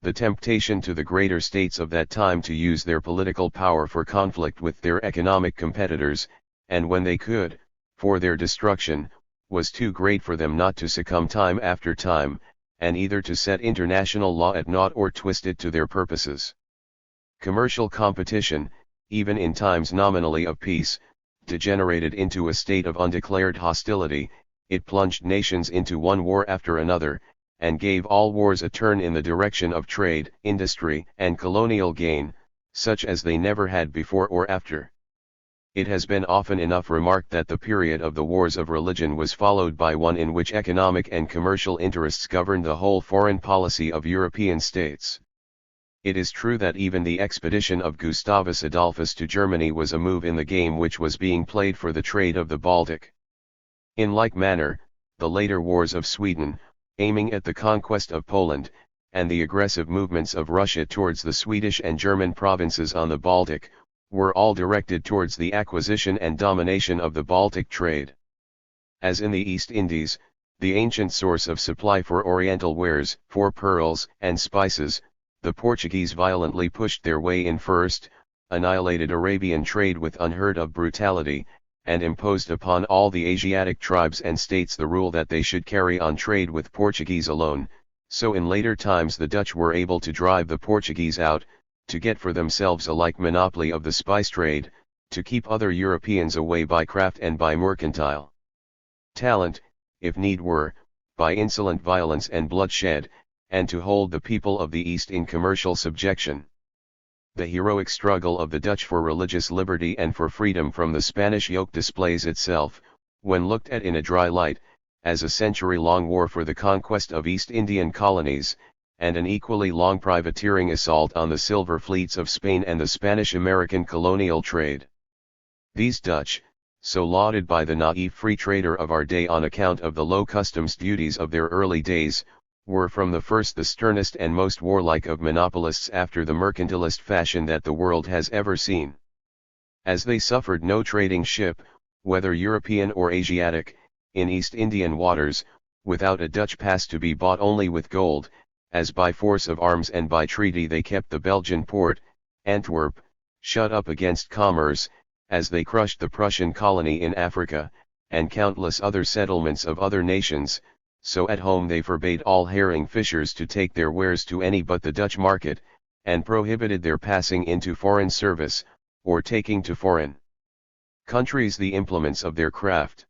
The temptation to the greater states of that time to use their political power for conflict with their economic competitors, and when they could, for their destruction, was too great for them not to succumb time after time, and either to set international law at naught or twist it to their purposes. Commercial competition, even in times nominally of peace, degenerated into a state of undeclared hostility. It plunged nations into one war after another, and gave all wars a turn in the direction of trade, industry, and colonial gain, such as they never had before or after. It has been often enough remarked that the period of the wars of religion was followed by one in which economic and commercial interests governed the whole foreign policy of European states. It is true that even the expedition of Gustavus Adolphus to Germany was a move in the game which was being played for the trade of the Baltic. In like manner, the later wars of Sweden, aiming at the conquest of Poland, and the aggressive movements of Russia towards the Swedish and German provinces on the Baltic, were all directed towards the acquisition and domination of the Baltic trade. As in the East Indies, the ancient source of supply for Oriental wares, for pearls and spices, the Portuguese violently pushed their way in first, annihilated Arabian trade with unheard of brutality, and imposed upon all the Asiatic tribes and states the rule that they should carry on trade with Portuguese alone. So in later times the Dutch were able to drive the Portuguese out, to get for themselves a like monopoly of the spice trade, to keep other Europeans away by craft and by mercantile talent, if need were, by insolent violence and bloodshed, and to hold the people of the East in commercial subjection. The heroic struggle of the Dutch for religious liberty and for freedom from the Spanish yoke displays itself, when looked at in a dry light, as a century-long war for the conquest of East Indian colonies, and an equally long privateering assault on the silver fleets of Spain and the Spanish-American colonial trade. These Dutch, so lauded by the naive free trader of our day on account of the low customs duties of their early days, were from the first the sternest and most warlike of monopolists after the mercantilist fashion that the world has ever seen. As they suffered no trading ship, whether European or Asiatic, in East Indian waters, without a Dutch pass to be bought only with gold, as by force of arms and by treaty they kept the Belgian port, Antwerp, shut up against commerce, as they crushed the Prussian colony in Africa, and countless other settlements of other nations, so at home they forbade all herring fishers to take their wares to any but the Dutch market, and prohibited their passing into foreign service, or taking to foreign countries the implements of their craft.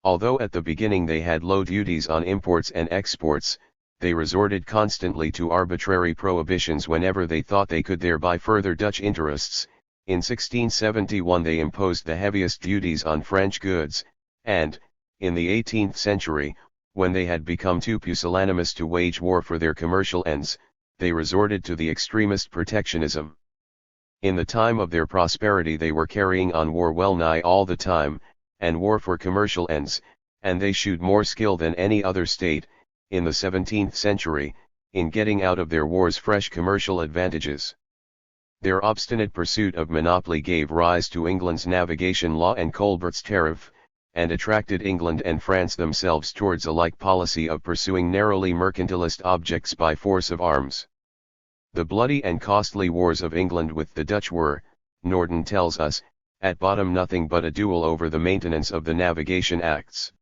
Although at the beginning they had low duties on imports and exports, they resorted constantly to arbitrary prohibitions whenever they thought they could thereby further Dutch interests. In 1671 they imposed the heaviest duties on French goods, and, in the 18th century, when they had become too pusillanimous to wage war for their commercial ends, they resorted to the extremest protectionism. In the time of their prosperity they were carrying on war well nigh all the time, and war for commercial ends, and they shewed more skill than any other state, in the 17th century, in getting out of their wars fresh commercial advantages. Their obstinate pursuit of monopoly gave rise to England's navigation law and Colbert's tariff, and attracted England and France themselves towards a like policy of pursuing narrowly mercantilist objects by force of arms. The bloody and costly wars of England with the Dutch were, Norden tells us, at bottom nothing but a duel over the maintenance of the navigation acts.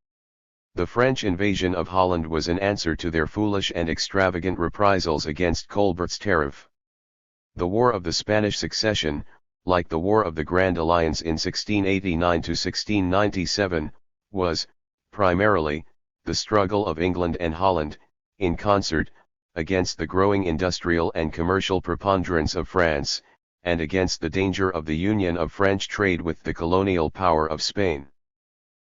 The French invasion of Holland was an answer to their foolish and extravagant reprisals against Colbert's tariff. The War of the Spanish Succession, like the War of the Grand Alliance in 1689 to 1697, was, primarily, the struggle of England and Holland, in concert, against the growing industrial and commercial preponderance of France, and against the danger of the union of French trade with the colonial power of Spain.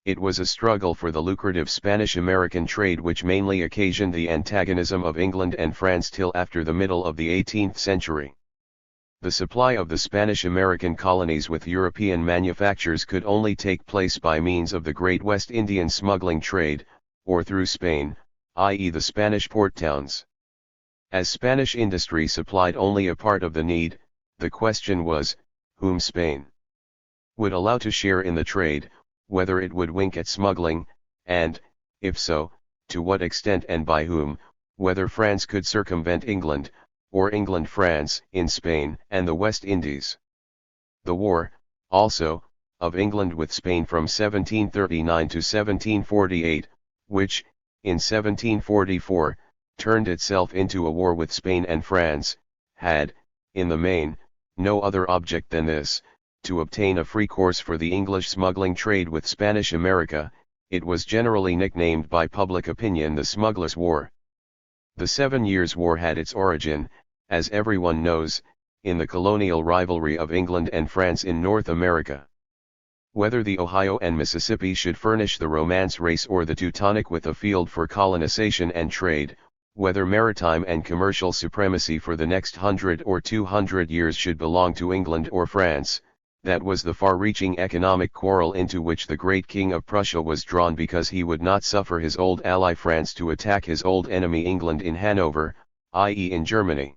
It was a struggle for the lucrative Spanish-American trade which mainly occasioned the antagonism of England and France till after the middle of the 18th century. The supply of the Spanish-American colonies with European manufactures could only take place by means of the great West Indian smuggling trade, or through Spain, i.e. the Spanish port towns. As Spanish industry supplied only a part of the need, the question was, whom Spain would allow to share in the trade, whether it would wink at smuggling, and, if so, to what extent and by whom, whether France could circumvent England, or England France in Spain and the West Indies. The war, also, of England with Spain from 1739 to 1748, which, in 1744, turned itself into a war with Spain and France, had, in the main, no other object than this, to obtain a free course for the English smuggling trade with Spanish America. It was generally nicknamed by public opinion the Smugglers' War. The 7 Years' War had its origin, as everyone knows, in the colonial rivalry of England and France in North America. Whether the Ohio and Mississippi should furnish the Romance race or the Teutonic with a field for colonization and trade, whether maritime and commercial supremacy for the next 100 or 200 years should belong to England or France, that was the far-reaching economic quarrel into which the great King of Prussia was drawn because he would not suffer his old ally France to attack his old enemy England in Hanover, i.e. in Germany.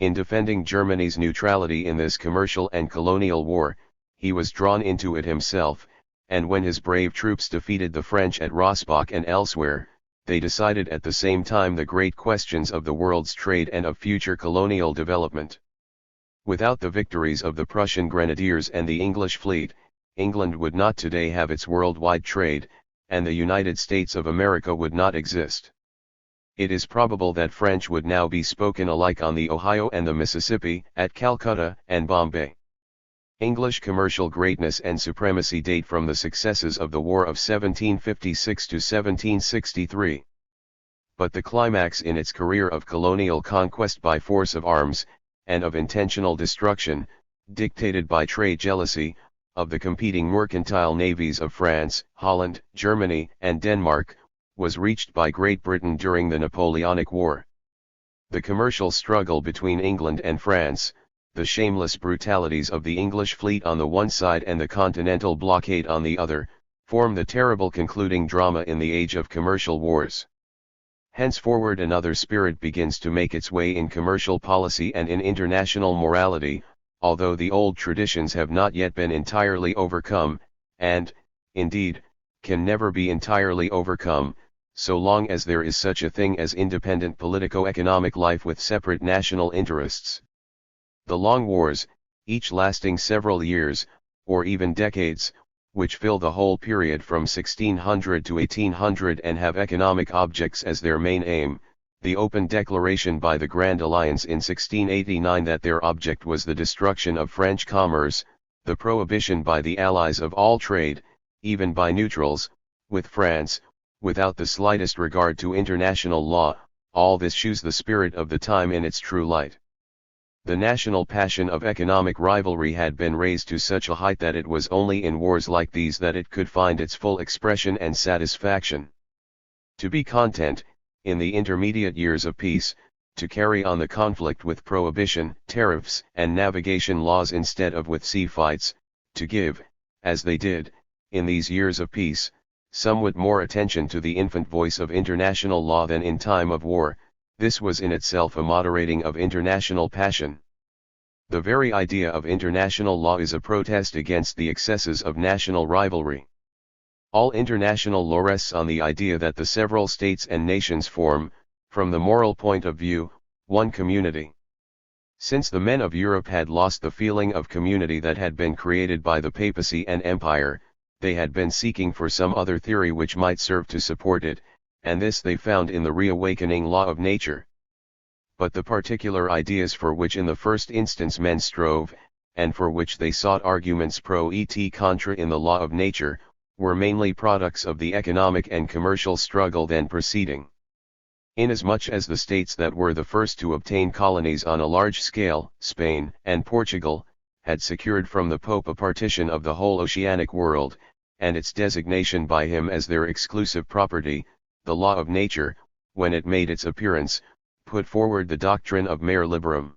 In defending Germany's neutrality in this commercial and colonial war, he was drawn into it himself, and when his brave troops defeated the French at Rossbach and elsewhere, they decided at the same time the great questions of the world's trade and of future colonial development. Without the victories of the Prussian grenadiers and the English fleet, England would not today have its worldwide trade, and the United States of America would not exist. It is probable that French would now be spoken alike on the Ohio and the Mississippi, at Calcutta and Bombay. English commercial greatness and supremacy date from the successes of the War of 1756 to 1763. But the climax in its career of colonial conquest by force of arms, and of intentional destruction, dictated by trade jealousy, of the competing mercantile navies of France, Holland, Germany, and Denmark, was reached by Great Britain during the Napoleonic War. The commercial struggle between England and France, the shameless brutalities of the English fleet on the one side and the continental blockade on the other, form the terrible concluding drama in the age of commercial wars. Henceforward another spirit begins to make its way in commercial policy and in international morality, although the old traditions have not yet been entirely overcome, and, indeed, can never be entirely overcome, so long as there is such a thing as independent politico-economic life with separate national interests. The long wars, each lasting several years, or even decades, which fill the whole period from 1600 to 1800 and have economic objects as their main aim, the open declaration by the Grand Alliance in 1689 that their object was the destruction of French commerce, the prohibition by the Allies of all trade, even by neutrals, with France, without the slightest regard to international law, all this shews the spirit of the time in its true light. The national passion of economic rivalry had been raised to such a height that it was only in wars like these that it could find its full expression and satisfaction. To be content, in the intermediate years of peace, to carry on the conflict with prohibition, tariffs, and navigation laws instead of with sea fights, to give, as they did, in these years of peace, somewhat more attention to the infant voice of international law than in time of war, this was in itself a moderating of international passion. The very idea of international law is a protest against the excesses of national rivalry. All international law rests on the idea that the several states and nations form, from the moral point of view, one community. Since the men of Europe had lost the feeling of community that had been created by the papacy and empire, they had been seeking for some other theory which might serve to support it, and this they found in the reawakening law of nature. But the particular ideas for which in the first instance men strove, and for which they sought arguments pro et contra in the law of nature, were mainly products of the economic and commercial struggle then proceeding. Inasmuch as the states that were the first to obtain colonies on a large scale, Spain and Portugal, had secured from the Pope a partition of the whole oceanic world, and its designation by him as their exclusive property, the law of nature, when it made its appearance, put forward the doctrine of mare liberum.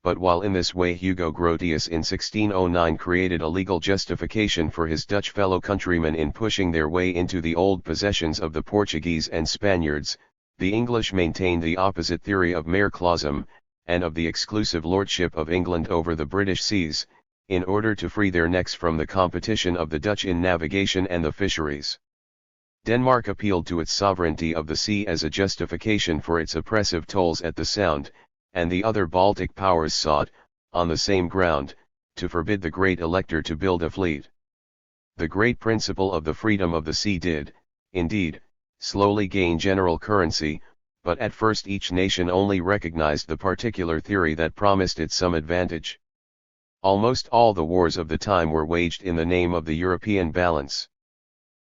But while in this way Hugo Grotius in 1609 created a legal justification for his Dutch fellow countrymen in pushing their way into the old possessions of the Portuguese and Spaniards, the English maintained the opposite theory of mare clausum, and of the exclusive lordship of England over the British seas, in order to free their necks from the competition of the Dutch in navigation and the fisheries. Denmark appealed to its sovereignty of the sea as a justification for its oppressive tolls at the Sound, and the other Baltic powers sought, on the same ground, to forbid the great elector to build a fleet. The great principle of the freedom of the sea did, indeed, slowly gain general currency, but at first each nation only recognized the particular theory that promised it some advantage. Almost all the wars of the time were waged in the name of the European balance.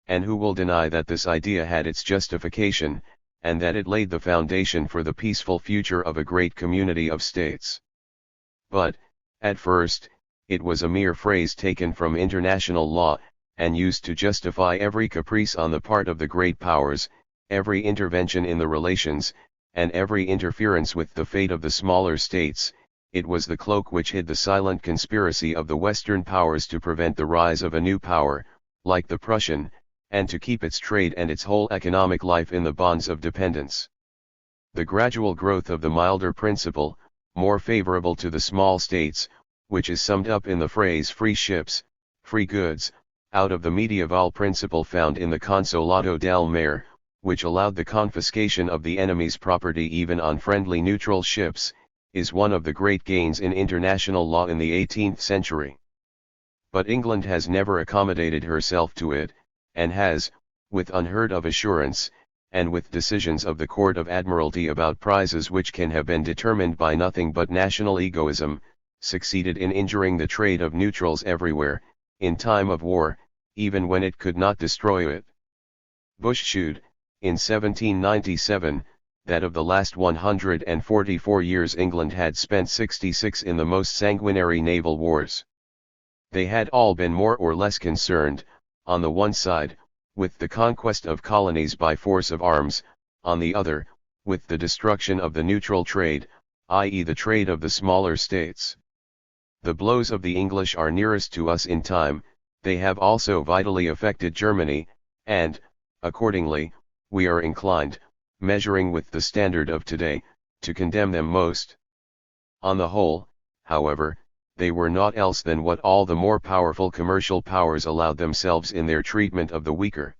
And who will deny that this idea had its justification, and that it laid the foundation for the peaceful future of a great community of states? But, at first, it was a mere phrase taken from international law, and used to justify every caprice on the part of the great powers, every intervention in the relations, and every interference with the fate of the smaller states. It was the cloak which hid the silent conspiracy of the Western powers to prevent the rise of a new power, like the Prussian, and to keep its trade and its whole economic life in the bonds of dependence. The gradual growth of the milder principle, more favorable to the small states, which is summed up in the phrase free ships, free goods, out of the medieval principle found in the Consolado del Mare, which allowed the confiscation of the enemy's property even on friendly neutral ships, is one of the great gains in international law in the 18th century. But England has never accommodated herself to it, and has, with unheard of assurance, and with decisions of the Court of Admiralty about prizes which can have been determined by nothing but national egoism, succeeded in injuring the trade of neutrals everywhere, in time of war, even when it could not destroy it. Bush shewed, in 1797, that of the last 144 years England had spent 66 in the most sanguinary naval wars. They had all been more or less concerned, on the one side, with the conquest of colonies by force of arms, on the other, with the destruction of the neutral trade, i.e. the trade of the smaller states. The blows of the English are nearest to us in time, they have also vitally affected Germany, and, accordingly, we are inclined, measuring with the standard of today, to condemn them most. On the whole, however, they were naught else than what all the more powerful commercial powers allowed themselves in their treatment of the weaker.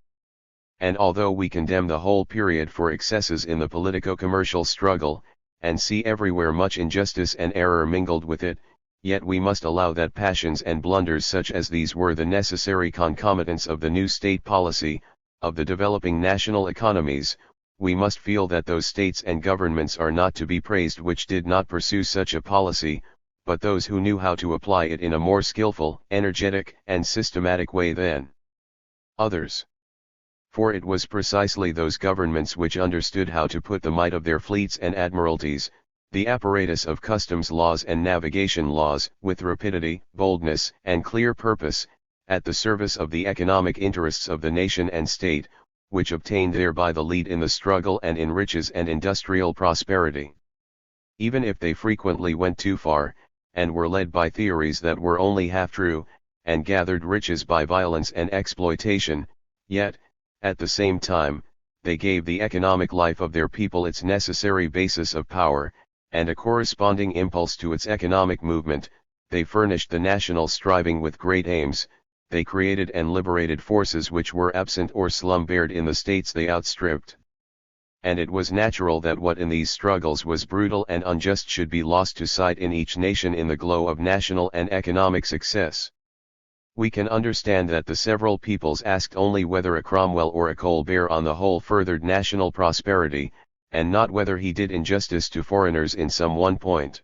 And although we condemn the whole period for excesses in the politico-commercial struggle, and see everywhere much injustice and error mingled with it, yet we must allow that passions and blunders such as these were the necessary concomitants of the new state policy, of the developing national economies. We must feel that those states and governments are not to be praised which did not pursue such a policy, but those who knew how to apply it in a more skillful, energetic, and systematic way than others. For it was precisely those governments which understood how to put the might of their fleets and admiralties, the apparatus of customs laws and navigation laws, with rapidity, boldness, and clear purpose, at the service of the economic interests of the nation and state, which obtained thereby the lead in the struggle and in riches and industrial prosperity. Even if they frequently went too far, and were led by theories that were only half true, and gathered riches by violence and exploitation, yet, at the same time, they gave the economic life of their people its necessary basis of power, and a corresponding impulse to its economic movement. They furnished the national striving with great aims, they created and liberated forces which were absent or slumbered in the states they outstripped. And it was natural that what in these struggles was brutal and unjust should be lost to sight in each nation in the glow of national and economic success. We can understand that the several peoples asked only whether a Cromwell or a Colbert on the whole furthered national prosperity, and not whether he did injustice to foreigners in some one point.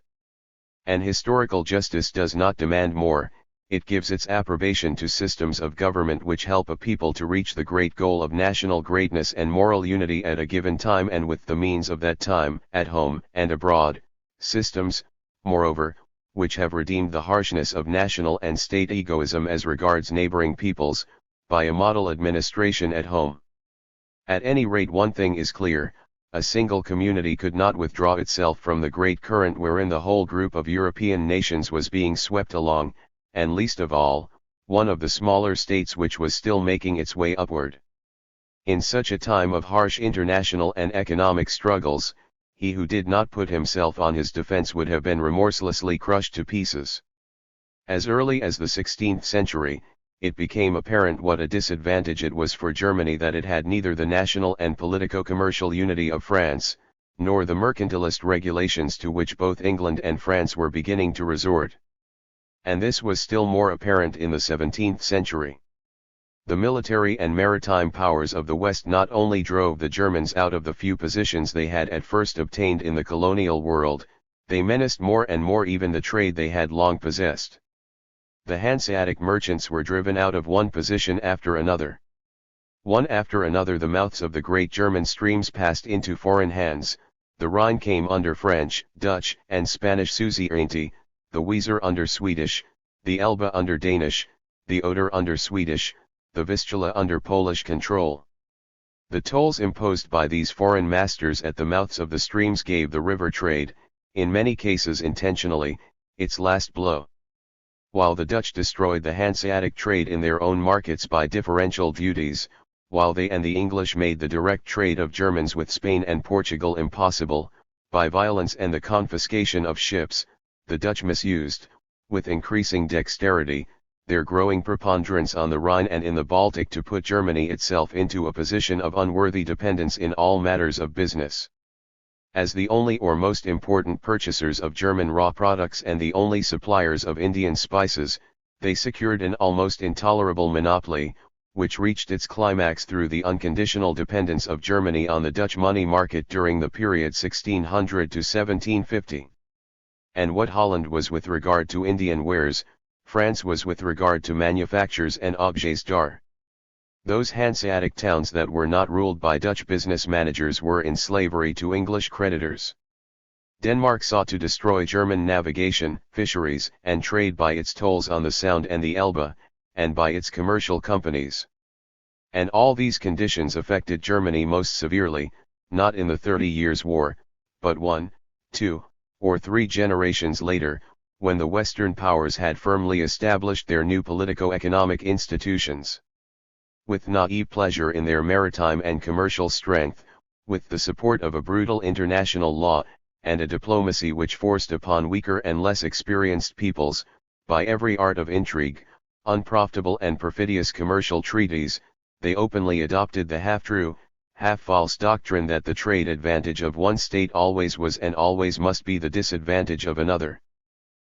And historical justice does not demand more. It gives its approbation to systems of government which help a people to reach the great goal of national greatness and moral unity at a given time and with the means of that time, at home and abroad, systems, moreover, which have redeemed the harshness of national and state egoism as regards neighboring peoples, by a model administration at home. At any rate, one thing is clear: a single community could not withdraw itself from the great current wherein the whole group of European nations was being swept along, and least of all, one of the smaller states which was still making its way upward. In such a time of harsh international and economic struggles, he who did not put himself on his defense would have been remorselessly crushed to pieces. As early as the 16th century, it became apparent what a disadvantage it was for Germany that it had neither the national and politico-commercial unity of France, nor the mercantilist regulations to which both England and France were beginning to resort. And this was still more apparent in the 17th century. The military and maritime powers of the West not only drove the Germans out of the few positions they had at first obtained in the colonial world, they menaced more and more even the trade they had long possessed. The Hanseatic merchants were driven out of one position after another. One after another the mouths of the great German streams passed into foreign hands. The Rhine came under French, Dutch, and Spanish suzerainty, the Weser under Swedish, the Elbe under Danish, the Oder under Swedish, the Vistula under Polish control. The tolls imposed by these foreign masters at the mouths of the streams gave the river trade, in many cases intentionally, its last blow. While the Dutch destroyed the Hanseatic trade in their own markets by differential duties, while they and the English made the direct trade of Germans with Spain and Portugal impossible, by violence and the confiscation of ships, the Dutch misused, with increasing dexterity, their growing preponderance on the Rhine and in the Baltic to put Germany itself into a position of unworthy dependence in all matters of business. As the only or most important purchasers of German raw products and the only suppliers of Indian spices, they secured an almost intolerable monopoly, which reached its climax through the unconditional dependence of Germany on the Dutch money market during the period 1600 to 1750. And what Holland was with regard to Indian wares, France was with regard to manufactures and objets d'art. Those Hanseatic towns that were not ruled by Dutch business managers were in slavery to English creditors. Denmark sought to destroy German navigation, fisheries, and trade by its tolls on the Sound and the Elbe, and by its commercial companies. And all these conditions affected Germany most severely, not in the 30 Years' War, but 1, 2, or 3 generations later, when the Western powers had firmly established their new politico-economic institutions. With naive pleasure in their maritime and commercial strength, with the support of a brutal international law, and a diplomacy which forced upon weaker and less experienced peoples, by every art of intrigue, unprofitable and perfidious commercial treaties, they openly adopted the half-true, half-false doctrine that the trade advantage of one state always was and always must be the disadvantage of another.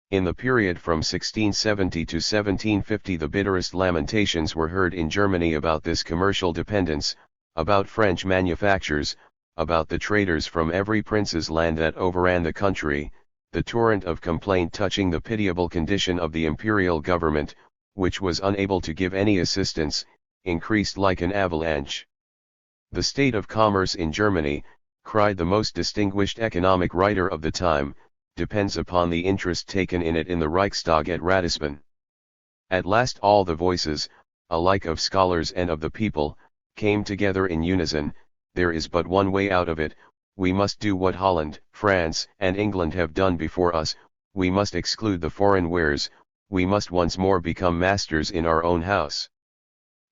In the period from 1670 to 1750 the bitterest lamentations were heard in Germany about this commercial dependence, about French manufactures, about the traders from every prince's land that overran the country. The torrent of complaint touching the pitiable condition of the imperial government, which was unable to give any assistance, increased like an avalanche. The state of commerce in Germany, cried the most distinguished economic writer of the time, depends upon the interest taken in it in the Reichstag at Ratisbon. At last all the voices, alike of scholars and of the people, came together in unison: there is but one way out of it, we must do what Holland, France, and England have done before us, we must exclude the foreign wares, we must once more become masters in our own house.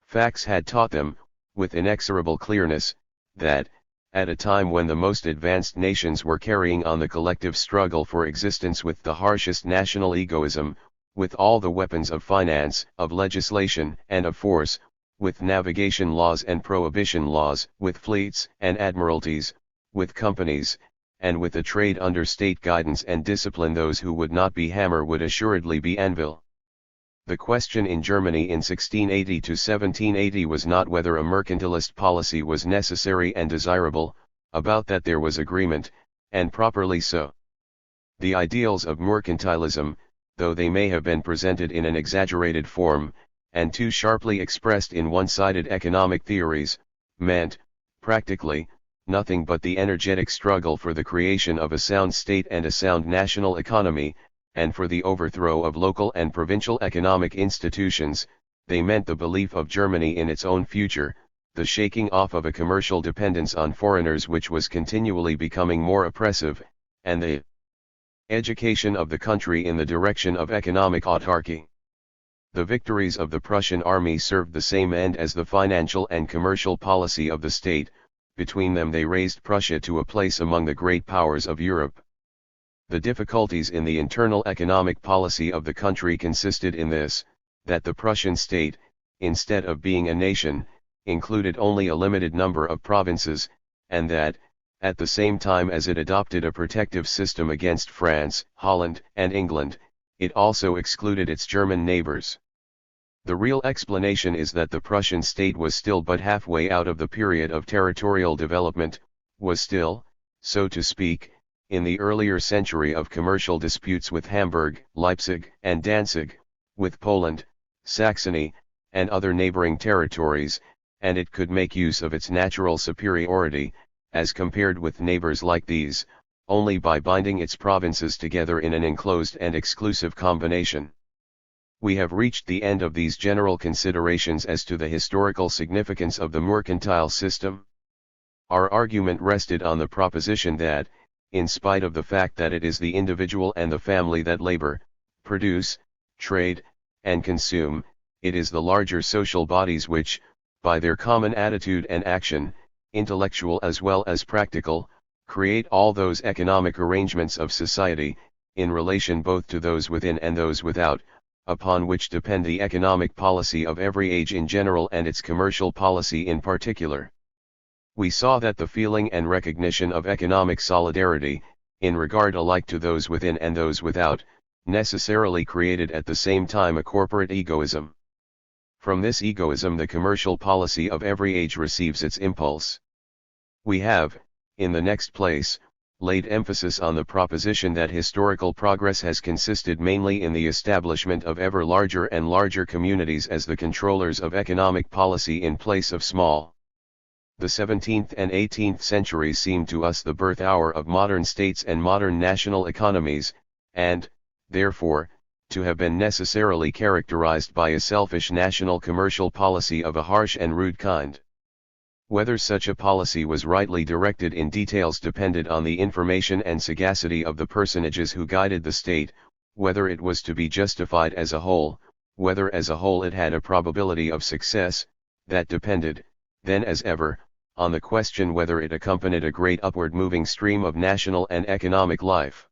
Facts had taught them, with inexorable clearness, that, at a time when the most advanced nations were carrying on the collective struggle for existence with the harshest national egoism, with all the weapons of finance, of legislation, and of force, with navigation laws and prohibition laws, with fleets and admiralties, with companies, and with a trade under state guidance and discipline, those who would not be hammer would assuredly be anvil. The question in Germany in 1680 to 1780 was not whether a mercantilist policy was necessary and desirable, about that there was agreement, and properly so. The ideals of mercantilism, though they may have been presented in an exaggerated form, and too sharply expressed in one-sided economic theories, meant, practically, nothing but the energetic struggle for the creation of a sound state and a sound national economy, and for the overthrow of local and provincial economic institutions. They meant the belief of Germany in its own future, the shaking off of a commercial dependence on foreigners which was continually becoming more oppressive, and the education of the country in the direction of economic autarky. The victories of the Prussian army served the same end as the financial and commercial policy of the state. Between them they raised Prussia to a place among the great powers of Europe. The difficulties in the internal economic policy of the country consisted in this, that the Prussian state, instead of being a nation, included only a limited number of provinces, and that, at the same time as it adopted a protective system against France, Holland, and England, it also excluded its German neighbors. The real explanation is that the Prussian state was still but halfway out of the period of territorial development, was still, so to speak, in the earlier century of commercial disputes with Hamburg, Leipzig, and Danzig, with Poland, Saxony, and other neighboring territories, and it could make use of its natural superiority, as compared with neighbors like these, only by binding its provinces together in an enclosed and exclusive combination. We have reached the end of these general considerations as to the historical significance of the mercantile system. Our argument rested on the proposition that, in spite of the fact that it is the individual and the family that labor, produce, trade, and consume, it is the larger social bodies which, by their common attitude and action, intellectual as well as practical, create all those economic arrangements of society, in relation both to those within and those without, upon which depend the economic policy of every age in general and its commercial policy in particular. We saw that the feeling and recognition of economic solidarity, in regard alike to those within and those without, necessarily created at the same time a corporate egoism. From this egoism the commercial policy of every age receives its impulse. We have, in the next place, laid emphasis on the proposition that historical progress has consisted mainly in the establishment of ever larger and larger communities as the controllers of economic policy in place of small. The 17th and 18th centuries seem to us the birth hour of modern states and modern national economies, and, therefore, to have been necessarily characterized by a selfish national commercial policy of a harsh and rude kind. Whether such a policy was rightly directed in details depended on the information and sagacity of the personages who guided the state, whether it was to be justified as a whole, whether as a whole it had a probability of success, that depended, then as ever, on the question whether it accompanied a great upward moving stream of national and economic life.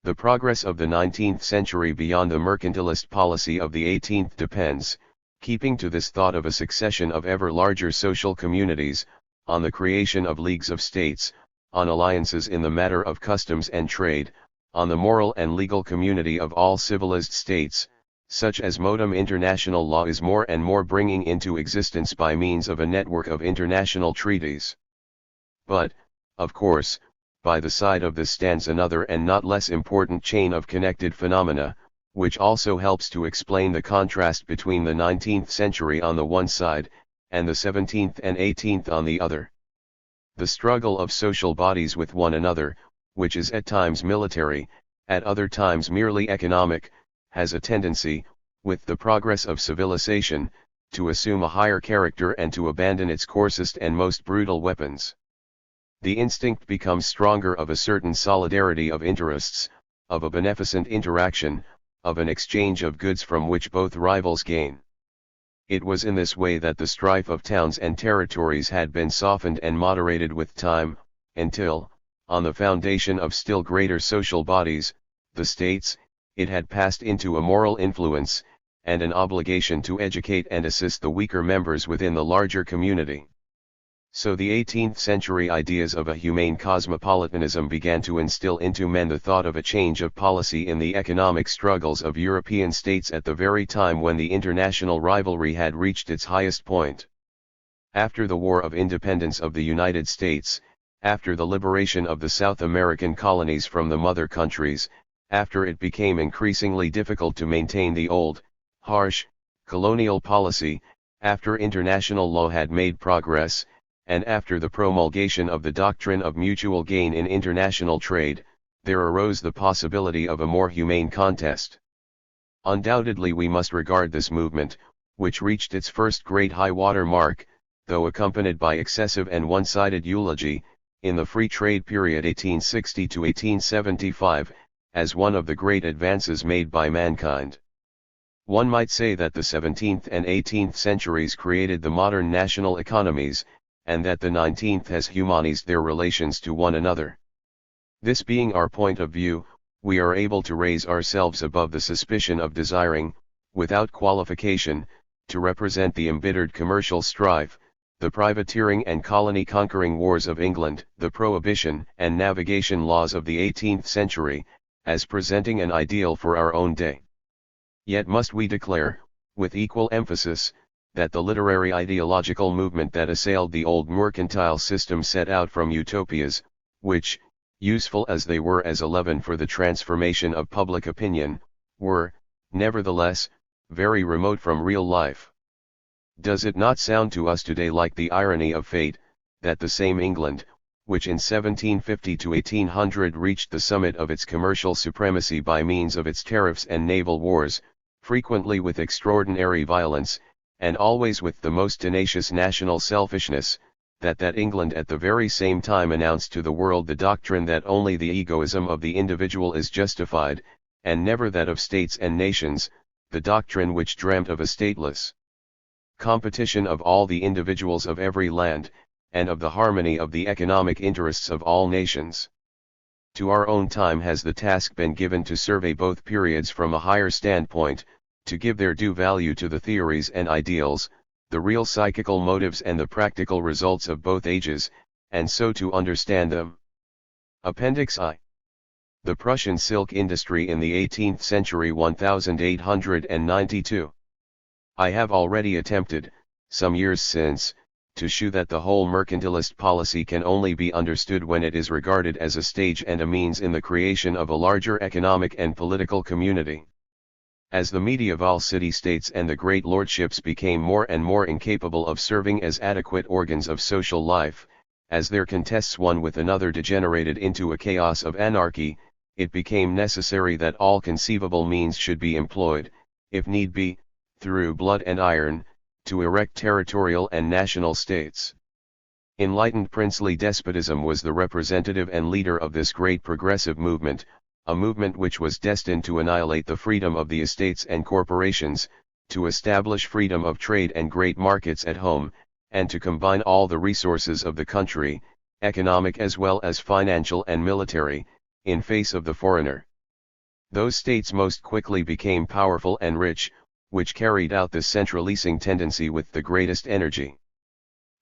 The progress of the 19th century beyond the mercantilist policy of the 18th depends, keeping to this thought of a succession of ever larger social communities, on the creation of leagues of states, on alliances in the matter of customs and trade, on the moral and legal community of all civilized states, such as modern international law is more and more bringing into existence by means of a network of international treaties. But, of course, by the side of this stands another and not less important chain of connected phenomena, which also helps to explain the contrast between the 19th century on the one side, and the 17th and 18th on the other. The struggle of social bodies with one another, which is at times military, at other times merely economic, has a tendency, with the progress of civilization, to assume a higher character and to abandon its coarsest and most brutal weapons. The instinct becomes stronger of a certain solidarity of interests, of a beneficent interaction, of an exchange of goods from which both rivals gain. It was in this way that the strife of towns and territories had been softened and moderated with time, until, on the foundation of still greater social bodies, the states, it had passed into a moral influence, and an obligation to educate and assist the weaker members within the larger community. So the 18th century ideas of a humane cosmopolitanism began to instill into men the thought of a change of policy in the economic struggles of European states at the very time when the international rivalry had reached its highest point. After the War of Independence of the United States, after the liberation of the South American colonies from the mother countries, after it became increasingly difficult to maintain the old, harsh, colonial policy, after international law had made progress, and after the promulgation of the doctrine of mutual gain in international trade, there arose the possibility of a more humane contest. Undoubtedly we must regard this movement, which reached its first great high-water mark, though accompanied by excessive and one-sided eulogy, in the free trade period 1860 to 1875, as one of the great advances made by mankind. One might say that the 17th and 18th centuries created the modern national economies, and that the 19th has humanized their relations to one another. This being our point of view, we are able to raise ourselves above the suspicion of desiring, without qualification, to represent the embittered commercial strife, the privateering and colony-conquering wars of England, the prohibition and navigation laws of the 18th century, as presenting an ideal for our own day. Yet must we declare, with equal emphasis, that the literary ideological movement that assailed the old mercantile system set out from utopias, which, useful as they were as a leaven for the transformation of public opinion, were, nevertheless, very remote from real life. Does it not sound to us today like the irony of fate, that the same England, which in 1750 to 1800 reached the summit of its commercial supremacy by means of its tariffs and naval wars, frequently with extraordinary violence, and always with the most tenacious national selfishness, that England at the very same time announced to the world the doctrine that only the egoism of the individual is justified, and never that of states and nations, the doctrine which dreamt of a stateless competition of all the individuals of every land, and of the harmony of the economic interests of all nations. To our own time has the task been given to survey both periods from a higher standpoint, to give their due value to the theories and ideals, the real psychical motives and the practical results of both ages, and so to understand them. Appendix I. The Prussian silk industry in the 18th century 1892. I have already attempted, some years since, to shew that the whole mercantilist policy can only be understood when it is regarded as a stage and a means in the creation of a larger economic and political community. As the medieval city-states and the great lordships became more and more incapable of serving as adequate organs of social life, as their contests one with another degenerated into a chaos of anarchy, it became necessary that all conceivable means should be employed, if need be, through blood and iron, to erect territorial and national states. Enlightened princely despotism was the representative and leader of this great progressive movement, a movement which was destined to annihilate the freedom of the estates and corporations, to establish freedom of trade and great markets at home, and to combine all the resources of the country, economic as well as financial and military, in face of the foreigner. Those states most quickly became powerful and rich, which carried out this centralizing tendency with the greatest energy.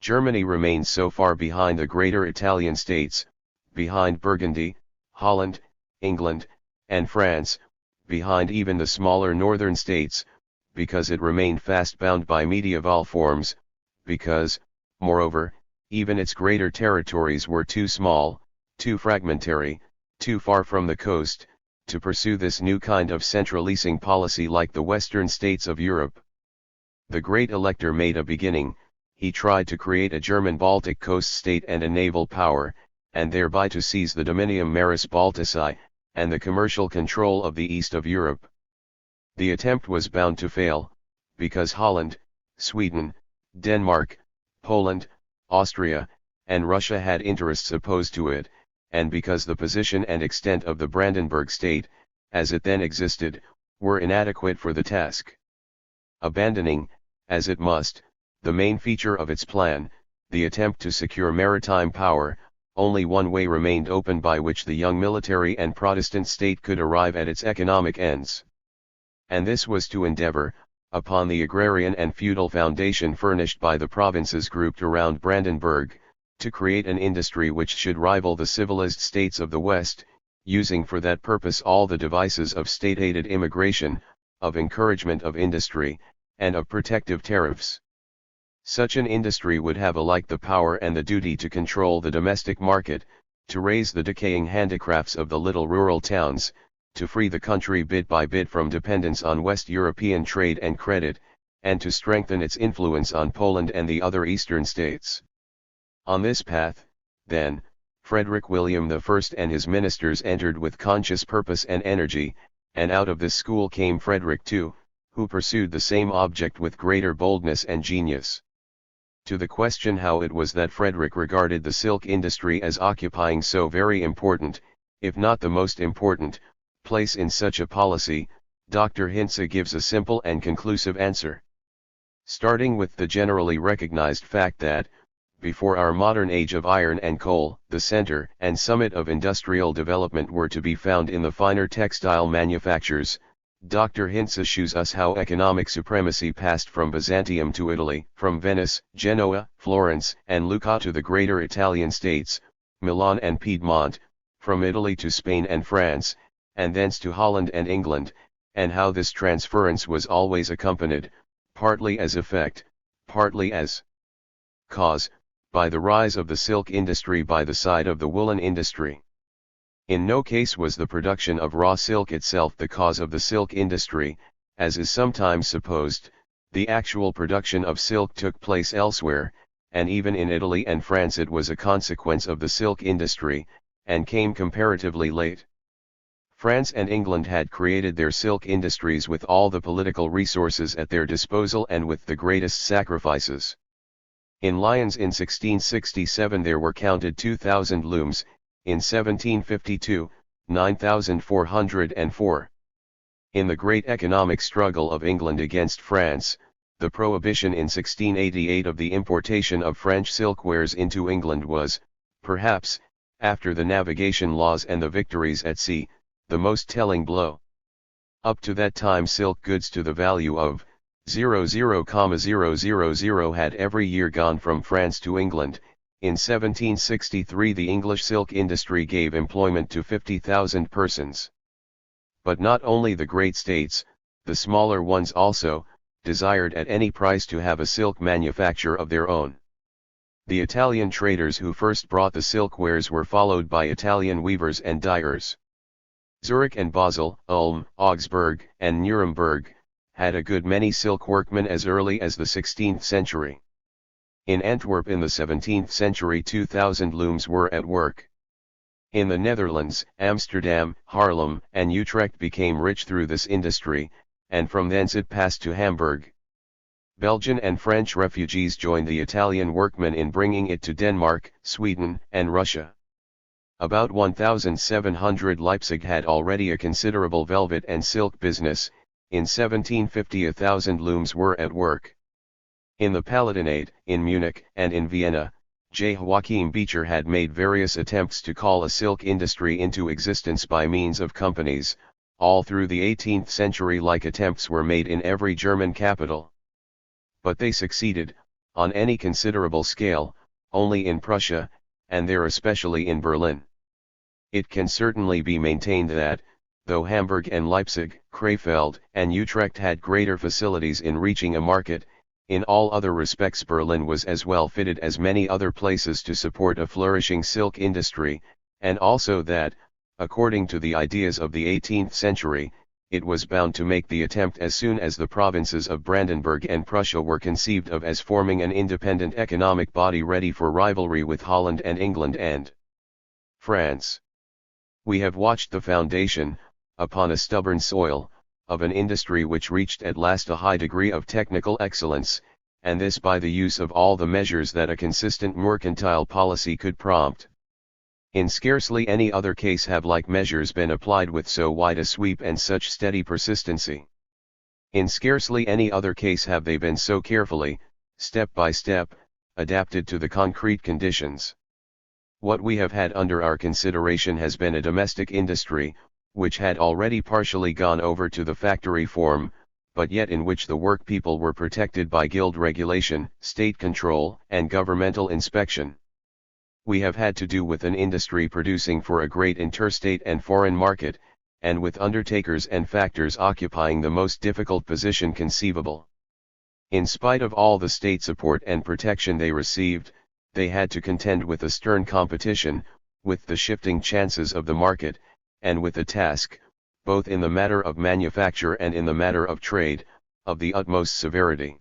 Germany remained so far behind the greater Italian states, behind Burgundy, Holland, England, and France, behind even the smaller northern states, because it remained fast bound by medieval forms, because, moreover, even its greater territories were too small, too fragmentary, too far from the coast, to pursue this new kind of centralizing policy like the western states of Europe. The great elector made a beginning. He tried to create a German Baltic coast state and a naval power, and thereby to seize the dominium maris Baltici, and the commercial control of the east of Europe. The attempt was bound to fail, because Holland, Sweden, Denmark, Poland, Austria, and Russia had interests opposed to it, and because the position and extent of the Brandenburg state, as it then existed, were inadequate for the task. Abandoning, as it must, the main feature of its plan, the attempt to secure maritime power, only one way remained open by which the young military and Protestant state could arrive at its economic ends. And this was to endeavor, upon the agrarian and feudal foundation furnished by the provinces grouped around Brandenburg, to create an industry which should rival the civilized states of the West, using for that purpose all the devices of state-aided immigration, of encouragement of industry, and of protective tariffs. Such an industry would have alike the power and the duty to control the domestic market, to raise the decaying handicrafts of the little rural towns, to free the country bit by bit from dependence on West European trade and credit, and to strengthen its influence on Poland and the other eastern states. On this path, then, Frederick William I and his ministers entered with conscious purpose and energy, and out of this school came Frederick II, who pursued the same object with greater boldness and genius. To the question how it was that Frederick regarded the silk industry as occupying so very important, if not the most important, place in such a policy, Dr. Hintze gives a simple and conclusive answer. Starting with the generally recognized fact that, before our modern age of iron and coal, the center and summit of industrial development were to be found in the finer textile manufactures, Dr. Hintze shows us how economic supremacy passed from Byzantium to Italy, from Venice, Genoa, Florence, and Lucca to the greater Italian states, Milan and Piedmont, from Italy to Spain and France, and thence to Holland and England, and how this transference was always accompanied, partly as effect, partly as cause, by the rise of the silk industry by the side of the woolen industry. In no case was the production of raw silk itself the cause of the silk industry, as is sometimes supposed. The actual production of silk took place elsewhere, and even in Italy and France it was a consequence of the silk industry, and came comparatively late. France and England had created their silk industries with all the political resources at their disposal and with the greatest sacrifices. In Lyons in 1667 there were counted 2,000 looms, in 1752, 9,404. In the great economic struggle of England against France, the prohibition in 1688 of the importation of French silkwares into England was, perhaps, after the navigation laws and the victories at sea, the most telling blow. Up to that time silk goods to the value of 00,000 had every year gone from France to England. In 1763 the English silk industry gave employment to 50,000 persons. But not only the great states, the smaller ones also, desired at any price to have a silk manufacture of their own. The Italian traders who first brought the silkwares were followed by Italian weavers and dyers. Zurich and Basel, Ulm, Augsburg, and Nuremberg, had a good many silk workmen as early as the 16th century. In Antwerp in the 17th century 2,000 looms were at work. In the Netherlands, Amsterdam, Haarlem, and Utrecht became rich through this industry, and from thence it passed to Hamburg. Belgian and French refugees joined the Italian workmen in bringing it to Denmark, Sweden, and Russia. About 1,700 Leipzig had already a considerable velvet and silk business. In 1750 1,000 looms were at work. In the Palatinate, in Munich, and in Vienna, J. Joachim Beecher had made various attempts to call a silk industry into existence by means of companies. All through the 18th century like attempts were made in every German capital. But they succeeded, on any considerable scale, only in Prussia, and there especially in Berlin. It can certainly be maintained that, though Hamburg and Leipzig, Krefeld, and Utrecht had greater facilities in reaching a market, in all other respects Berlin was as well fitted as many other places to support a flourishing silk industry, and also that, according to the ideas of the 18th century, it was bound to make the attempt as soon as the provinces of Brandenburg and Prussia were conceived of as forming an independent economic body ready for rivalry with Holland and England and France. We have watched the foundation, upon a stubborn soil, of an industry which reached at last a high degree of technical excellence, and this by the use of all the measures that a consistent mercantile policy could prompt. In scarcely any other case have like measures been applied with so wide a sweep and such steady persistency. In scarcely any other case have they been so carefully, step by step, adapted to the concrete conditions. What we have had under our consideration has been a domestic industry, which had already partially gone over to the factory form, but yet in which the workpeople were protected by guild regulation, state control, and governmental inspection. We have had to do with an industry producing for a great interstate and foreign market, and with undertakers and factors occupying the most difficult position conceivable. In spite of all the state support and protection they received, they had to contend with a stern competition, with the shifting chances of the market, and with a task, both in the matter of manufacture and in the matter of trade, of the utmost severity.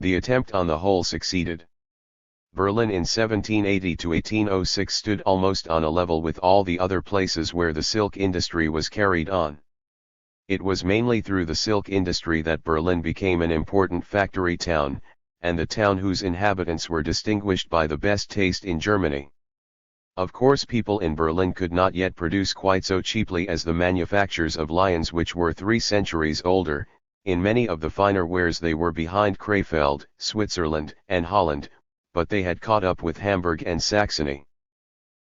The attempt on the whole succeeded. Berlin in 1780 to 1806 stood almost on a level with all the other places where the silk industry was carried on. It was mainly through the silk industry that Berlin became an important factory town, and the town whose inhabitants were distinguished by the best taste in Germany. Of course people in Berlin could not yet produce quite so cheaply as the manufactures of Lyons, which were 3 centuries older. In many of the finer wares they were behind Krefeld, Switzerland, and Holland, but they had caught up with Hamburg and Saxony.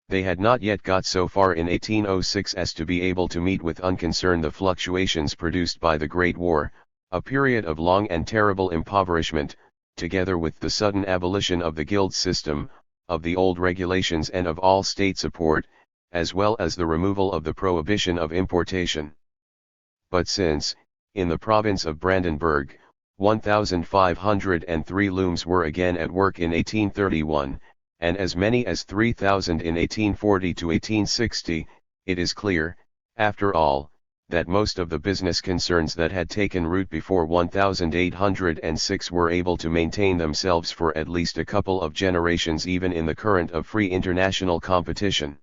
They had not yet got so far in 1806 as to be able to meet with unconcern the fluctuations produced by the Great War, a period of long and terrible impoverishment, together with the sudden abolition of the guild system, of the old regulations and of all state support, as well as the removal of the prohibition of importation. But since, in the province of Brandenburg, 1,503 looms were again at work in 1831, and as many as 3,000 in 1840 to 1860, it is clear, after all, that most of the business concerns that had taken root before 1806 were able to maintain themselves for at least a couple of generations even in the current of free international competition.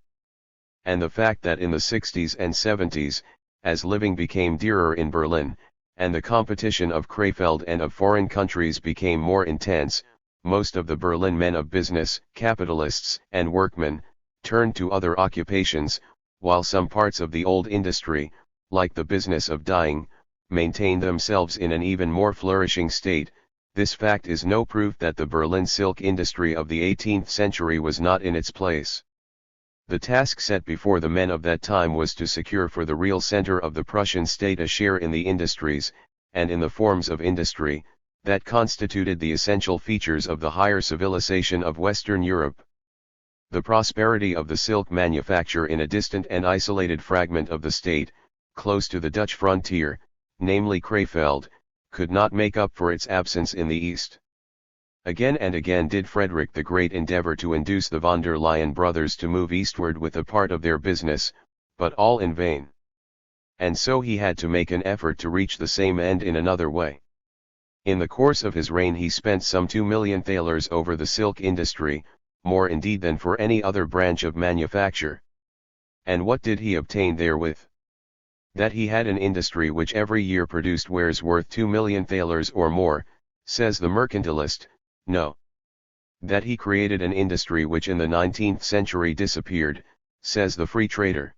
And the fact that in the 60s and 70s, as living became dearer in Berlin, and the competition of Krefeld and of foreign countries became more intense, most of the Berlin men of business, capitalists, and workmen, turned to other occupations, while some parts of the old industry, like the business of dyeing, maintained themselves in an even more flourishing state. This fact is no proof that the Berlin silk industry of the 18th century was not in its place. The task set before the men of that time was to secure for the real center of the Prussian state a share in the industries, and in the forms of industry, that constituted the essential features of the higher civilization of Western Europe. The prosperity of the silk manufacture in a distant and isolated fragment of the state, close to the Dutch frontier, namely Krefeld, could not make up for its absence in the East. Again and again did Frederick the Great endeavor to induce the von der Leyen brothers to move eastward with a part of their business, but all in vain. And so he had to make an effort to reach the same end in another way. In the course of his reign he spent some 2 million thalers over the silk industry, more indeed than for any other branch of manufacture. And what did he obtain therewith? That he had an industry which every year produced wares worth 2 million thalers or more, says the mercantilist. No. That he created an industry which in the 19th century disappeared, says the free trader.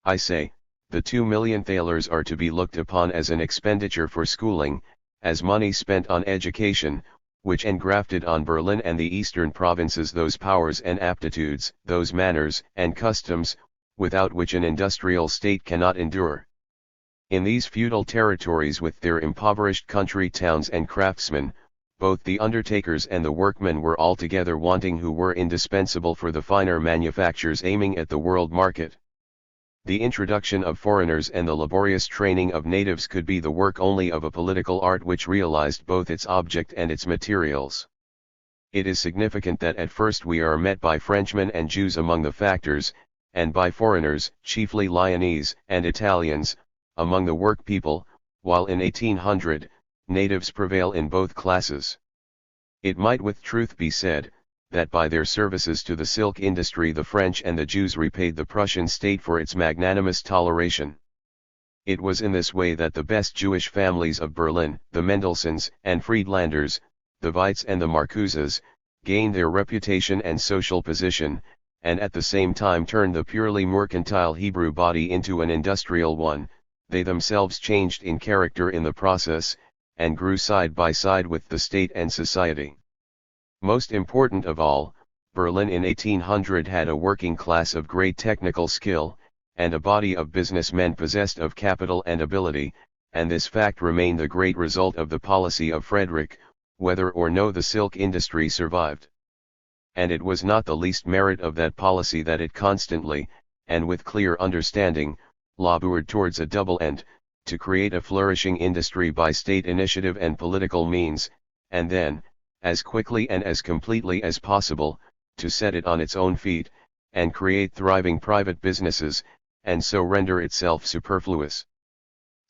I say, the 2 million thalers are to be looked upon as an expenditure for schooling, as money spent on education, which engrafted on Berlin and the eastern provinces those powers and aptitudes, those manners and customs, without which an industrial state cannot endure. In these feudal territories with their impoverished country towns and craftsmen, both the undertakers and the workmen were altogether wanting who were indispensable for the finer manufactures aiming at the world market. The introduction of foreigners and the laborious training of natives could be the work only of a political art which realized both its object and its materials. It is significant that at first we are met by Frenchmen and Jews among the factors, and by foreigners, chiefly Lyonnese and Italians, among the work people, while in 1800, natives prevail in both classes. It might with truth be said, that by their services to the silk industry the French and the Jews repaid the Prussian state for its magnanimous toleration. It was in this way that the best Jewish families of Berlin, the Mendelssohns and Friedlanders, the Weitz and the Marcuses, gained their reputation and social position, and at the same time turned the purely mercantile Hebrew body into an industrial one. They themselves changed in character in the process, and grew side by side with the state and society. Most important of all, Berlin in 1800 had a working class of great technical skill, and a body of businessmen possessed of capital and ability, and this fact remained the great result of the policy of Frederick, whether or no the silk industry survived. And it was not the least merit of that policy that it constantly, and with clear understanding, labored towards a double end, to create a flourishing industry by state initiative and political means, and then, as quickly and as completely as possible, to set it on its own feet, and create thriving private businesses, and so render itself superfluous.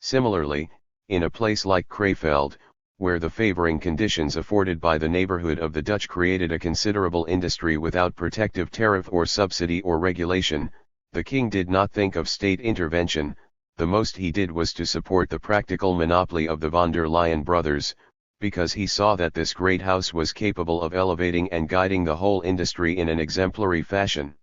Similarly, in a place like Krefeld, where the favoring conditions afforded by the neighborhood of the Dutch created a considerable industry without protective tariff or subsidy or regulation, the king did not think of state intervention. The most he did was to support the practical monopoly of the von der Leyen brothers, because he saw that this great house was capable of elevating and guiding the whole industry in an exemplary fashion.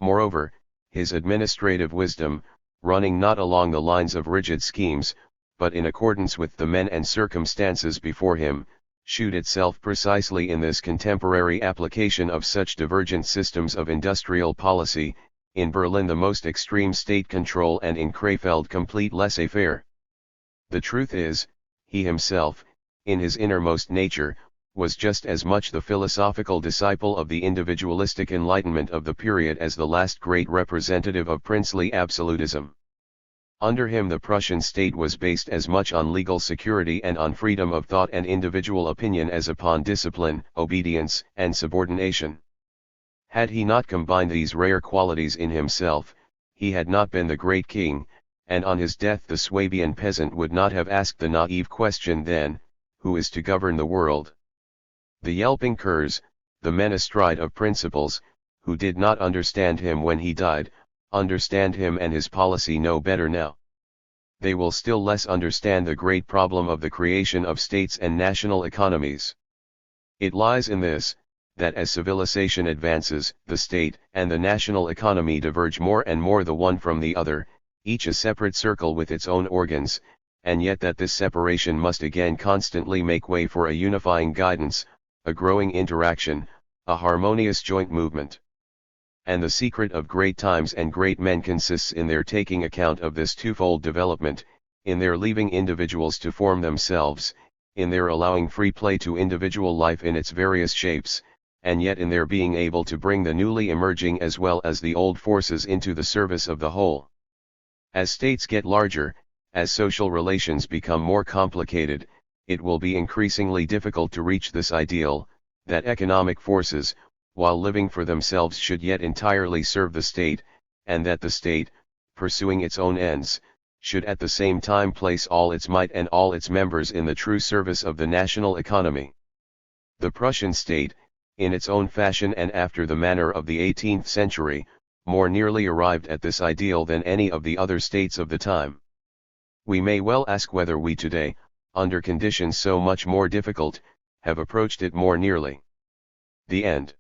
Moreover, his administrative wisdom, running not along the lines of rigid schemes, but in accordance with the men and circumstances before him, shewed itself precisely in this contemporary application of such divergent systems of industrial policy, in Berlin the most extreme state control and in Krefeld complete laissez-faire. The truth is, he himself, in his innermost nature, was just as much the philosophical disciple of the individualistic enlightenment of the period as the last great representative of princely absolutism. Under him the Prussian state was based as much on legal security and on freedom of thought and individual opinion as upon discipline, obedience, and subordination. Had he not combined these rare qualities in himself, he had not been the great king, and on his death the Swabian peasant would not have asked the naive question then, who is to govern the world? The yelping curs, the men astride of principles, who did not understand him when he died, understand him and his policy no better now. They will still less understand the great problem of the creation of states and national economies. It lies in this, that as civilization advances, the state and the national economy diverge more and more the one from the other, each a separate circle with its own organs, and yet that this separation must again constantly make way for a unifying guidance, a growing interaction, a harmonious joint movement. And the secret of great times and great men consists in their taking account of this twofold development, in their leaving individuals to form themselves, in their allowing free play to individual life in its various shapes, and yet in their being able to bring the newly emerging as well as the old forces into the service of the whole. As states get larger, as social relations become more complicated, it will be increasingly difficult to reach this ideal, that economic forces, while living for themselves, should yet entirely serve the state, and that the state, pursuing its own ends, should at the same time place all its might and all its members in the true service of the national economy. The Prussian state, in its own fashion and after the manner of the 18th century, more nearly arrived at this ideal than any of the other states of the time. We may well ask whether we today, under conditions so much more difficult, have approached it more nearly. The end.